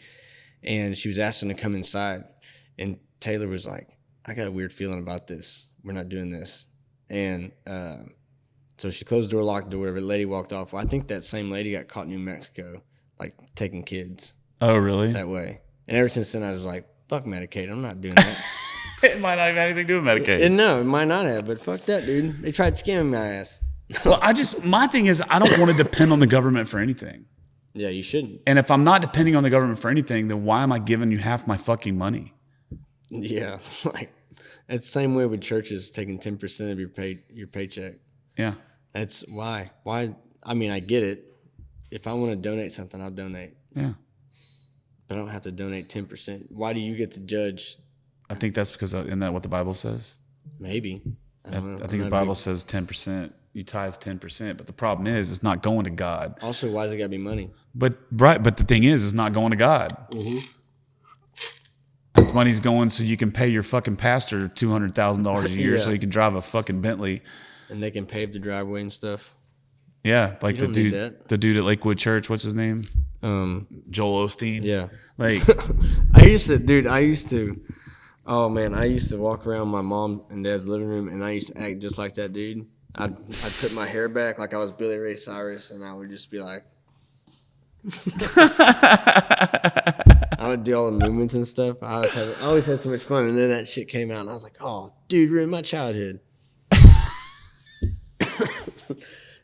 S3: and she was asking to come inside, and Taylor was like, "I got a weird feeling about this. We're not doing this," and so she closed the door, locked the door, whatever. The lady walked off. Well, I think that same lady got caught in New Mexico, like taking kids.
S2: Oh, really?
S3: That way. And ever since then, I was like, fuck Medicaid. I'm not doing that.
S2: It might not have anything to do with Medicaid.
S3: No, it might not have, but fuck that, dude. They tried scamming my ass.
S2: Well, my thing is, I don't want to depend on the government for anything.
S3: Yeah, you shouldn't.
S2: And if I'm not depending on the government for anything, then why am I giving you half my fucking money?
S3: Yeah, like it's the same way with churches taking 10% of your paycheck.
S2: Yeah.
S3: That's why. Why? I mean, I get it. If I want to donate something, I'll donate.
S2: Yeah.
S3: But I don't have to donate 10%. Why do you get to judge?
S2: I think that's because isn't that what the Bible says?
S3: Maybe. I don't know.
S2: I think the Bible says 10%. You tithe 10%, but the problem is it's not going to God.
S3: Also, why does it got to be money?
S2: But the thing is, it's not going to God. The money's going so you can pay your fucking pastor $200,000 a year so he can drive a fucking Bentley.
S3: And they can pave the driveway and stuff.
S2: Yeah, like
S3: You don't need that.
S2: the dude at Lakewood Church. What's his name? Joel Osteen.
S3: Yeah.
S2: Like
S3: I used to. Oh man, I used to walk around my mom and dad's living room, and I used to act just like that dude. I'd put my hair back like I was Billy Ray Cyrus, and I would just be like, I would do all the movements and stuff. I always had so much fun, and then that shit came out, and I was like, oh, dude, ruined my childhood.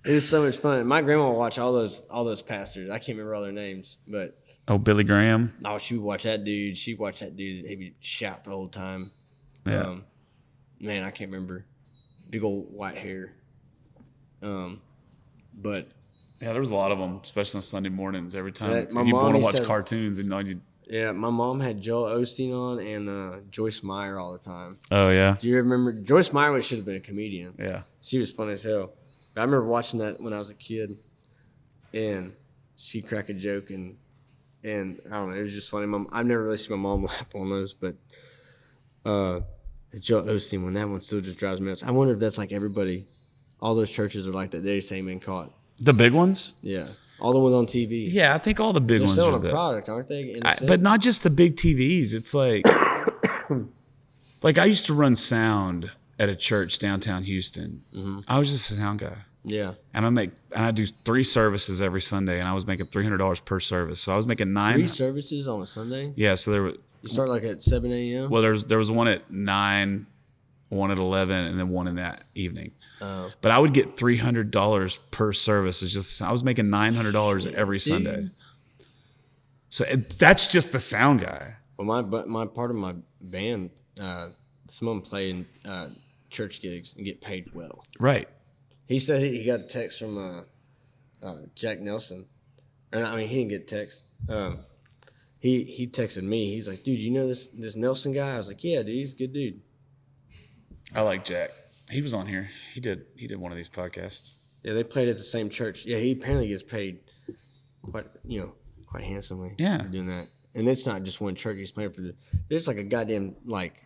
S3: It was so much fun. My grandma would watch all those pastors. I can't remember all their names, but
S2: Billy Graham.
S3: oh, she would watch that dude. She'd watch that dude. He would shout the whole time.
S2: Yeah.
S3: Man, I can't remember. Big old white hair. But
S2: Yeah, there was a lot of them, especially on Sunday mornings. Every time
S3: Yeah, my
S2: you
S3: mom
S2: want to
S3: used
S2: watch
S3: to-
S2: cartoons, and
S3: yeah, my mom had Joel Osteen on and Joyce Meyer all the time.
S2: oh yeah,
S3: Do you remember? Joyce Meyer should have been a comedian.
S2: yeah.
S3: She was funny as hell. I remember watching that when I was a kid, and she'd crack a joke, and I don't know, it was just funny. I've never really seen my mom laugh on those, but Joel Osteen one, that one still just drives me nuts. I wonder if that's like everybody All those churches are like that. They say man caught.
S2: The big ones?
S3: Yeah. All the ones on TV.
S2: Yeah, I think all the big
S3: They're
S2: ones are
S3: selling a
S2: that.
S3: product, aren't they? In a
S2: But
S3: sense?
S2: not just the big TVs. It's like, like I used to run sound at a church downtown Houston.
S3: Mm-hmm.
S2: I was just a sound guy.
S3: Yeah.
S2: And I do 3 services every Sunday, and I was making $300 per service. So I was making
S3: 3 services on a Sunday?
S2: Yeah, so there were.
S3: You start like at 7 a.m.?
S2: Well, there was one at 9, one at 11, and then one in that evening.
S3: Oh.
S2: But I would get $300 per service. It's just I was making $900 every Sunday. So that's just the sound guy.
S3: Well, my part of my band, some of them play in church gigs and get paid well.
S2: Right.
S3: He said he got a text from Jack Nelson. I mean, he didn't get a text. He texted me. He's like, dude, you know this Nelson guy? I was like, yeah, dude, he's a good dude.
S2: I like Jack. He was on here. He did one of these podcasts.
S3: Yeah, they played at the same church. Yeah, he apparently gets paid quite handsomely.
S2: Yeah.
S3: For doing that. And it's not just one church he's playing for. There's like a goddamn like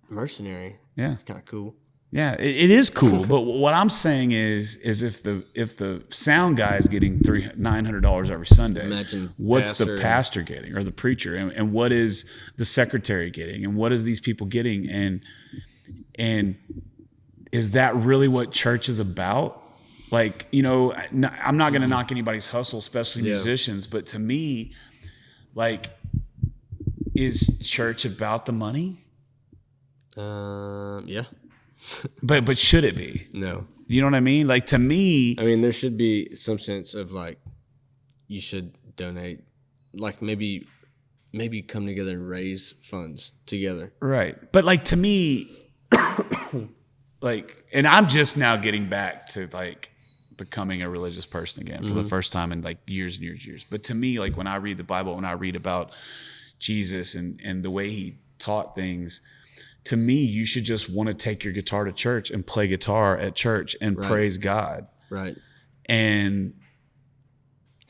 S3: mercenary.
S2: Yeah.
S3: It's kind of cool.
S2: Yeah, it is cool. But what I'm saying is if the sound guy is getting $900 every Sunday,
S3: Imagine
S2: what's the pastor getting or the preacher, and what is the secretary getting, and what is these people getting, and is that really what church is about? Like, you know, I'm not going to knock anybody's hustle, especially musicians, but to me, like, is church about the money?
S3: Yeah.
S2: But should it be?
S3: No.
S2: You know what I mean? Like, to me,
S3: I mean, there should be some sense of like, you should donate, like maybe come together and raise funds together.
S2: right. But like, to me, like, and I'm just now getting back to like becoming a religious person again for the first time in like years and years and years. But to me, like when I read the Bible, when I read about Jesus and the way he taught things, to me, you should just want to take your guitar to church and play guitar at church and praise God.
S3: Right.
S2: And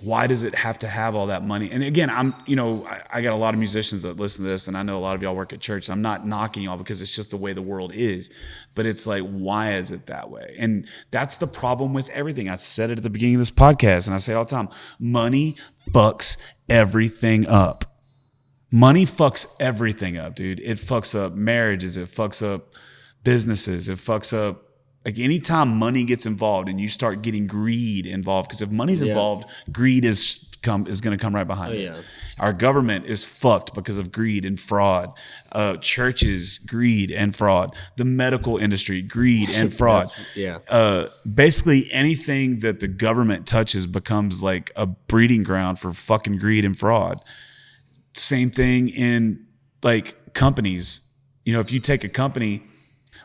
S2: why does it have to have all that money? And again, I got a lot of musicians that listen to this, and I know a lot of y'all work at church. I'm not knocking y'all because it's just the way the world is. But it's like, why is it that way? And that's the problem with everything. I said it at the beginning of this podcast, and I say it all the time. Money fucks everything up. Money fucks everything up, dude. It fucks up marriages. It fucks up businesses. It fucks up, like, anytime money gets involved and you start getting greed involved, because if money's involved, greed is going to come right behind it.
S3: Yeah.
S2: Our government is fucked because of greed and fraud. Churches, greed and fraud. The medical industry, greed and fraud. Basically anything that the government touches becomes like a breeding ground for fucking greed and fraud. Same thing in like companies. You know, if you take a company,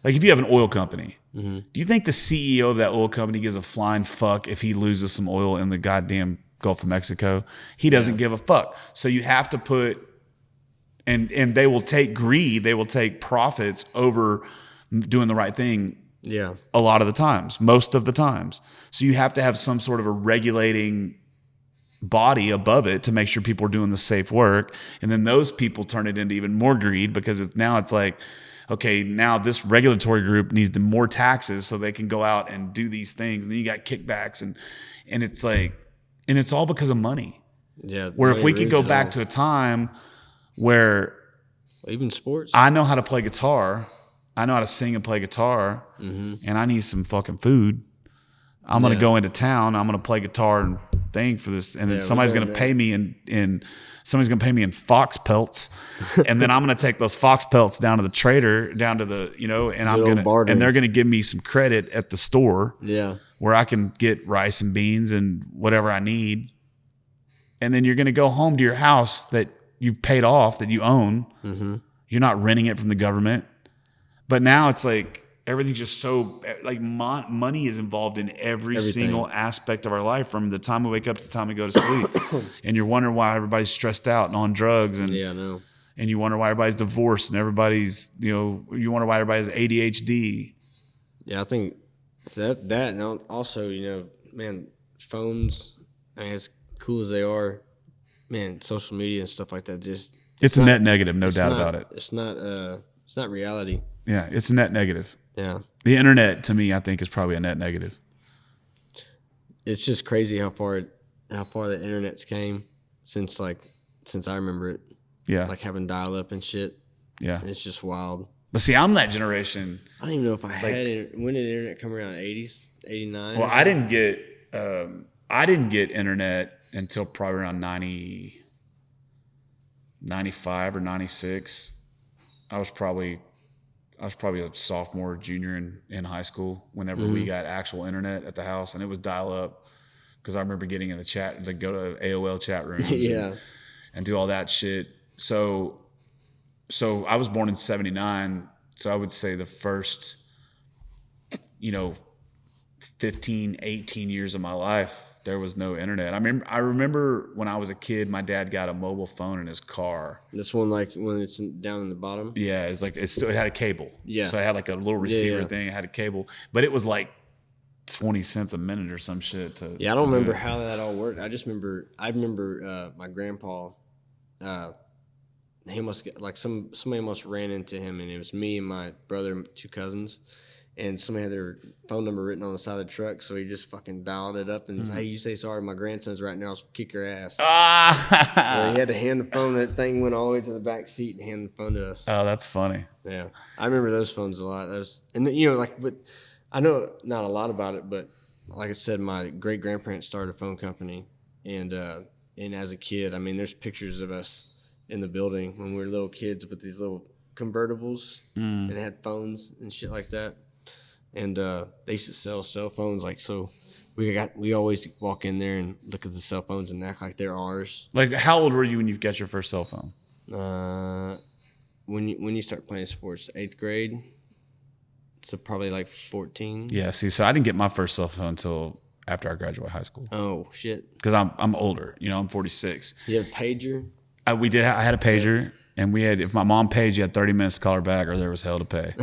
S2: like if you have an oil company, do you think the CEO of that oil company gives a flying fuck if he loses some oil in the goddamn Gulf of Mexico? He doesn't give a fuck. So you have to put, and they will take greed, they will take profits over doing the right thing.
S3: Yeah.
S2: A lot of the times, most of the times. So you have to have some sort of a regulating body above it to make sure people are doing the safe work. And then those people turn it into even more greed because now it's like, okay, now this regulatory group needs more taxes so they can go out and do these things. And then you got kickbacks and it's like, and it's all because of money.
S3: Yeah.
S2: Where if we could go back to a time where
S3: even sports,
S2: I know how to play guitar, I know how to sing and play guitar, and I need some fucking food. I'm going to go into town. I'm going to play guitar and thing for this. And then somebody's going to pay me in somebody's going to pay me in fox pelts. And then I'm going to take those fox pelts down to the trader, down to the, you know, and and they're going to give me some credit at the store.
S3: Yeah.
S2: Where I can get rice and beans and whatever I need. And then you're going to go home to your house that you've paid off, that you own. Mm-hmm. You're not renting it from the government. But now it's like, everything's just so like money is involved in everything. Single aspect of our life, from the time we wake up to the time we go to sleep. And you're wondering why everybody's stressed out and on drugs, and and you wonder why everybody's divorced, and everybody's, you know, you wonder why everybody's ADHD. Yeah,
S3: I think that and also, you know, man, phones, I mean, as cool as they are, man, social media and stuff like that, just
S2: it's a net negative, no doubt about it.
S3: It's not reality.
S2: Yeah, it's a net negative.
S3: Yeah.
S2: The internet to me, I think, is probably a net negative.
S3: It's just crazy how far the internet's came since I remember it.
S2: Yeah.
S3: Like having dial up and shit.
S2: Yeah.
S3: It's just wild.
S2: But see, I'm that generation.
S3: I don't even know if I had when did the internet come around? 80s, 89?
S2: Well, I didn't get internet until probably around 95 or 96. I was probably a sophomore, junior in high school whenever we got actual internet at the house, and it was dial up because I remember getting in the chat, like go to AOL chat rooms and do all that shit. So I was born in 79. So I would say the first, 15, 18 years of my life, there was no internet. I remember when I was a kid, my dad got a mobile phone in his car.
S3: This one, like when it's down in the bottom?
S2: Yeah, it's like it had a cable.
S3: Yeah.
S2: So it had like a little receiver thing. It had a cable, but it was like 20 cents a minute or some shit.
S3: I don't remember how that all worked. I remember my grandpa. He must get like somebody must ran into him, and it was me and my brother, and 2 cousins. And somebody had their phone number written on the side of the truck, so he just fucking dialed it up and he's hey, you say sorry, my grandson's right now, I'll kick your ass. Well, he had to hand the phone. That thing went all the way to the back seat and hand the phone to us.
S2: Oh, that's funny.
S3: Yeah, I remember those phones a lot. But I know not a lot about it, but like I said, my great grandparents started a phone company, and as a kid, I mean, there's pictures of us in the building when we were little kids with these little convertibles and had phones and shit like that. And they used to sell cell phones, so we always walk in there and look at the cell phones and act like they're ours.
S2: Like, how old were you when you got your first cell phone?
S3: When you start playing sports, 8th grade, so probably like 14.
S2: Yeah, so I didn't get my first cell phone until after I graduated high school.
S3: Oh shit!
S2: Because I'm older, I'm 46.
S3: You have a pager?
S2: I had a pager, and we had, if my mom paid, you had 30 minutes to call her back, or there was hell to pay.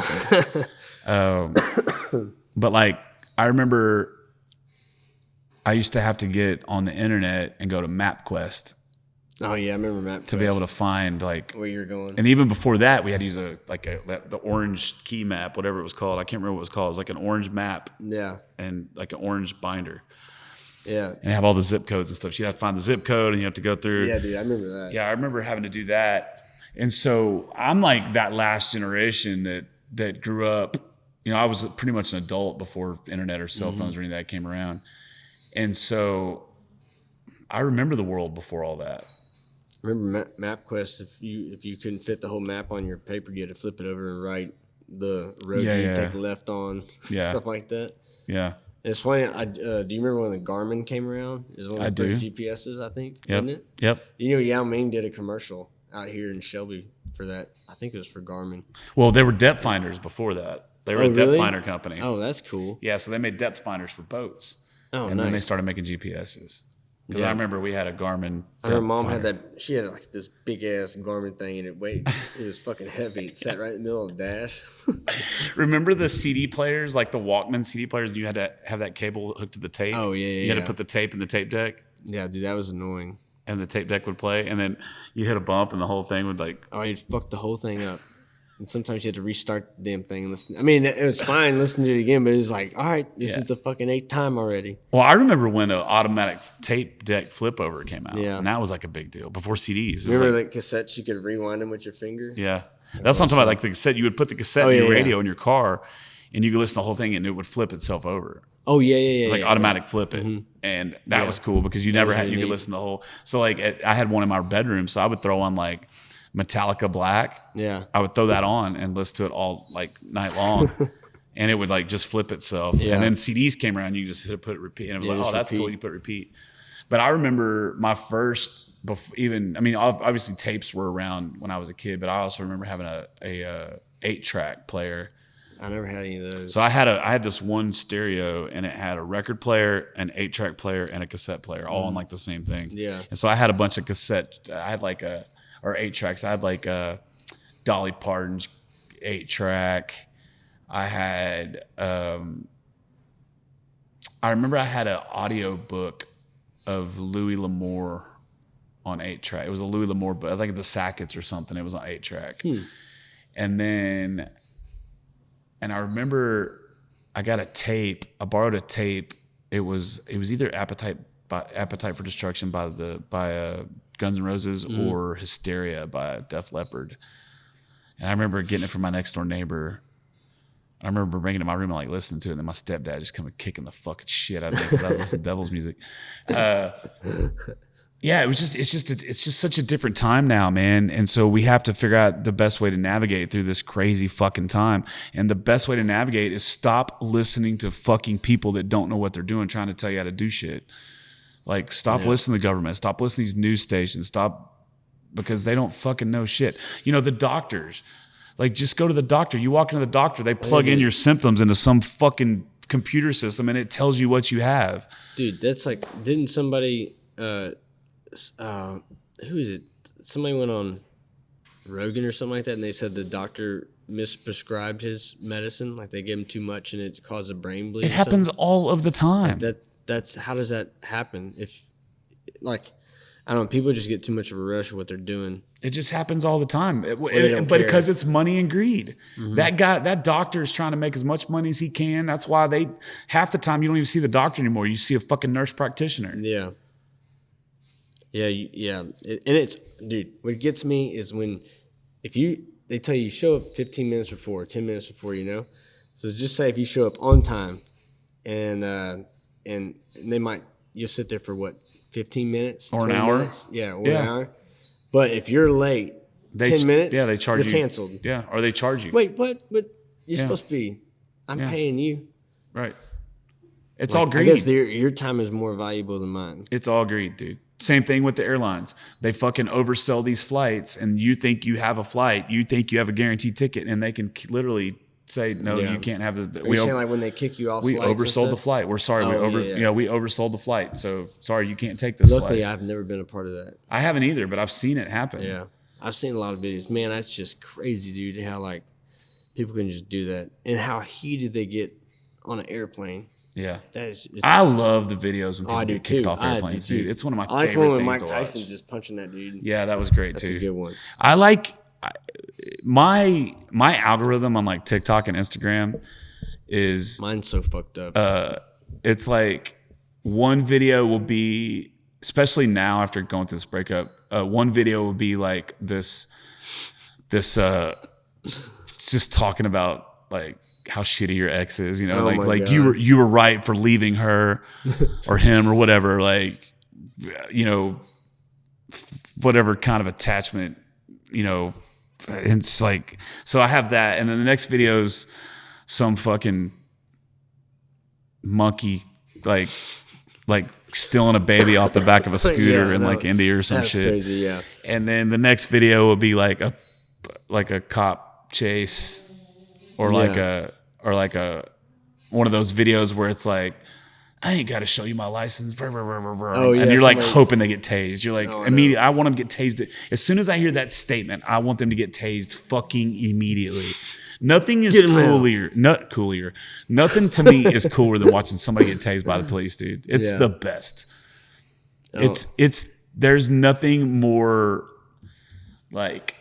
S2: But like, I remember I used to have to get on the internet and go to MapQuest.
S3: Oh yeah, I remember MapQuest.
S2: To be able to find like
S3: where you're going.
S2: And even before that, we had to use the orange key map, whatever it was called. I can't remember what it was called. It was like an orange map.
S3: Yeah.
S2: And like an orange binder.
S3: Yeah.
S2: And have all the zip codes and stuff. So you have to find the zip code and you have to go through.
S3: Yeah, dude, I remember that.
S2: Yeah, I remember having to do that. And so I'm like that last generation that grew up. I was pretty much an adult before internet or cell phones or any of that came around. And so I remember the world before all that.
S3: Remember MapQuest, if you couldn't fit the whole map on your paper, you had to flip it over and write the road you take left on, stuff like that.
S2: Yeah.
S3: It's funny. Do you remember when the Garmin came around? It was one of the first GPSs, I think, wasn't it?
S2: Yep.
S3: Yao Ming did a commercial out here in Shelby for that. I think it was for Garmin.
S2: Well, they were depth finders before that. They were a depth finder company.
S3: Oh, that's cool.
S2: Yeah, so they made depth finders for boats.
S3: Oh,
S2: and then they started making GPSs. Because I remember we had a Garmin.
S3: Her mom had that. She had like this big ass Garmin thing, and it was fucking heavy. It sat right in the middle of the dash.
S2: Remember the CD players, like the Walkman CD players? And you had to have that cable hooked to the tape.
S3: Oh yeah,
S2: You had to put the tape in the tape deck.
S3: Yeah, dude, that was annoying.
S2: And the tape deck would play, and then you hit a bump, and the whole thing would like.
S3: Oh, you'd fuck the whole thing up. And sometimes you had to restart the damn thing and listen. I mean, it was fine listening to it again, but it was like, all right, this is the fucking 8th time already.
S2: Well, I remember when an automatic tape deck flip over came out.
S3: Yeah.
S2: And that was like a big deal before CDs.
S3: Remember the cassettes you could rewind them with your finger?
S2: Yeah. That's what I'm talking about. Like the cassette, you would put the cassette in your radio in your car, and you could listen to the whole thing, and it would flip itself over.
S3: Oh, yeah.
S2: It's like automatic flip it. Mm-hmm. And that was cool because you never had, you could listen to the whole. So like I had one in my bedroom, so I would throw on like Metallica Black.
S3: Yeah.
S2: I would throw that on and listen to it all like night long. And it would like just flip itself.
S3: Yeah.
S2: And then CDs came around, you just put repeat. And it was like, oh, that's cool. You put repeat. But I remember my first, obviously tapes were around when I was a kid, but I also remember having a 8-track player.
S3: I never had any of those.
S2: So I had this one stereo, and it had a record player, an 8-track player, and a cassette player, all on like the same thing.
S3: Yeah.
S2: And so I had a bunch of cassette. I had like 8 tracks. I had like a Dolly Parton's 8-track. I had. I remember I had an audio book of Louis L'Amour on 8-track. It was a Louis L'Amour book. I think the Sackets or something. It was on 8-track. And then. And I remember I got a tape. I borrowed a tape. It was either Appetite for Destruction by Guns N' Roses or Hysteria by Def Leppard. And I remember getting it from my next door neighbor. I remember bringing it to my room and like listening to it. And then my stepdad just coming kicking the fucking shit out of me because I was listening to Devil's music. Yeah, it's just such a different time now, man. And so we have to figure out the best way to navigate through this crazy fucking time. And the best way to navigate is stop listening to fucking people that don't know what they're doing, trying to tell you how to do shit. Like, stop listening to the government. Stop listening to these news stations. Stop, because they don't fucking know shit. You know, the doctors, like, just go to the doctor. You walk into the doctor, they plug in your symptoms into some fucking computer system and it tells you what you have. Dude,
S3: that's like, didn't somebody... who is it? Somebody went on Rogan or something like that, and they said the doctor misprescribed his medicine, like they gave him too much, and it caused a brain bleed.
S2: It happens all of the time.
S3: Like that's how does that happen? If, like, I don't know, people just get too much of a rush of what they're doing.
S2: It just happens all the time. But because it's money and greed. Mm-hmm. That doctor is trying to make as much money as he can. That's why half the time you don't even see the doctor anymore. You see a fucking nurse practitioner.
S3: Yeah. Yeah. And it's, dude, what gets me is when, they tell you show up 15 minutes before, 10 minutes before, you know? So just say if you show up on time and you'll sit there for what, 15 minutes?
S2: Or an hour?
S3: Minutes? Yeah, or an hour. But if you're late, 10 minutes,
S2: they charge you.
S3: You're canceled.
S2: Yeah, or they charge you.
S3: Wait, what? But you're supposed to be, I'm paying you.
S2: Right. It's all greed.
S3: I guess your time is more valuable than mine.
S2: It's all greed, dude. Same thing with the airlines. They fucking oversell these flights, and you think you have a flight. You think you have a guaranteed ticket, and they can literally say, no, you can't have this.
S3: Are you saying like when they kick you off
S2: we
S3: flights
S2: oversold the flight. We're sorry. We oversold the flight. So sorry, you can't take this flight.
S3: Luckily, I've never been a part of that.
S2: I haven't either, but I've seen it happen.
S3: Yeah. I've seen a lot of videos. Man, that's just crazy, dude, how like people can just do that and how heated they get on an airplane.
S2: Yeah, I love the videos when people get kicked off airplanes, dude. It's one of my favorite things to watch. I like one with Mike Tyson
S3: just punching that dude.
S2: Yeah, that was great too.
S3: That's a good one.
S2: I like my algorithm on like TikTok and Instagram is
S3: mine's so fucked up.
S2: It's like one video will be, especially now after going through this breakup, one video will be like this just talking about like how shitty your ex is, you know, like you were right for leaving her or him or whatever, like, you know, whatever kind of attachment, you know, it's like, so I have that. And then the next video's some fucking monkey, like stealing a baby off the back of a scooter in like India or some
S3: That's
S2: shit.
S3: Crazy, yeah.
S2: And then the next video will be like a cop chase or like a one of those videos where it's like, I ain't got to show you my license. And you're like hoping they get tased. You're like, immediately, I want them to get tased. As soon as I hear that statement, I want them to get tased fucking immediately. Nothing is cooler. Nothing to me is cooler than watching somebody get tased by the police, dude. It's the best. There's nothing more like.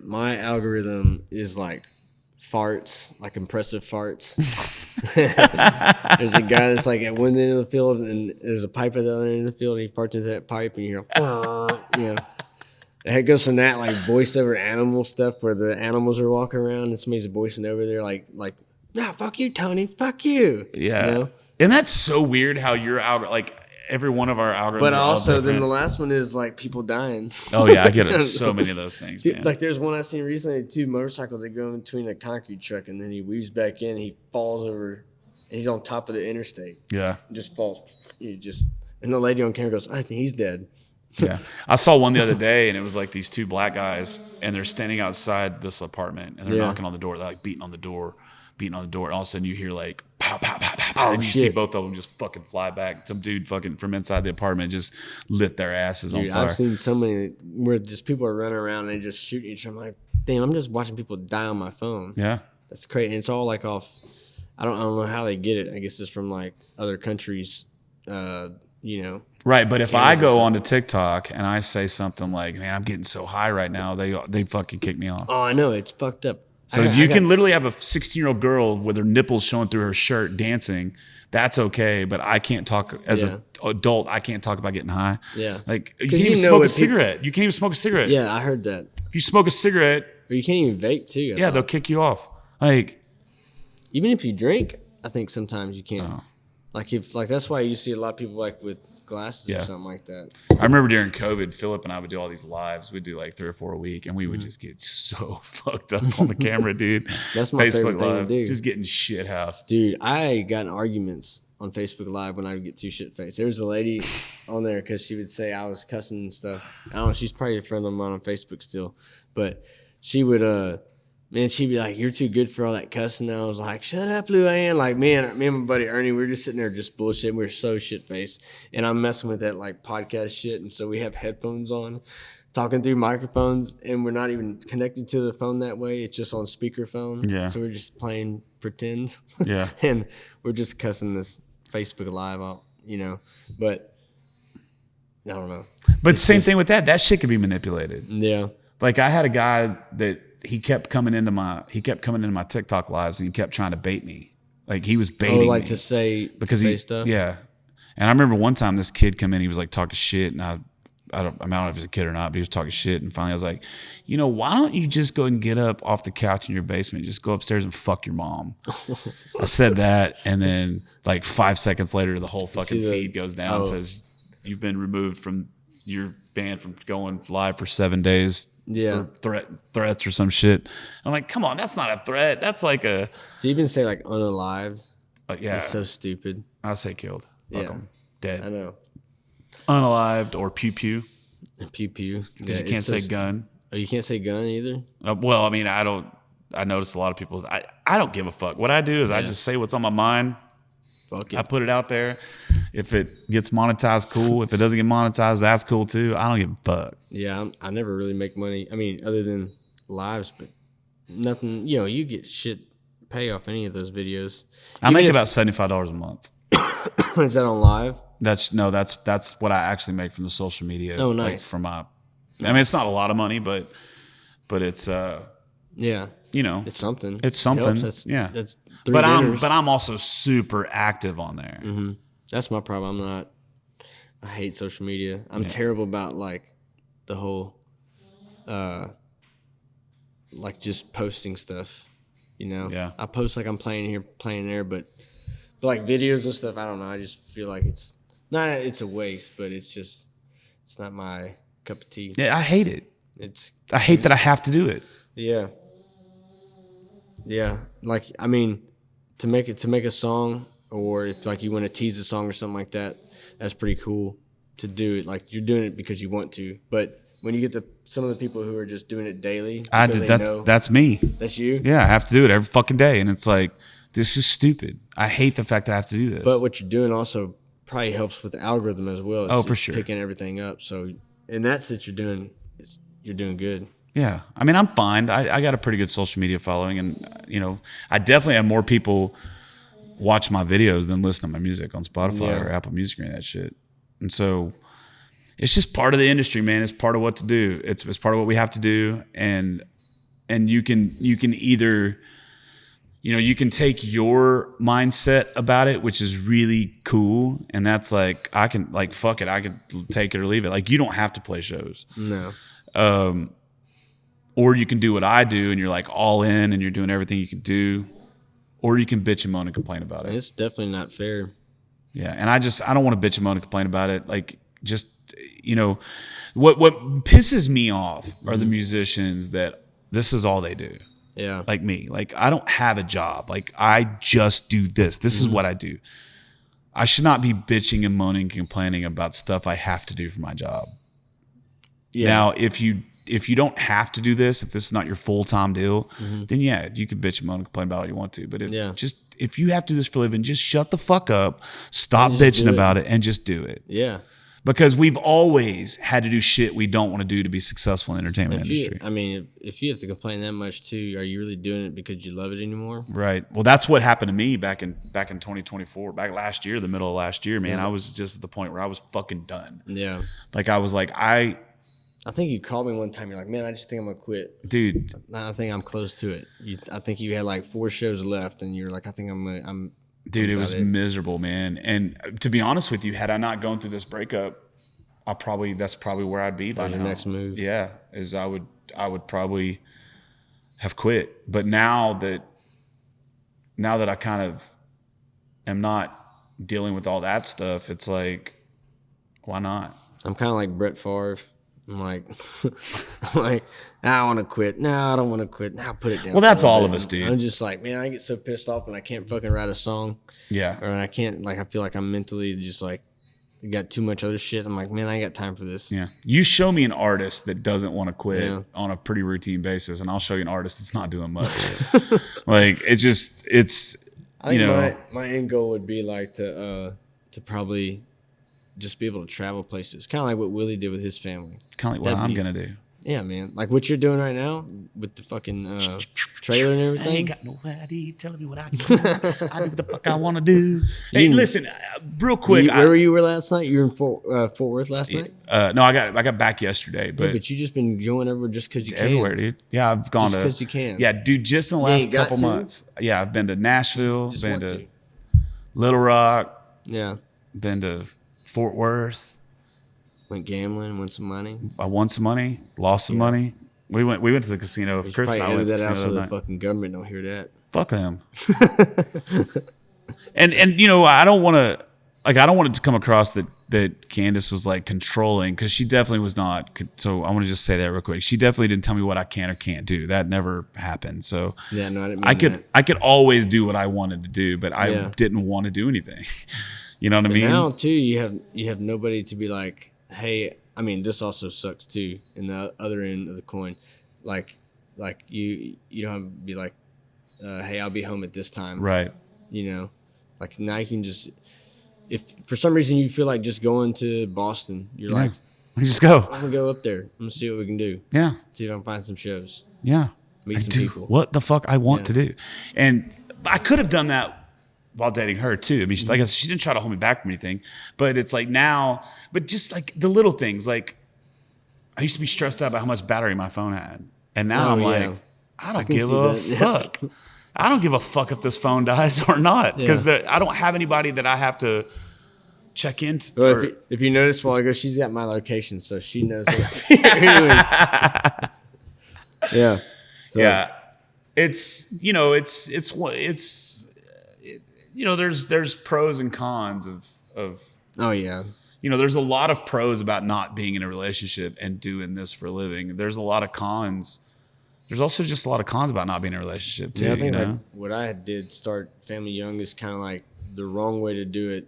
S3: My algorithm is like farts, like impressive farts. There's a guy that's like at one end of the field and there's a pipe at the other end of the field and he farts into that pipe and you're like, you know. It goes from that like voiceover animal stuff where the animals are walking around and somebody's voicing over there like, nah, fuck you, Tony, fuck you.
S2: Yeah.
S3: You know?
S2: And that's so weird how your like every one of our algorithms.
S3: But also, then the last one is like people dying.
S2: Oh yeah, I get it. So many of those things, man.
S3: Like there's one I seen recently, 2 motorcycles that go in between a concrete truck, and then he weaves back in. He falls over, and he's on top of the interstate.
S2: Yeah,
S3: just falls. And the lady on camera goes, "I think he's dead."
S2: Yeah, I saw one the other day, and it was like these 2 black guys, and they're standing outside this apartment, and they're knocking on the door, they're like beating on the door. And all of a sudden you hear like pow, pow, pow, pow, pow, and you see both of them just fucking fly back. Some dude fucking from inside the apartment just lit their asses on fire.
S3: I've seen so many where just people are running around and they just shooting each other. I'm like, damn, I'm just watching people die on my phone.
S2: Yeah,
S3: that's crazy. And it's all like off. I don't know how they get it. I guess it's from like other countries, you know.
S2: Right, but if I go onto TikTok and I say something like, "Man, I'm getting so high right now," they fucking kick me off.
S3: Oh, I know, it's fucked up.
S2: So you can literally have a 16-year-old girl with her nipples showing through her shirt dancing. That's okay, but I can't talk as an adult. I can't talk about getting high.
S3: Yeah.
S2: Like you can't even smoke a cigarette. You can't even smoke a cigarette.
S3: Yeah, I heard that.
S2: If you smoke a cigarette,
S3: or you can't even vape too.
S2: They'll kick you off. Like
S3: even if you drink, I think sometimes you can. Like that's why you see a lot of people like with glasses or something like that.
S2: I remember during COVID, Philip and I would do all these lives. We'd do like 3 or 4 a week, and we would just get so fucked up on the camera, dude.
S3: That's my favorite thing
S2: Live,
S3: to do.
S2: just getting shit housed.
S3: Dude, I got in arguments on Facebook Live when I would get too shit faced. There was a lady on there because she would say I was cussing and stuff. I don't know, she's probably a friend of mine on Facebook still, but she would she'd be like, "You're too good for all that cussing." And I was like, "Shut up, Luann." Like, me and my buddy Ernie, we were just sitting there just bullshitting. We were so shit faced, and I'm messing with that like podcast shit, and so we have headphones on, talking through microphones, and we're not even connected to the phone that way. It's just on speakerphone.
S2: Yeah.
S3: So we're just playing pretend.
S2: Yeah.
S3: And we're just cussing this Facebook Live out, But I don't know.
S2: But same thing with that. That shit could be manipulated.
S3: Yeah.
S2: Like I had a guy that he kept coming into my TikTok lives, and he kept trying to bait me. Like he was baiting me.
S3: To say stuff.
S2: Yeah. And I remember one time this kid come in, he was like talking shit, and I don't know if he's a kid or not, but he was talking shit. And finally I was like, why don't you just go and get up off the couch in your basement, just go upstairs and fuck your mom. I said that, and then like 5 seconds later, the whole fucking feed goes down and says, "You've been removed from your band from going live for 7 days."
S3: Yeah.
S2: For threats or some shit. I'm like, come on, that's not a threat. That's like a.
S3: So you even say like unalived.
S2: Yeah.
S3: It's so stupid.
S2: I'll say killed. Fuck 'em. Dead.
S3: I know.
S2: Unalived or pew pew.
S3: Pew pew.
S2: Because you can't say gun.
S3: Oh, you can't say gun either?
S2: Well, I mean, I notice a lot of people. I don't give a fuck. What I do is I just say what's on my mind.
S3: Fuck it.
S2: I put it out there. If it gets monetized, cool. If it doesn't get monetized, that's cool too. I don't give a fuck.
S3: Yeah, I never really make money. I mean, other than lives, but nothing. You get shit pay off any of those videos.
S2: I make about $75 a month.
S3: Is that on live?
S2: That's what I actually make from the social media.
S3: Oh, nice.
S2: I mean, it's not a lot of money, but it's
S3: yeah.
S2: It's
S3: something.
S2: It's something.
S3: That's 3
S2: but
S3: dinners.
S2: I'm also super active on there.
S3: Mm-hmm. That's my problem. I hate social media. I'm terrible about like the whole, like just posting stuff.
S2: Yeah.
S3: I post like I'm playing here, playing there, but like videos and stuff. I don't know. I just feel like it's a waste, but it's not my cup of tea.
S2: Yeah, I hate it. I hate that I have to do it.
S3: Yeah. Yeah. Like, I mean, to make a song, or if like you want to tease a song or something like that, that's pretty cool to do it. Like you're doing it because you want to. But when you get some of the people who are just doing it daily,
S2: that's me.
S3: That's you?
S2: Yeah, I have to do it every fucking day. And it's like, this is stupid. I hate the fact that I have to do this.
S3: But what you're doing also probably helps with the algorithm as well.
S2: It's for sure.
S3: Picking everything up. So in that sense, you're doing good.
S2: Yeah. I mean, I'm fine. I got a pretty good social media following, and, I definitely have more people watch my videos than listen to my music on Spotify or Apple Music or any of that shit. And so it's just part of the industry, man. It's part of what to do. It's part of what we have to do. And you can either, you can take your mindset about it, which is really cool. And that's like, I can like, fuck it. I can take it or leave it. Like, you don't have to play shows.
S3: No.
S2: Or you can do what I do and you're like all in and you're doing everything you can do. Or you can bitch and moan and complain about it.
S3: It's definitely not fair.
S2: Yeah. And I don't want to bitch and moan and complain about it. Like, just, what pisses me off are the musicians that this is all they do.
S3: Yeah.
S2: Like me. Like, I don't have a job. Like, I just do this. This is what I do. I should not be bitching and moaning and complaining about stuff I have to do for my job. Yeah. Now, if you don't have to do this, if this is not your full-time deal, then you can bitch and moan and complain about all you want to. But if you have to do this for a living, just shut the fuck up, stop bitching about it, and just do it.
S3: Yeah.
S2: Because we've always had to do shit we don't want to do to be successful in the entertainment industry.
S3: If you have to complain that much too, are you really doing it because you love it anymore?
S2: Right. Well, that's what happened to me back in 2024, back last year, the middle of last year, man. I was just at the point where I was fucking done.
S3: Yeah.
S2: Like, I was like, I
S3: I think you called me one time. You're like, man, I just think I'm gonna quit.
S2: Dude,
S3: I think I'm close to it. I think you had like 4 shows left, and you're like, I think I'm.
S2: dude, it was
S3: about it.
S2: miserable, man. And to be honest with you, had I not gone through this breakup, that's probably where I'd be by
S3: That was
S2: now.
S3: your next move.
S2: Yeah, is I would probably have quit. But now that I kind of am not dealing with all that stuff, it's like, why not?
S3: I'm kind of like Brett Favre. I'm like, I want to quit. No, I don't want to quit. Now put it down.
S2: Well, that's
S3: for a
S2: all
S3: bit.
S2: of us, dude.
S3: I'm just like, man, I get so pissed off when I can't fucking write a song,
S2: Yeah.
S3: or I can't, like, I feel like I'm mentally just like, got too much other shit. I'm like, man, I ain't got time for this.
S2: Yeah. You show me an artist that doesn't want to quit
S3: Yeah.
S2: on a pretty routine basis, and I'll show you an artist that's not doing much. Like, it's
S3: I think
S2: you know,
S3: my end goal would be like to probably just be able to travel places, kind of like what Willie did with his family.
S2: kind of like what
S3: that'd
S2: I'm
S3: be-
S2: gonna do.
S3: Yeah, man, like what you're doing right now with the fucking trailer and everything.
S2: nobody telling me what I do. I do what the fuck I want to do. Hey,
S3: You-
S2: listen, real quick.
S3: Where were you last night? You were in Fort Worth last night.
S2: No, I got back yesterday,
S3: Yeah,
S2: but
S3: but you just been going everywhere just because you can.
S2: everywhere, dude. Yeah, I've gone
S3: Just
S2: to.
S3: 'cause you can.
S2: Yeah, dude. Just in the
S3: You
S2: last
S3: ain't got
S2: couple
S3: to?
S2: months. Yeah, I've been to Nashville,
S3: Just
S2: been
S3: want
S2: to
S3: to.
S2: Little Rock,
S3: Yeah,
S2: been to Fort Worth.
S3: went gambling, won some money.
S2: I won some money, lost some money. We went to the casino.
S3: You should
S2: Chris
S3: probably
S2: and I went
S3: edit
S2: to the
S3: that out
S2: casino
S3: so
S2: the
S3: the
S2: other night.
S3: fucking government don't hear that.
S2: Fuck them. and you know, I don't want it to come across that Candace was like controlling, because she definitely was not. So I want to just say that real quick. She definitely didn't tell me what I can or can't do. That never happened. So
S3: Yeah, no, I didn't mean that.
S2: I could always do what I wanted to do, but I
S3: Yeah.
S2: didn't want to do anything. You know what I
S3: But
S2: mean?
S3: now too, you have nobody to be like, hey. I mean, this also sucks too. In the other end of the coin, like you don't have to be like, hey, I'll be home at this time.
S2: Right.
S3: You know, like now you can just, if for some reason you feel like just going to Boston, you're like,
S2: You just go.
S3: I'm gonna go up there. I'm gonna see what we can do.
S2: Yeah.
S3: See if I can find some shows.
S2: Yeah.
S3: Meet
S2: I
S3: some
S2: do
S3: people.
S2: what the fuck I want
S3: Yeah.
S2: to do. And I could have done that while dating her too. I mean, like I said, she didn't try to hold me back from anything, but it's like now, but just like the little things, like I used to be stressed out about how much battery my phone had. And now
S3: Oh,
S2: I'm
S3: yeah.
S2: like, I don't
S3: can
S2: give
S3: see
S2: a
S3: that, yeah.
S2: fuck. I don't give a fuck if this phone dies or not, because I don't have anybody that I have to check in.
S3: Well, if you notice while ago, she's got my location, so she knows what I'm doing. Yeah. So,
S2: Yeah, it's there's pros and cons of
S3: Oh yeah.
S2: there's a lot of pros about not being in a relationship and doing this for a living. There's a lot of cons. There's also just a lot of cons about not being in a relationship too.
S3: Yeah, I think
S2: you
S3: like
S2: know?
S3: what I did start family young is kind of like the wrong way to do it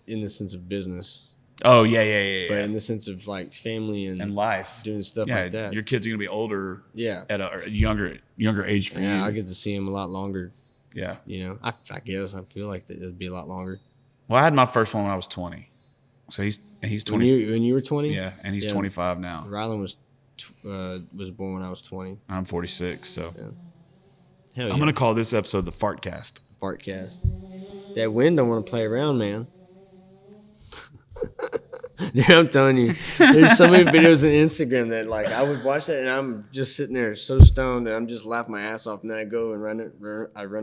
S3: in the sense of business,
S2: Oh yeah.
S3: but in the sense of like family
S2: And life,
S3: doing stuff
S2: yeah,
S3: like that.
S2: your kids are gonna be older
S3: Yeah.
S2: at a younger age for
S3: Yeah, I
S2: you.
S3: get to see him a lot longer.
S2: Yeah.
S3: You know, I guess I feel like that it'd be a lot longer.
S2: Well, I had my first one when I was 20. So he's
S3: When
S2: 20.
S3: you were 20,
S2: Yeah, and he's
S3: Yeah.
S2: 25 now.
S3: Rylan was born when I was 20.
S2: I'm 46, so
S3: Hell yeah.
S2: I'm gonna call this episode the Fartcast.
S3: Fartcast. That wind don't want to play around, man. Dude, I'm telling you, there's so many videos on Instagram that like I would watch that and I'm just sitting there so stoned and I'm just laughing my ass off. And then I go and run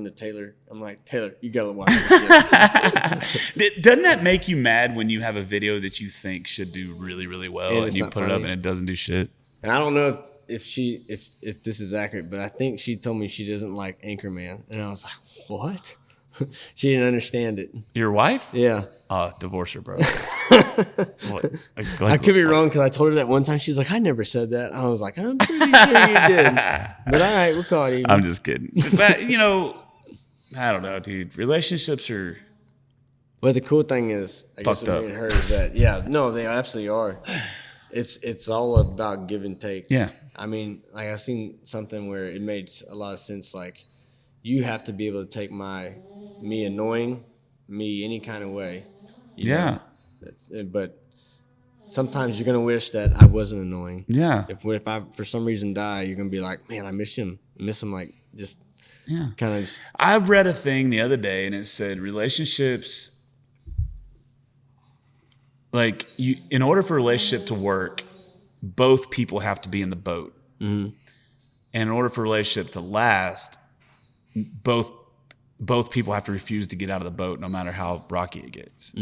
S3: to Taylor. I'm like, Taylor, you gotta watch this shit.
S2: Doesn't that make you mad when you have a video that you think should do really, really well
S3: And
S2: and
S3: it's
S2: you
S3: not
S2: put it up
S3: funny?
S2: and it doesn't do shit?
S3: And I don't know if this is accurate, but I think she told me she doesn't like Anchorman, and I was like, what? She didn't understand it.
S2: Your wife?
S3: Yeah.
S2: Divorce her, bro. What?
S3: I could be wrong because I told her that one time. She's like, I never said that. I was like, I'm pretty sure you did. But all right, we'll call it.
S2: I'm just kidding. But, I don't know, dude. Relationships are...
S3: But the cool thing is, I guess
S2: Fucked
S3: with
S2: up.
S3: me and her is that, yeah, no, they absolutely are. It's all about give and take.
S2: Yeah.
S3: I mean, like I seen something where it made a lot of sense. Like, you have to be able to take me annoying, me any kind of way. You know? But sometimes you're gonna wish that I wasn't annoying.
S2: Yeah.
S3: If I for some reason die, you're gonna be like, man, I miss him. Like just kind of.
S2: I read a thing the other day and it said relationships, like in order for a relationship to work, both people have to be in the boat.
S3: Mm-hmm.
S2: And in order for a relationship to last, both people have to refuse to get out of the boat no matter how rocky it gets.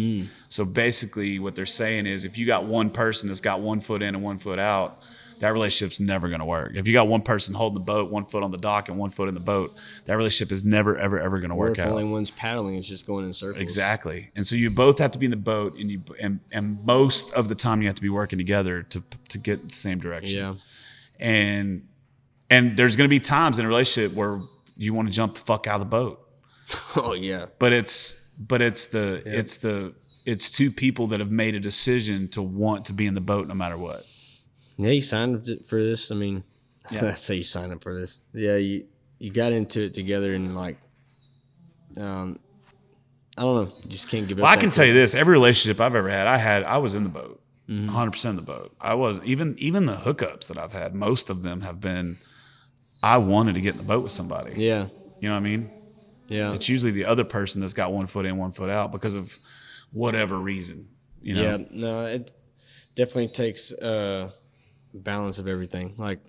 S2: So basically what they're saying is if you got one person that's got 1 foot in and 1 foot out, that relationship's never going to work. If you got one person holding the boat, 1 foot on the dock and 1 foot in the boat, that relationship is never, ever, ever going to work
S3: if
S2: out.
S3: only one's paddling, it's just going in circles.
S2: Exactly. And so you both have to be in the boat, and most of the time you have to be working together to get the same direction.
S3: Yeah.
S2: And there's going to be times in a relationship where you want to jump the fuck out of the boat.
S3: Oh yeah.
S2: But it's two people that have made a decision to want to be in the boat no matter what.
S3: Yeah, you signed up for this. I mean,
S2: Yeah.
S3: I say you signed up for this. Yeah, you got into it together and like, I don't know, you just can't give up.
S2: Well, I can tell you this: every relationship I've ever had, I was in the boat, 100% in the boat. I was even the hookups that I've had. Most of them have been, I wanted to get in the boat with somebody.
S3: Yeah.
S2: You know what I mean?
S3: Yeah.
S2: It's usually the other person that's got 1 foot in, 1 foot out because of whatever reason. You know?
S3: Yeah. No, it definitely takes balance of everything. Like,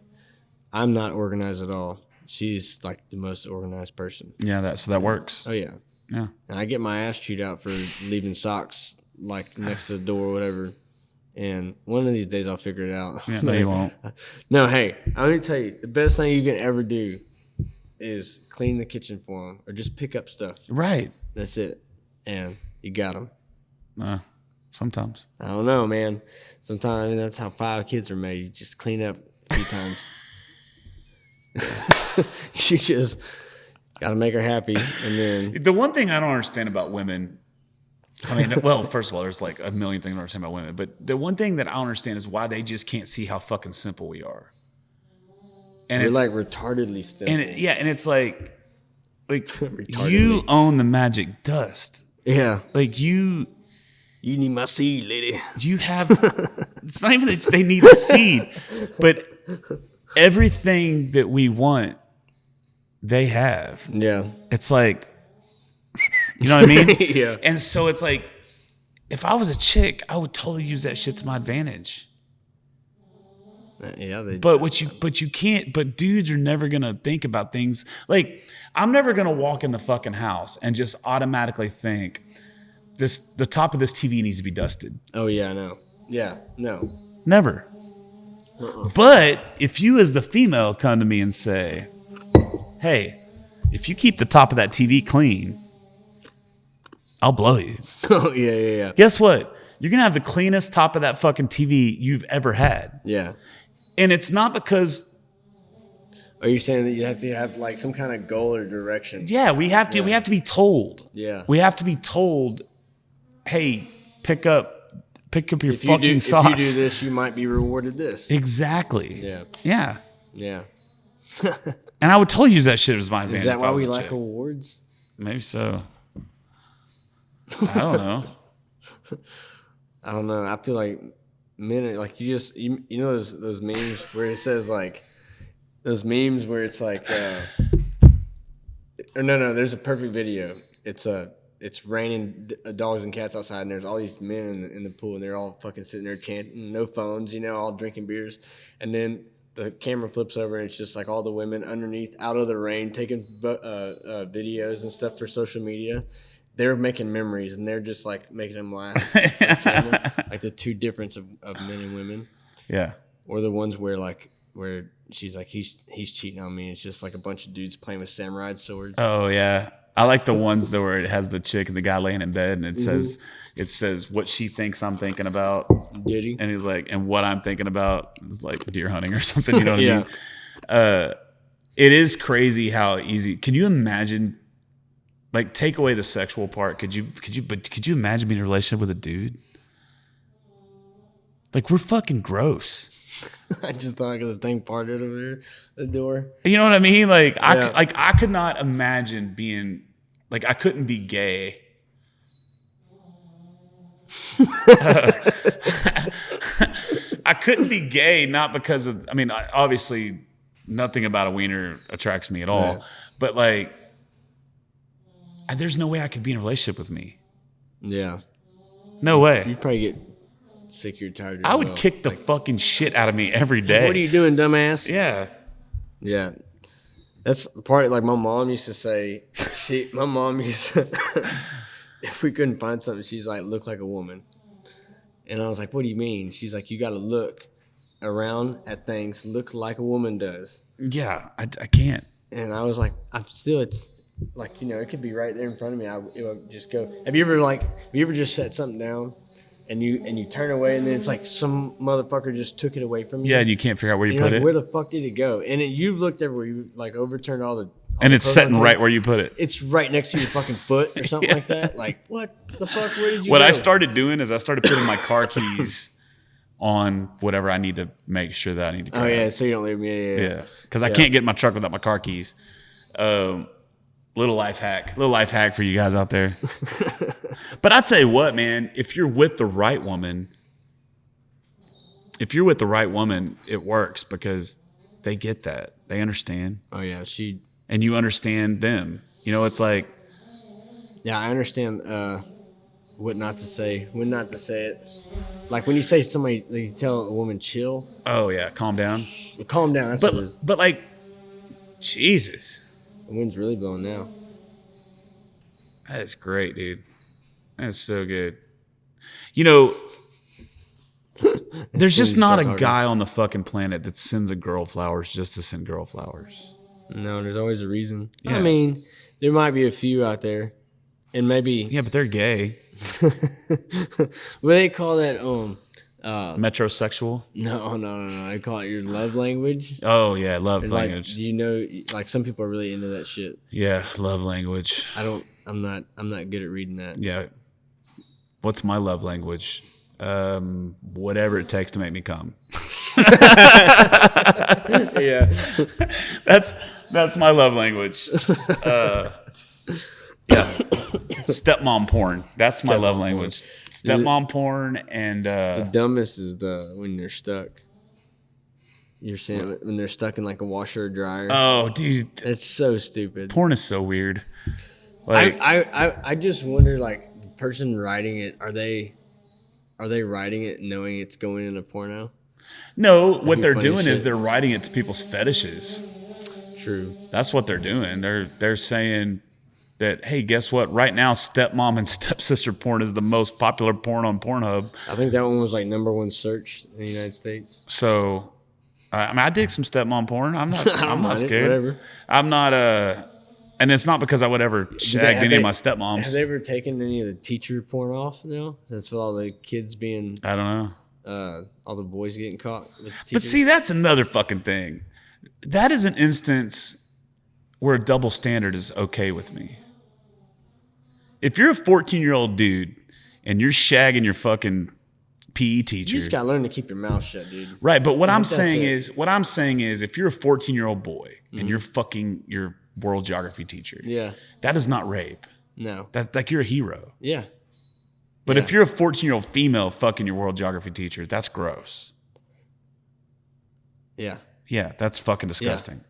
S3: I'm not organized at all. She's like the most organized person.
S2: Yeah, so that works.
S3: Oh yeah.
S2: Yeah.
S3: And I get my ass chewed out for leaving socks like next to the door or whatever. And one of these days I'll figure it out.
S2: Yeah, no, you won't.
S3: No, hey, I'm gonna tell you, the best thing you can ever do is clean the kitchen for them or just pick up stuff.
S2: Right.
S3: That's it. And you got them.
S2: Sometimes.
S3: I don't know, man. Sometimes that's how 5 kids are made. You just clean up a few times. You just got to make her happy. And then
S2: The one thing I don't understand about women, I mean, well, first of all, there's like a million things I don't understand about women, but the one thing that I don't understand is why they just can't see how fucking simple we are. And
S3: we're
S2: it's
S3: like retardedly still.
S2: and it's like
S3: Retardedly.
S2: you own the magic dust.
S3: Yeah.
S2: Like you
S3: You need my seed, lady.
S2: have, it's not even that they need the seed, but everything that we want, they have.
S3: Yeah.
S2: It's like, you know what I mean?
S3: Yeah.
S2: And so it's like, if I was a chick, I would totally use that shit to my advantage.
S3: Yeah.
S2: But you can't. But dudes are never gonna think about things like I'm never gonna walk in the fucking house and just automatically think the top of this TV needs to be dusted.
S3: Oh yeah, I know. Yeah. No.
S2: Never. But if you as the female come to me and say, hey, if you keep the top of that TV clean, I'll blow you.
S3: Oh yeah.
S2: Guess what? You're going to have the cleanest top of that fucking TV you've ever had.
S3: Yeah.
S2: And it's not because,
S3: Are you saying that you have to have like some kind of goal or direction?
S2: yeah, we have to be told.
S3: Yeah.
S2: We have to be told, hey, pick up your
S3: If
S2: fucking socks.
S3: If you do this, you might be rewarded this.
S2: Exactly.
S3: Yeah.
S2: Yeah.
S3: Yeah.
S2: And I would totally use that shit as my advantage.
S3: Is that
S2: if
S3: why
S2: I was
S3: we
S2: a
S3: like
S2: chick.
S3: awards?
S2: Maybe so. I don't know.
S3: I don't know. I feel like men are like you know those memes where it says like those memes where it's like or no, there's a perfect video. It's raining dogs and cats outside, and there's all these men in the pool, and they're all fucking sitting there chanting, no phones, all drinking beers, and then the camera flips over, and it's just like all the women underneath, out of the rain, taking videos and stuff for social media. They're making memories, and they're just like making them last. Like the two difference of men and women.
S2: Yeah.
S3: Or the ones where she's like he's cheating on me. It's just like a bunch of dudes playing with samurai swords.
S2: Oh yeah. I like the ones that where it has the chick and the guy laying in bed, and it says what she thinks I'm thinking about.
S3: Did he?
S2: And he's like, and what I'm thinking about is like deer hunting or something. You know what
S3: Yeah.
S2: I mean? It is crazy how easy. Can you imagine? Like, take away the sexual part. Could you imagine being in a relationship with a dude? Like, we're fucking gross.
S3: I just thought I could thing parted over there, the door.
S2: You know what I mean? Like,
S3: Yeah.
S2: I could not imagine being like, I couldn't be gay. I couldn't be gay, not because of, I mean, obviously nothing about a wiener attracts me at all,
S3: Yeah.
S2: but like, there's no way I could be in a relationship with me.
S3: Yeah.
S2: No way.
S3: You'd probably get sick or tired.
S2: I would kick the fucking shit out of me every day.
S3: What are you doing, dumbass?
S2: Yeah.
S3: Yeah. That's part of, like, my mom used to say, my mom used to, if we couldn't find something, she's like, look like a woman. And I was like, what do you mean? She's like, you got to look around at things, look like a woman does.
S2: Yeah, I can't.
S3: And I was like, it's like, it could be right there in front of me. It would just go. Have you ever just set something down and you turn away and then it's like some motherfucker just took it away from you?
S2: Yeah, and you can't figure out where you
S3: You're
S2: put
S3: like,
S2: it.
S3: where the fuck did it go? And you've looked everywhere. You like overturned all the.
S2: And it's sitting right where you put it.
S3: It's right next to your fucking foot or something like that. Like, what the fuck? Where did you
S2: What
S3: go?
S2: I started doing is I started putting my car keys on whatever I need to make sure that I need to grab.
S3: Oh, yeah, so you don't leave me.
S2: Yeah, because I can't get in my truck without my car keys. Little life hack for you guys out there. But I tell you what, man, if you're with the right woman, it works because they get that. They understand.
S3: Oh, yeah,
S2: And you understand them. It's like.
S3: Yeah, I understand what not to say, when not to say it. Like when you say somebody, like you tell a woman chill.
S2: Oh, yeah, calm down.
S3: Calm down, that's what it is.
S2: But like, Jesus.
S3: The wind's really blowing now.
S2: That's great, dude. That's so good. There's just not a guy on the fucking planet that sends a girl flowers just to send girl flowers.
S3: No, there's always a reason.
S2: Yeah.
S3: I mean, there might be a few out there, and maybe.
S2: Yeah, but they're gay.
S3: What they call that?
S2: Metrosexual?
S3: No. They call it your love language.
S2: Oh yeah, love
S3: It's
S2: language.
S3: Like some people are really into that shit.
S2: Yeah, love language.
S3: I'm not good at reading that.
S2: Yeah. What's my love language? Whatever it takes to make me come.
S3: Yeah.
S2: That's my love language. Yeah. Stepmom porn. That's my love language. Stepmom porn and
S3: The dumbest is when they're stuck. You're saying when they're stuck in like a washer or dryer.
S2: oh, dude,
S3: It's so stupid.
S2: porn is so weird. Like,
S3: I just wonder, like, the person writing it, are they writing it knowing it's going in a porno?
S2: no, what
S3: be
S2: they're
S3: funny
S2: doing is
S3: shit.
S2: they're writing it to people's fetishes.
S3: True.
S2: That's what they're doing. They're saying that, hey, guess what? Right now, stepmom and stepsister porn is the most popular porn on Pornhub.
S3: I think that one was like #1 search in the United States.
S2: So, I dig some stepmom porn. I'm not.
S3: I don't
S2: I'm not
S3: mind it,
S2: scared.
S3: whatever.
S2: I'm not. And it's not because I would ever shag any of my
S3: Have
S2: stepmoms.
S3: they ever taken any of the teacher porn off now? That's with all the kids being,
S2: I don't know.
S3: all the boys getting caught with teachers.
S2: But see, that's another fucking thing. That is an instance where a double standard is okay with me. If you're a 14-year-old dude and you're shagging your fucking PE teacher,
S3: you just gotta learn to keep your mouth shut, dude.
S2: right? But what I'm
S3: that's
S2: saying
S3: it.
S2: is, if you're a 14-year-old boy and you're fucking your world geography teacher,
S3: Yeah.
S2: that is not rape.
S3: No.
S2: That like you're a hero.
S3: Yeah.
S2: But
S3: Yeah.
S2: if you're a 14-year-old female fucking your world geography teacher, that's gross.
S3: Yeah.
S2: Yeah, that's fucking disgusting.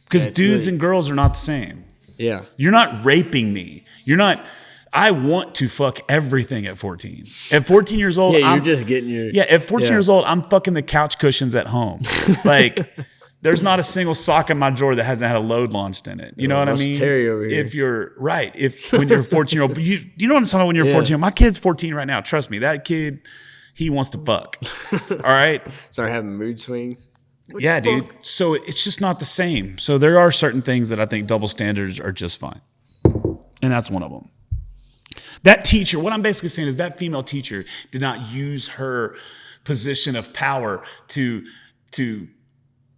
S2: Because
S3: Yeah, it's
S2: dudes
S3: really-
S2: and girls are not the same.
S3: Yeah.
S2: You're not raping me. You're not. I want to fuck everything at 14. At 14 years old,
S3: Yeah, you're
S2: I'm
S3: just getting your.
S2: yeah. At 14
S3: yeah.
S2: years old, I'm fucking the couch cushions at home. Like, there's not a single sock in my drawer that hasn't had a load launched in it. You know what I
S3: Russ
S2: mean?
S3: Terry over here.
S2: If you're right, when you're a 14-year-old, you know what I'm talking about when you're
S3: Yeah.
S2: 14. My kid's 14 right now. Trust me, that kid, he wants to fuck. All right.
S3: Start having mood swings.
S2: Yeah, dude. So it's just not the same. So there are certain things that I think double standards are just fine. And that's one of them. That teacher, what I'm basically saying is that female teacher did not use her position of power to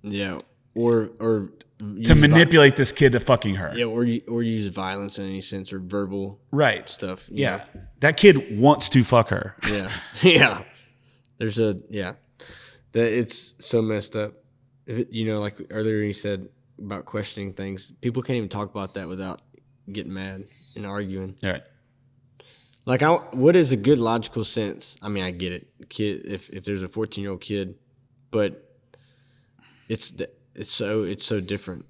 S3: Yeah. Or
S2: manipulate this kid to fucking her.
S3: Yeah, or use violence in any sense or verbal
S2: Right.
S3: stuff. you
S2: Yeah.
S3: know?
S2: That kid wants to fuck her.
S3: Yeah. Yeah. There's it's so messed up. Like earlier you said about questioning things. People can't even talk about that without getting mad and arguing.
S2: All right.
S3: Like, what is a good logical sense? I mean, I get it, kid. If there's a 14-year-old kid, but it's so different.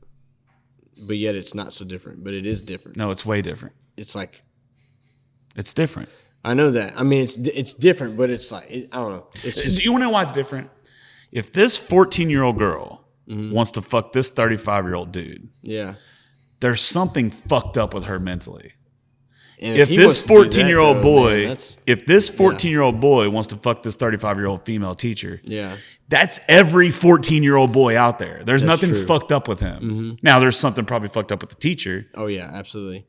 S3: But yet it's not so different. But it is different.
S2: No, it's way different.
S3: It's like
S2: It's different.
S3: I know that. I mean, it's different, but it's like I don't know. It's just
S2: You want to know why it's different? If this 14-year-old girl wants to fuck this 35-year-old dude,
S3: yeah.
S2: there's something fucked up with her mentally.
S3: And
S2: If
S3: he
S2: this
S3: wants to do that,
S2: 14-year-old
S3: though,
S2: boy,
S3: man, that's,
S2: if this 14-year-old boy wants to fuck this 35-year-old female teacher,
S3: yeah,
S2: that's every 14-year-old boy out there. There's
S3: That's
S2: nothing
S3: true.
S2: fucked up with him. Now, there's something probably fucked up with the teacher.
S3: oh yeah, absolutely,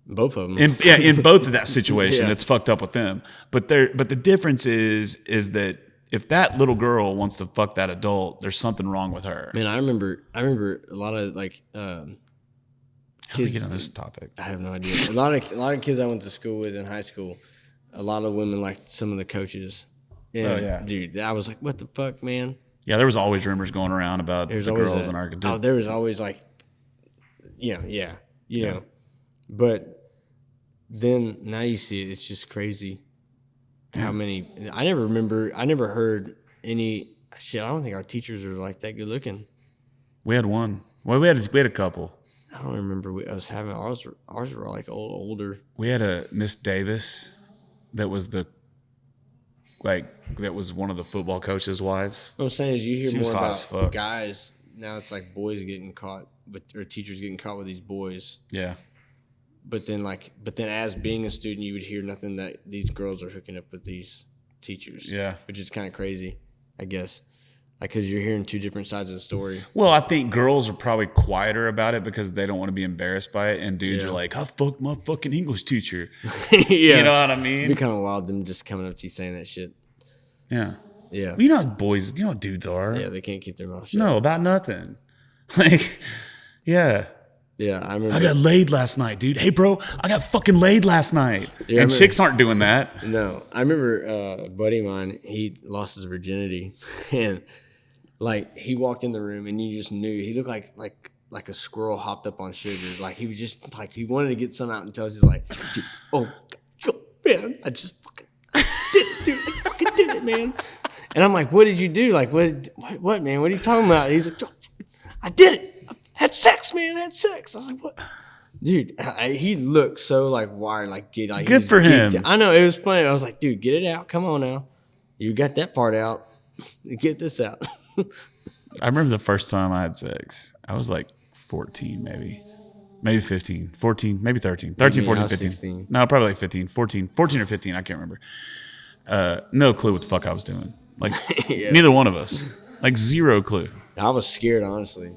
S3: both of them.
S2: In both of that situation,
S3: Yeah.
S2: it's fucked up with them. But the difference is that if that little girl wants to fuck that adult, there's something wrong with her.
S3: Man, I remember a lot of like
S2: How do we
S3: kids.
S2: get on this topic?
S3: I have no idea. A lot of kids I went to school with in high school. A lot of women liked some of the coaches. And,
S2: Oh, yeah.
S3: dude, I was like, what the fuck, man?
S2: Yeah, there was always rumors going around about
S3: There's
S2: the
S3: always
S2: girls in our.
S3: there was always like, you know. But then now you see it. It's just crazy how many. I never heard any shit. I don't think our teachers are like that good looking.
S2: We had one. Well, we had a couple.
S3: I don't remember. I was having ours. Ours were like older.
S2: We had a Miss Davis that was that was one of the football coaches' wives.
S3: What I'm saying is, you hear
S2: She was
S3: more
S2: hot as
S3: about
S2: fuck.
S3: guys now. It's like boys getting caught or teachers getting caught with these boys.
S2: Yeah.
S3: But then as being a student, you would hear nothing that these girls are hooking up with these teachers.
S2: Yeah.
S3: Which is kind of crazy, I guess. Like, because you're hearing two different sides of the story.
S2: Well, I think girls are probably quieter about it because they don't want to be embarrassed by it, and dudes
S3: Yeah.
S2: are like, "I fucked my fucking English teacher."
S3: Yeah.
S2: You know what I
S3: It'd be
S2: mean?
S3: kind of wild them just coming up to you saying that shit.
S2: Yeah.
S3: Yeah.
S2: Well, you know how boys, you know how dudes are.
S3: Yeah, they can't keep their mouth shut.
S2: No, about nothing. Like, yeah.
S3: Yeah, I remember.
S2: I got laid last night, dude. Hey, bro, I got fucking laid last night.
S3: Yeah, I
S2: And
S3: remember-
S2: chicks aren't doing that.
S3: No, I remember a buddy of mine, he lost his virginity. And, like, he walked in the room and you just knew. He looked like a squirrel hopped up on sugar. Like, he was just, like, he wanted to get some out and tell us. He's like, dude, oh, man, I just fucking did it, dude. I fucking did it, man. And I'm like, what did you do? Like, what, man? What are you talking about? He's like, I did it. I had sex, man. I had sex. I was like, what? Dude, he looked so like wired, like he
S2: Good
S3: was
S2: for him.
S3: geeked. I know, it was funny. I was like, dude, get it out. Come on now. You got that part out. Get this out.
S2: I remember the first time I had sex. I was like 14, maybe 15, 14, maybe 13, 13,
S3: mean,
S2: 14,
S3: I was
S2: 15.
S3: 16.
S2: No, probably like 15, 14 or 15. I can't remember. No clue what the fuck I was doing. Like,
S3: Yeah.
S2: neither one of us. Like, zero clue.
S3: I was scared, honestly.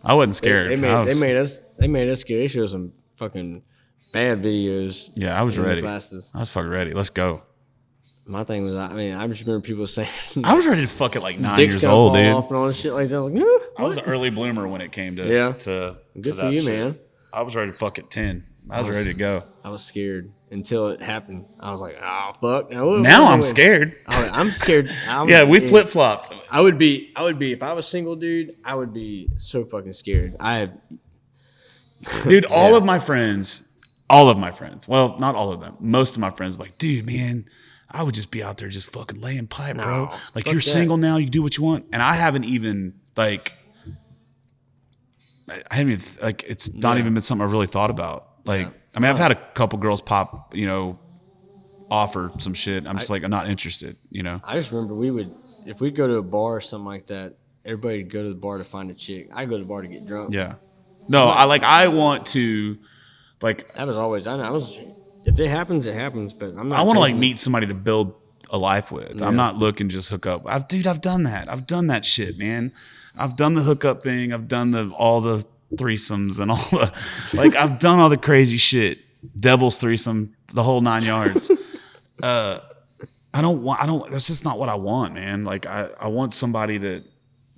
S2: I wasn't scared.
S3: They
S2: I was-
S3: made us scared. They showed some fucking bad videos.
S2: Yeah, I was
S3: in the
S2: ready.
S3: classes.
S2: I was fucking ready. Let's go.
S3: My thing was, I mean, I just remember people saying
S2: I was ready to fuck at like 9
S3: dicks
S2: years
S3: gonna
S2: old,
S3: fall
S2: dude.
S3: off and all this shit like that. I was like,
S2: I was an early bloomer when it came to
S3: Yeah.
S2: to
S3: Good
S2: to
S3: for
S2: that
S3: you,
S2: shit.
S3: man.
S2: I was ready to fuck at 10. I was ready to go.
S3: I was scared until it happened. I was like, oh fuck. Now, what
S2: Now
S3: am I
S2: I'm
S3: doing?
S2: scared.
S3: I'm scared.
S2: Yeah, we flip flopped.
S3: I would be if I was single, dude. I would be so fucking scared.
S2: Dude, all of my friends, well, not all of them, most of my friends, like, dude, man, I would just be out there just fucking laying pipe, bro.
S3: No,
S2: Like,
S3: fuck
S2: you're
S3: that.
S2: single now, you do what you want. And I haven't even, like, I haven't even, like, it's not
S3: Yeah.
S2: even been something I've really thought about. Like,
S3: Yeah.
S2: I mean, I've had a couple girls pop, offer some shit. I'm just like, I'm not interested,
S3: I just remember if we'd go to a bar or something like that, everybody would go to the bar to find a chick. I'd go to the bar to get drunk.
S2: Yeah. No, I want to, like,
S3: That was always. If it happens, it happens. But I'm not.
S2: I want to like
S3: chasing it.
S2: meet somebody to build a life with. I'm not looking to just hook up. I've done that. I've done that shit, man. I've done the hookup thing. I've done all the threesomes and all the, like, I've done all the crazy shit. Devil's threesome, the whole 9 yards. That's just not what I want, man. Like, I want somebody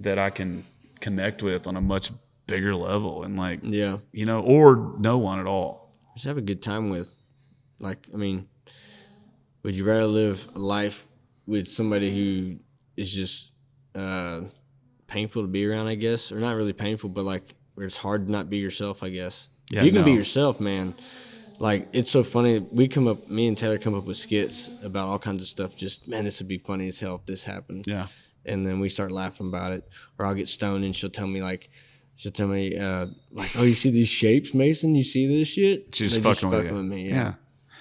S2: that I can connect with on a much bigger level and like,
S3: Yeah.
S2: or no one at all.
S3: Just have a good time with. Like, I mean, would you rather live a life with somebody who is just painful to be around, I guess? Or not really painful, but like where it's hard to not be yourself, I guess.
S2: Yeah,
S3: If you can be
S2: no.
S3: yourself, man. Like, it's so funny. Me and Taylor come up with skits about all kinds of stuff. Just, man, this would be funny as hell if this happened.
S2: Yeah.
S3: And then we start laughing about it. Or I'll get stoned and she'll tell me, like, oh, you see these shapes, Mason? You see this shit?
S2: She's
S3: They're
S2: fucking with you.
S3: me.
S2: Yeah.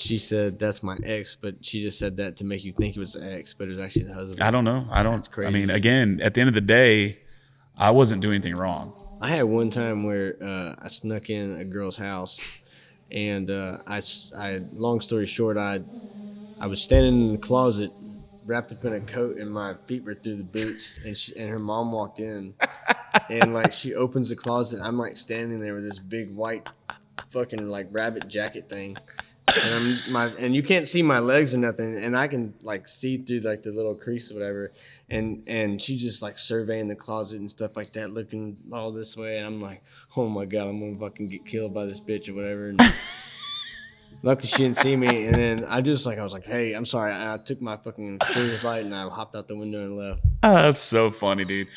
S3: she said that's my ex, but she just said that to make you think it was the ex, but it was actually the husband.
S2: I don't know.
S3: That's crazy.
S2: I mean, again, at the end of the day, I wasn't doing anything wrong.
S3: I had one time where I snuck in a girl's house, and I long story short, I was standing in the closet, wrapped up in a coat, and my feet were through the boots, and her mom walked in, and like she opens the closet, I'm like standing there with this big white fucking like rabbit jacket thing, and you can't see my legs or nothing, and I can like see through like the little crease or whatever, and she just like surveying the closet and stuff like that, looking all this way, and I'm like, oh my god, I'm gonna fucking get killed by this bitch or whatever. And luckily she didn't see me, and then I was like, hey, I'm sorry, and I took my fucking clearest light and I hopped out the window and left.
S2: Oh, that's so funny, dude.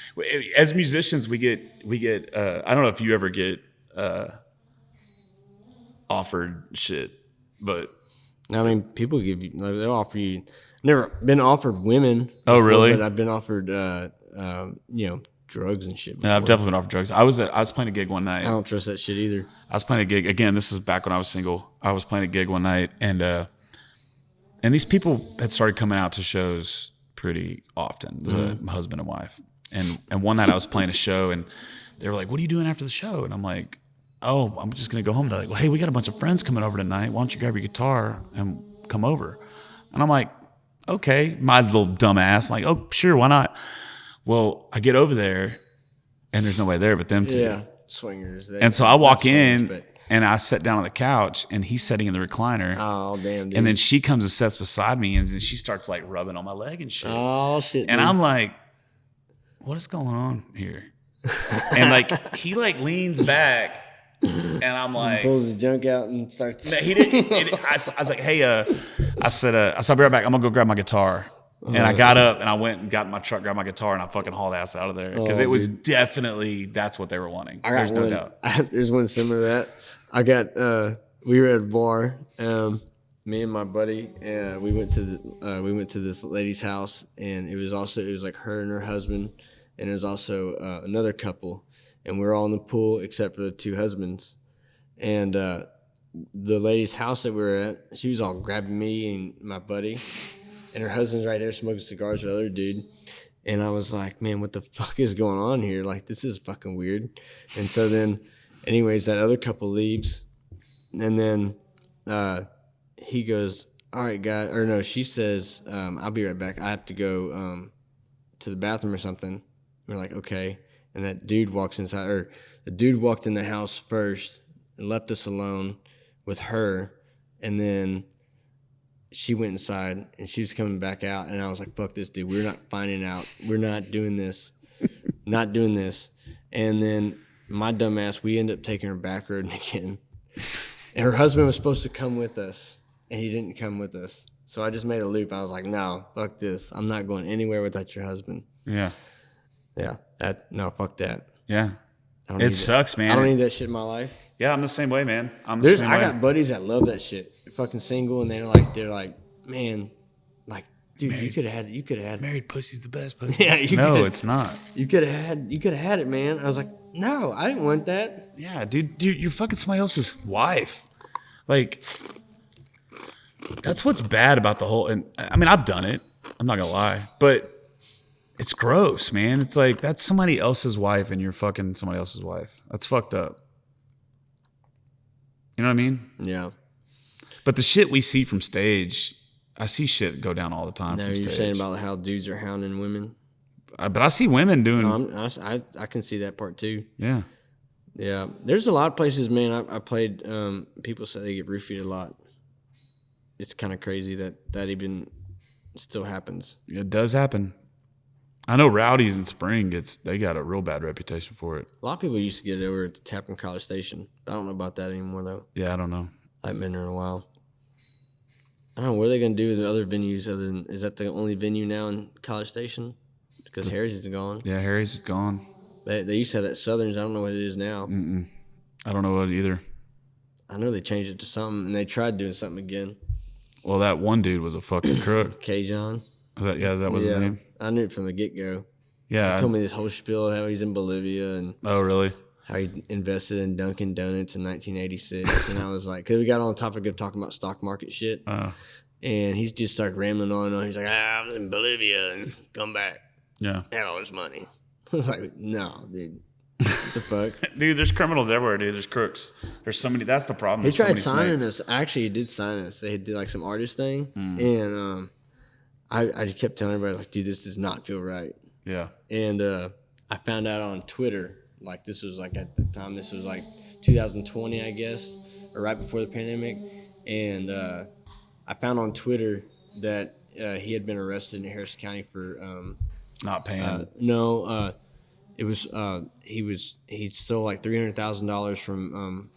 S2: As musicians, we get. I don't know if you ever get offered shit, but
S3: I mean, people give you, like, they'll offer you. Never been offered women.
S2: Oh,
S3: before,
S2: really?
S3: But I've been offered, drugs and shit.
S2: yeah, I've definitely been offered drugs. I was playing a gig one night.
S3: I don't trust that shit either.
S2: I was playing a gig again. This is back when I was single. I was playing a gig one night, and these people had started coming out to shows pretty often. It was a husband and wife, and one night I was playing a show, and they were like, "What are you doing after the show?" And I'm like, "Oh, I'm just gonna go home." They're like, "Well, hey, we got a bunch of friends coming over tonight. Why don't you grab your guitar and come over?" And I'm like, "Okay." My little dumb ass. I'm like, "Oh, sure, why not?" Well, I get over there, and there's nobody there but them two.
S3: Yeah, swingers.
S2: And so I walk
S3: swingers,
S2: in,
S3: but-
S2: and I sit down on the couch, and he's sitting in the recliner.
S3: Oh damn, dude.
S2: And then she comes and sits beside me, and then she starts like rubbing on my leg and shit.
S3: Oh shit.
S2: And
S3: dude.
S2: I'm like, what is going on here? And like he like leans back, and I'm like,
S3: pulls his junk out and starts.
S2: no, he didn't. I was like, hey, I said, I'll be right back. I'm gonna go grab my guitar. And I got up and I went and got in my truck, grabbed my guitar, and I fucking hauled ass out of there because it was definitely that's what they were wanting. There's no doubt.
S3: There's one similar to that. I got we were at a bar. Me and my buddy, we went to this lady's house, and it was like her and her husband, and there was also another couple, and we were all in the pool except for the two husbands, and the lady's house that we were at, she was all grabbing me and my buddy, and her husband's right there smoking cigars with the other dude, and I was like, man, what the fuck is going on here? Like, this is fucking weird. And so then, anyways, that other couple leaves, and then he goes, all right, guys, or no, she says, I'll be right back. I have to go to the bathroom or something. We're like, okay. And that dude walks inside, or the dude walked in the house first and left us alone with her, and then she went inside and she was coming back out, and I was like, fuck this dude. We're not finding out. We're not doing this. Not doing this. And then my dumb ass, we ended up taking her back road again. And her husband was supposed to come with us, and he didn't come with us. So I just made a loop. I was like, no, fuck this. I'm not going anywhere without your husband.
S2: Yeah.
S3: Yeah. Fuck that.
S2: Yeah.
S3: I don't need
S2: It
S3: that.
S2: sucks, man.
S3: I don't need that shit in my life.
S2: Yeah, I'm the same way, man. I'm the same
S3: I
S2: way.
S3: got buddies that love that shit. They're fucking single, and they're like, man, like, dude, you could have had
S2: Married pussy's the best pussy.
S3: Yeah,
S2: it's not.
S3: You could have had it, man. I was like, no, I didn't want that.
S2: Yeah, dude, you're fucking somebody else's wife. Like, that's what's bad about the whole. And I mean, I've done it. I'm not gonna lie, but it's gross, man. It's like that's somebody else's wife, and you're fucking somebody else's wife. That's fucked up. You know what I mean?
S3: Yeah.
S2: But the shit we see from stage, I see shit go down all the time.
S3: Now
S2: from
S3: you're
S2: stage.
S3: saying about how dudes are hounding women.
S2: But I see women doing.
S3: I can see that part too.
S2: Yeah.
S3: Yeah, there's a lot of places, man. I played. People say they get roofied a lot. It's kind of crazy that even still happens.
S2: It does happen. I know Rowdy's in Spring. They got a real bad reputation for it.
S3: A lot of people used to get it over at the Tap in College Station. I don't know about that anymore though.
S2: Yeah, I don't know.
S3: I haven't been there in a while. I don't know what are they gonna do with the other venues other than, is that the only venue now in College Station? Because Harry's is gone.
S2: Yeah, Harry's is gone.
S3: They used to have that Southerns. I don't know what it is now.
S2: I don't know what either.
S3: I know they changed it to something, and they tried doing something again.
S2: Well, that one dude was a fucking crook.
S3: K-John.
S2: Is that was his name?
S3: I knew it from the get-go.
S2: Yeah.
S3: He told me this whole spiel, how he's in Bolivia. And
S2: Oh, really?
S3: how he invested in Dunkin' Donuts in 1986, and I was like, because we got on the topic of talking about stock market shit, and he just started rambling on and on. He's like, I was in Bolivia and come back, had all this money. I was like, no, dude. What the fuck?
S2: Dude, there's criminals everywhere, dude. There's crooks. There's so many. That's the problem.
S3: He
S2: There's so
S3: tried
S2: many
S3: signing
S2: snakes.
S3: us. Actually, he did sign us. They did like some artist thing. And I just kept telling everybody, like, dude, this does not feel right.
S2: Yeah.
S3: And I found out on Twitter, like this was like at the time, this was like 2020, I guess, or right before the pandemic. And I found on Twitter that he had been arrested in Harrison County for
S2: Not paying.
S3: It was he stole like $300,000 from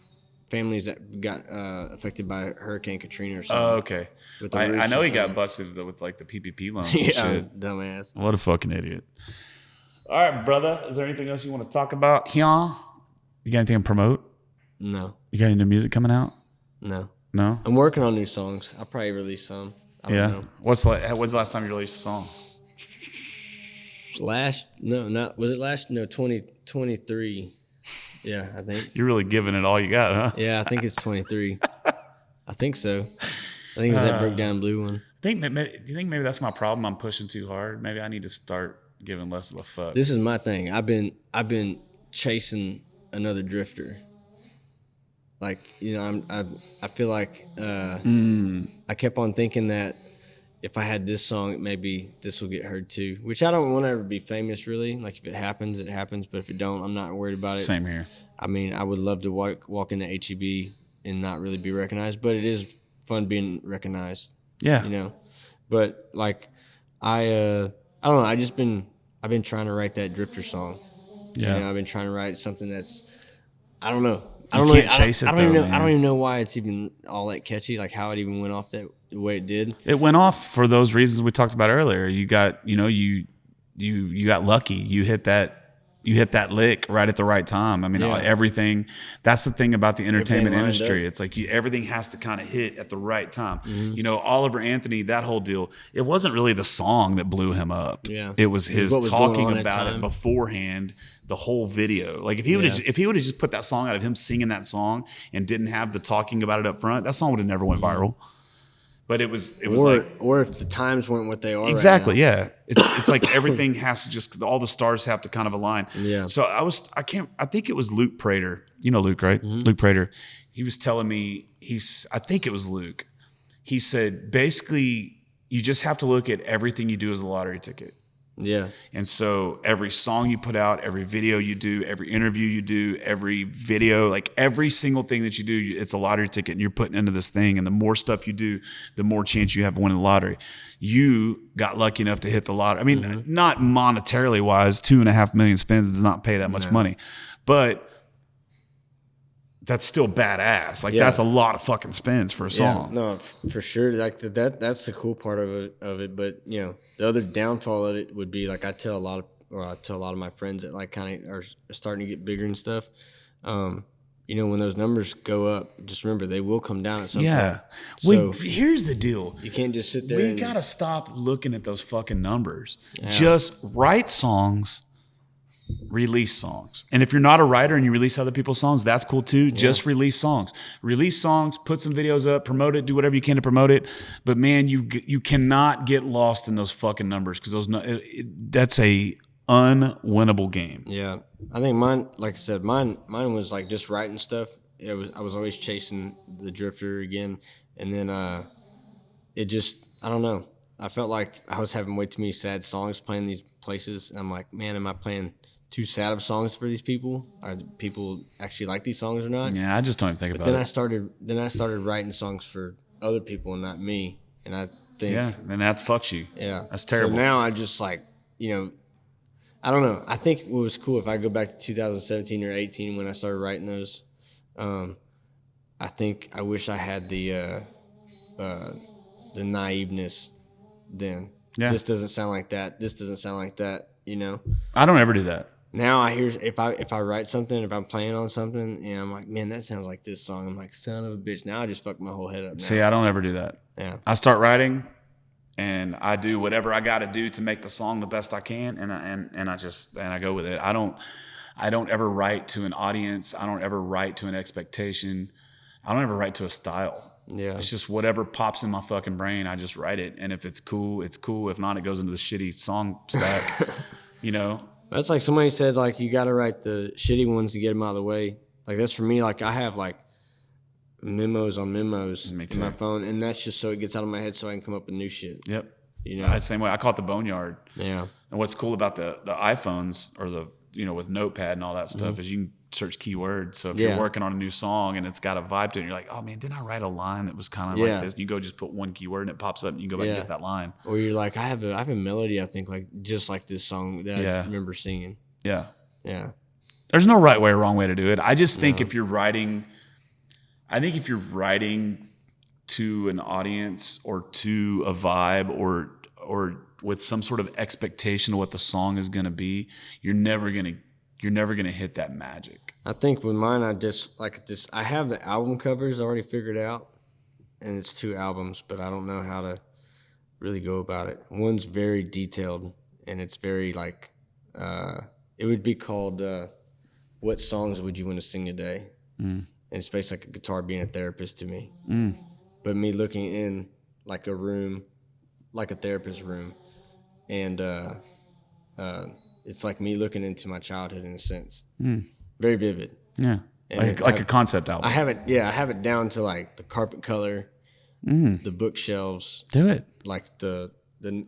S3: families that got affected by Hurricane Katrina or something.
S2: Oh, okay. I know he got busted with like the PPP loans and shit.
S3: Dumbass.
S2: What a fucking idiot. All right, brother. Is there anything else you want to talk about here? You got anything to promote?
S3: No.
S2: You got any new music coming out?
S3: No.
S2: No?
S3: I'm working on new songs. I'll probably release some. I don't know.
S2: When's the last time you released a song?
S3: 2023. Yeah, I think.
S2: You're really giving it all you got, huh?
S3: Yeah, I think it's 23. I think so. I think it was that Broke Down Blue one.
S2: Do you think maybe that's my problem? I'm pushing too hard. Maybe I need to start giving less of a fuck.
S3: This is my thing. I've been chasing another drifter. Like, you know, I feel like I kept on thinking that if I had this song, maybe this will get heard too. Which I don't want to ever be famous, really. Like, if it happens, it happens. But if it don't, I'm not worried about it.
S2: Same here.
S3: I mean, I would love to walk into HEB and not really be recognized, but it is fun being recognized.
S2: Yeah.
S3: You know, but like I don't know. I've been trying to write that drifter song.
S2: Yeah.
S3: You know, I've been trying to write something that's, I don't know.
S2: I can't chase it,
S3: I don't
S2: though,
S3: even know. I don't
S2: man.
S3: even know why it's even all that catchy. Like how it even went off the way it did.
S2: It went off for those reasons we talked about earlier. You got, you got lucky. You hit that lick right at the right time. I mean, everything. That's the thing about the entertainment industry. It's like everything has to kind of hit at the right time.
S3: Mm-hmm.
S2: You know, Oliver Anthony, that whole deal. It wasn't really the song that blew him up.
S3: Yeah,
S2: it was his
S3: what was going
S2: talking
S3: on at
S2: about it
S3: time.
S2: beforehand. The whole video. Like if he would have just put that song out of him singing that song and didn't have the talking about it up front, that song would have never went viral. But it was
S3: or if the times weren't what they are.
S2: Exactly.
S3: Right now.
S2: Yeah. It's like everything has to just, all the stars have to kind of align.
S3: Yeah.
S2: So I think it was Luke Prater. You know Luke, right?
S3: Mm-hmm.
S2: Luke Prater. He was telling me, I think it was Luke. He said, basically, you just have to look at everything you do as a lottery ticket.
S3: Yeah.
S2: And so every song you put out, every video you do, every interview you do, every video, like every single thing that you do, it's a lottery ticket and you're putting into this thing. And the more stuff you do, the more chance you have of winning the lottery. You got lucky enough to hit the lottery. I mean, not monetarily wise, 2.5 million spins does not pay that much money, but that's still badass. Like that's a lot of fucking spins for a song.
S3: Yeah, no, for sure. Like that's the cool part of it. But you know, the other downfall of it would be like I tell a lot of my friends that like kind of are starting to get bigger and stuff. You know, when those numbers go up, just remember they will come down at some point. So
S2: here's the deal.
S3: You can't just sit there.
S2: We gotta stop looking at those fucking numbers. Yeah. Just write songs. Release songs. And if you're not a writer and you release other people's songs, that's cool too. Just release songs. Release songs, put some videos up, promote it, do whatever you can to promote it. But man, you cannot get lost in those fucking numbers because that's a unwinnable game.
S3: Yeah. I think mine, like I said, mine was like just writing stuff. I was always chasing the drifter again. And then it just, I don't know. I felt like I was having way too many sad songs playing these places. And I'm like, man, am I playing too sad of songs for these people? Are people actually like these songs or not?
S2: Yeah, I just don't even think about
S3: it. Then I started writing songs for other people and not me. And I think
S2: and that fucks you.
S3: Yeah.
S2: That's terrible.
S3: So now I just like, you know, I don't know. I think what was cool if I go back to 2017 or 18 when I started writing those, I think I wish I had the naiveness then. Yeah. This doesn't sound like that. This doesn't sound like that, you know.
S2: I don't ever do that.
S3: Now I hear if I write something, if I'm playing on something, and I'm like, man, that sounds like this song. I'm like, son of a bitch. Now I just fucked my whole head up. Now.
S2: See, I don't ever do that.
S3: Yeah.
S2: I start writing, and I do whatever I got to do to make the song the best I can, and I go with it. I I don't ever write to an audience. I don't ever write to an expectation. I don't ever write to a style.
S3: Yeah.
S2: It's just whatever pops in my fucking brain, I just write it. And if it's cool, it's cool. If not, it goes into the shitty song stack, you know?
S3: That's like somebody said, like, you got to write the shitty ones to get them out of the way. Like, that's for me. Like, I have, like, memos on memos
S2: Me
S3: in
S2: too.
S3: my phone, and that's just so it gets out of my head so I can come up with new shit.
S2: Yep.
S3: You know?
S2: Same way. I call it the boneyard.
S3: Yeah.
S2: And what's cool about the iPhones or the, you know, with Notepad and all that stuff
S3: Mm-hmm.
S2: is you can search keywords. So if
S3: Yeah.
S2: you're working on a new song and it's got a vibe to it, and you're like, oh man, didn't I write a line that was kind of
S3: Yeah.
S2: like this? And you go just put one keyword and it pops up and you go back and
S3: Yeah.
S2: get that line.
S3: Or you're like, I have a melody, I think, like, just like this song that
S2: Yeah.
S3: I remember singing.
S2: Yeah.
S3: Yeah.
S2: There's no right way or wrong way to do it. I just think
S3: No.
S2: if you're writing to an audience or to a vibe or with some sort of expectation of what the song is going to be, you're never going to hit that magic.
S3: I think with mine, I have the album covers already figured out, and it's 2 albums, but I don't know how to really go about it. One's very detailed, and it's very like, it would be called, What Songs Would You Want to Sing Today? And it's basically like a guitar being a therapist to me. But me looking in like a room, like a therapist room, and it's like me looking into my childhood in a sense. Very vivid.
S2: Yeah.
S3: And
S2: Like a concept album.
S3: I have it down to like the carpet color, the bookshelves,
S2: Do it.
S3: like the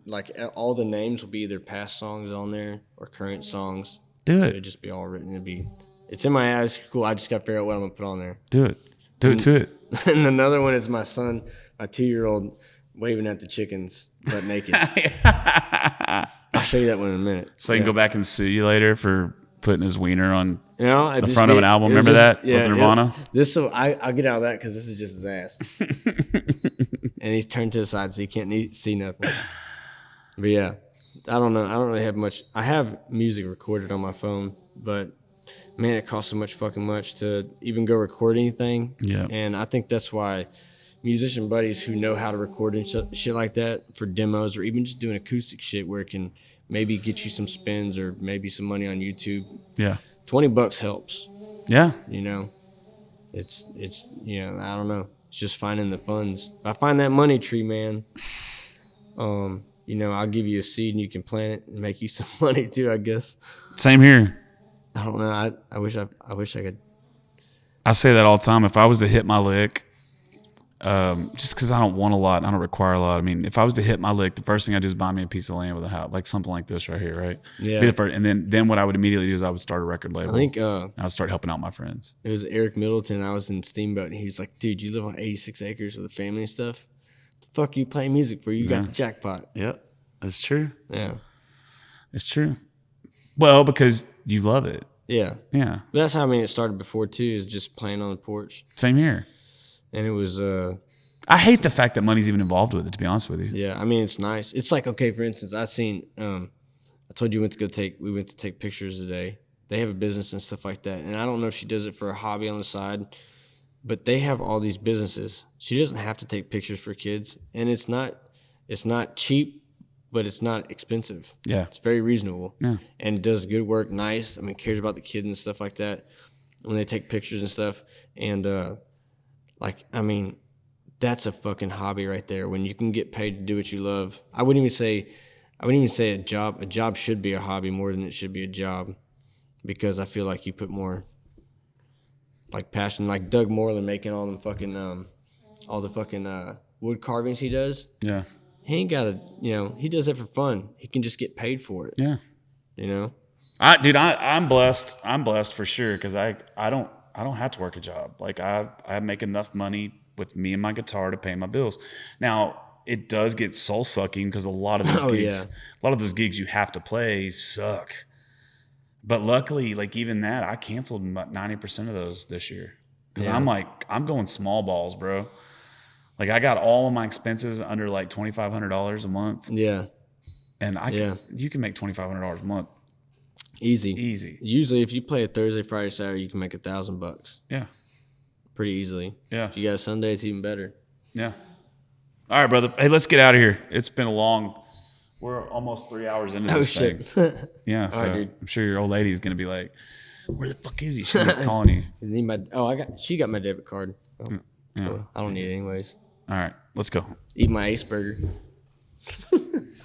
S3: like all the names will be either past songs on there or current songs.
S2: Do
S3: It'd
S2: it.
S3: just be all written. It's in my eyes. Cool. I just got to figure out what I'm gonna put on there.
S2: Do it. Do it to it.
S3: And another one is my son, my 2-year-old, waving at the chickens, butt naked. I'll show you that one in a minute.
S2: So he can go back and sue you later for putting his wiener on
S3: You know,
S2: the front of an album. Remember that with Nirvana?
S3: I'll get out of that because this is just his ass. And he's turned to the side so he can't see nothing. But yeah, I don't know. I don't really have much. I have music recorded on my phone, but man, it costs so much to even go record anything.
S2: Yeah.
S3: And I think that's why musician buddies who know how to record and shit like that for demos or even just doing acoustic shit where it can maybe get you some spins or maybe some money on YouTube.
S2: Yeah.
S3: $20 helps.
S2: Yeah.
S3: You know, it's you know, I don't know. It's just finding the funds. If I find that money tree, man, you know, I'll give you a seed and you can plant it and make you some money too, I guess.
S2: Same here.
S3: I don't know. I wish I could.
S2: I say that all the time. If I was to hit my lick, just because I don't want a lot, I don't require a lot. I mean, if I was to hit my lick, the first thing I do is buy me a piece of land with a house, like something like this right here, right?
S3: Yeah.
S2: Be the first, and then what I would immediately do is I would start a record label.
S3: I think
S2: I would start helping out my friends.
S3: it was Eric Middleton. I was in Steamboat and he was like, dude, you live on 86 acres with a family and stuff. The fuck are you playing music for? You got the jackpot.
S2: Yep, that's true.
S3: Yeah.
S2: It's true. Well, because you love it.
S3: Yeah.
S2: Yeah.
S3: But that's how it started before too, is just playing on the porch.
S2: Same here.
S3: And it was
S2: I hate the fact that money's even involved with it, to be honest with you.
S3: yeah, I mean it's nice. It's like, okay, for instance, I seen I told you we went to take pictures today. They have a business and stuff like that. And I don't know if she does it for a hobby on the side, but they have all these businesses. She doesn't have to take pictures for kids, and it's not cheap, but it's not expensive.
S2: Yeah.
S3: It's very reasonable.
S2: Yeah.
S3: And does good work, nice. I mean, cares about the kids and stuff like that when they take pictures and stuff. And like, I mean, that's a fucking hobby right there. When you can get paid to do what you love. I wouldn't even say a job. A job should be a hobby more than it should be a job, because I feel like you put more like passion. Like Doug Moreland making all them fucking all the fucking wood carvings he does.
S2: Yeah.
S3: He ain't got to, you know, he does it for fun. He can just get paid for it.
S2: Yeah.
S3: You know?
S2: I'm blessed. I'm blessed for sure because I don't have to work a job. Like I make enough money with me and my guitar to pay my bills. Now it does get soul sucking because a lot of those gigs you have to play suck. But luckily, like even that, I canceled 90% of those this year because I'm going small balls, bro. Like I got all of my expenses under like $2,500 a month.
S3: Yeah.
S2: And you can make $2,500 a month.
S3: Easy. Usually if you play a Thursday, Friday, Saturday, you can make $1,000.
S2: Yeah.
S3: Pretty easily.
S2: Yeah.
S3: If you got a Sunday, it's even better.
S2: Yeah. All right, brother. Hey, let's get out of here. It's been we're almost 3 hours into this thing.
S3: Shit.
S2: Yeah. So
S3: All right, dude.
S2: I'm sure your old lady's going to be like, Where the fuck is he? She's not calling you.
S3: Need my, she got my debit card. Oh,
S2: Yeah.
S3: well, I don't need it anyways.
S2: All right, let's go.
S3: Eat my Ace burger.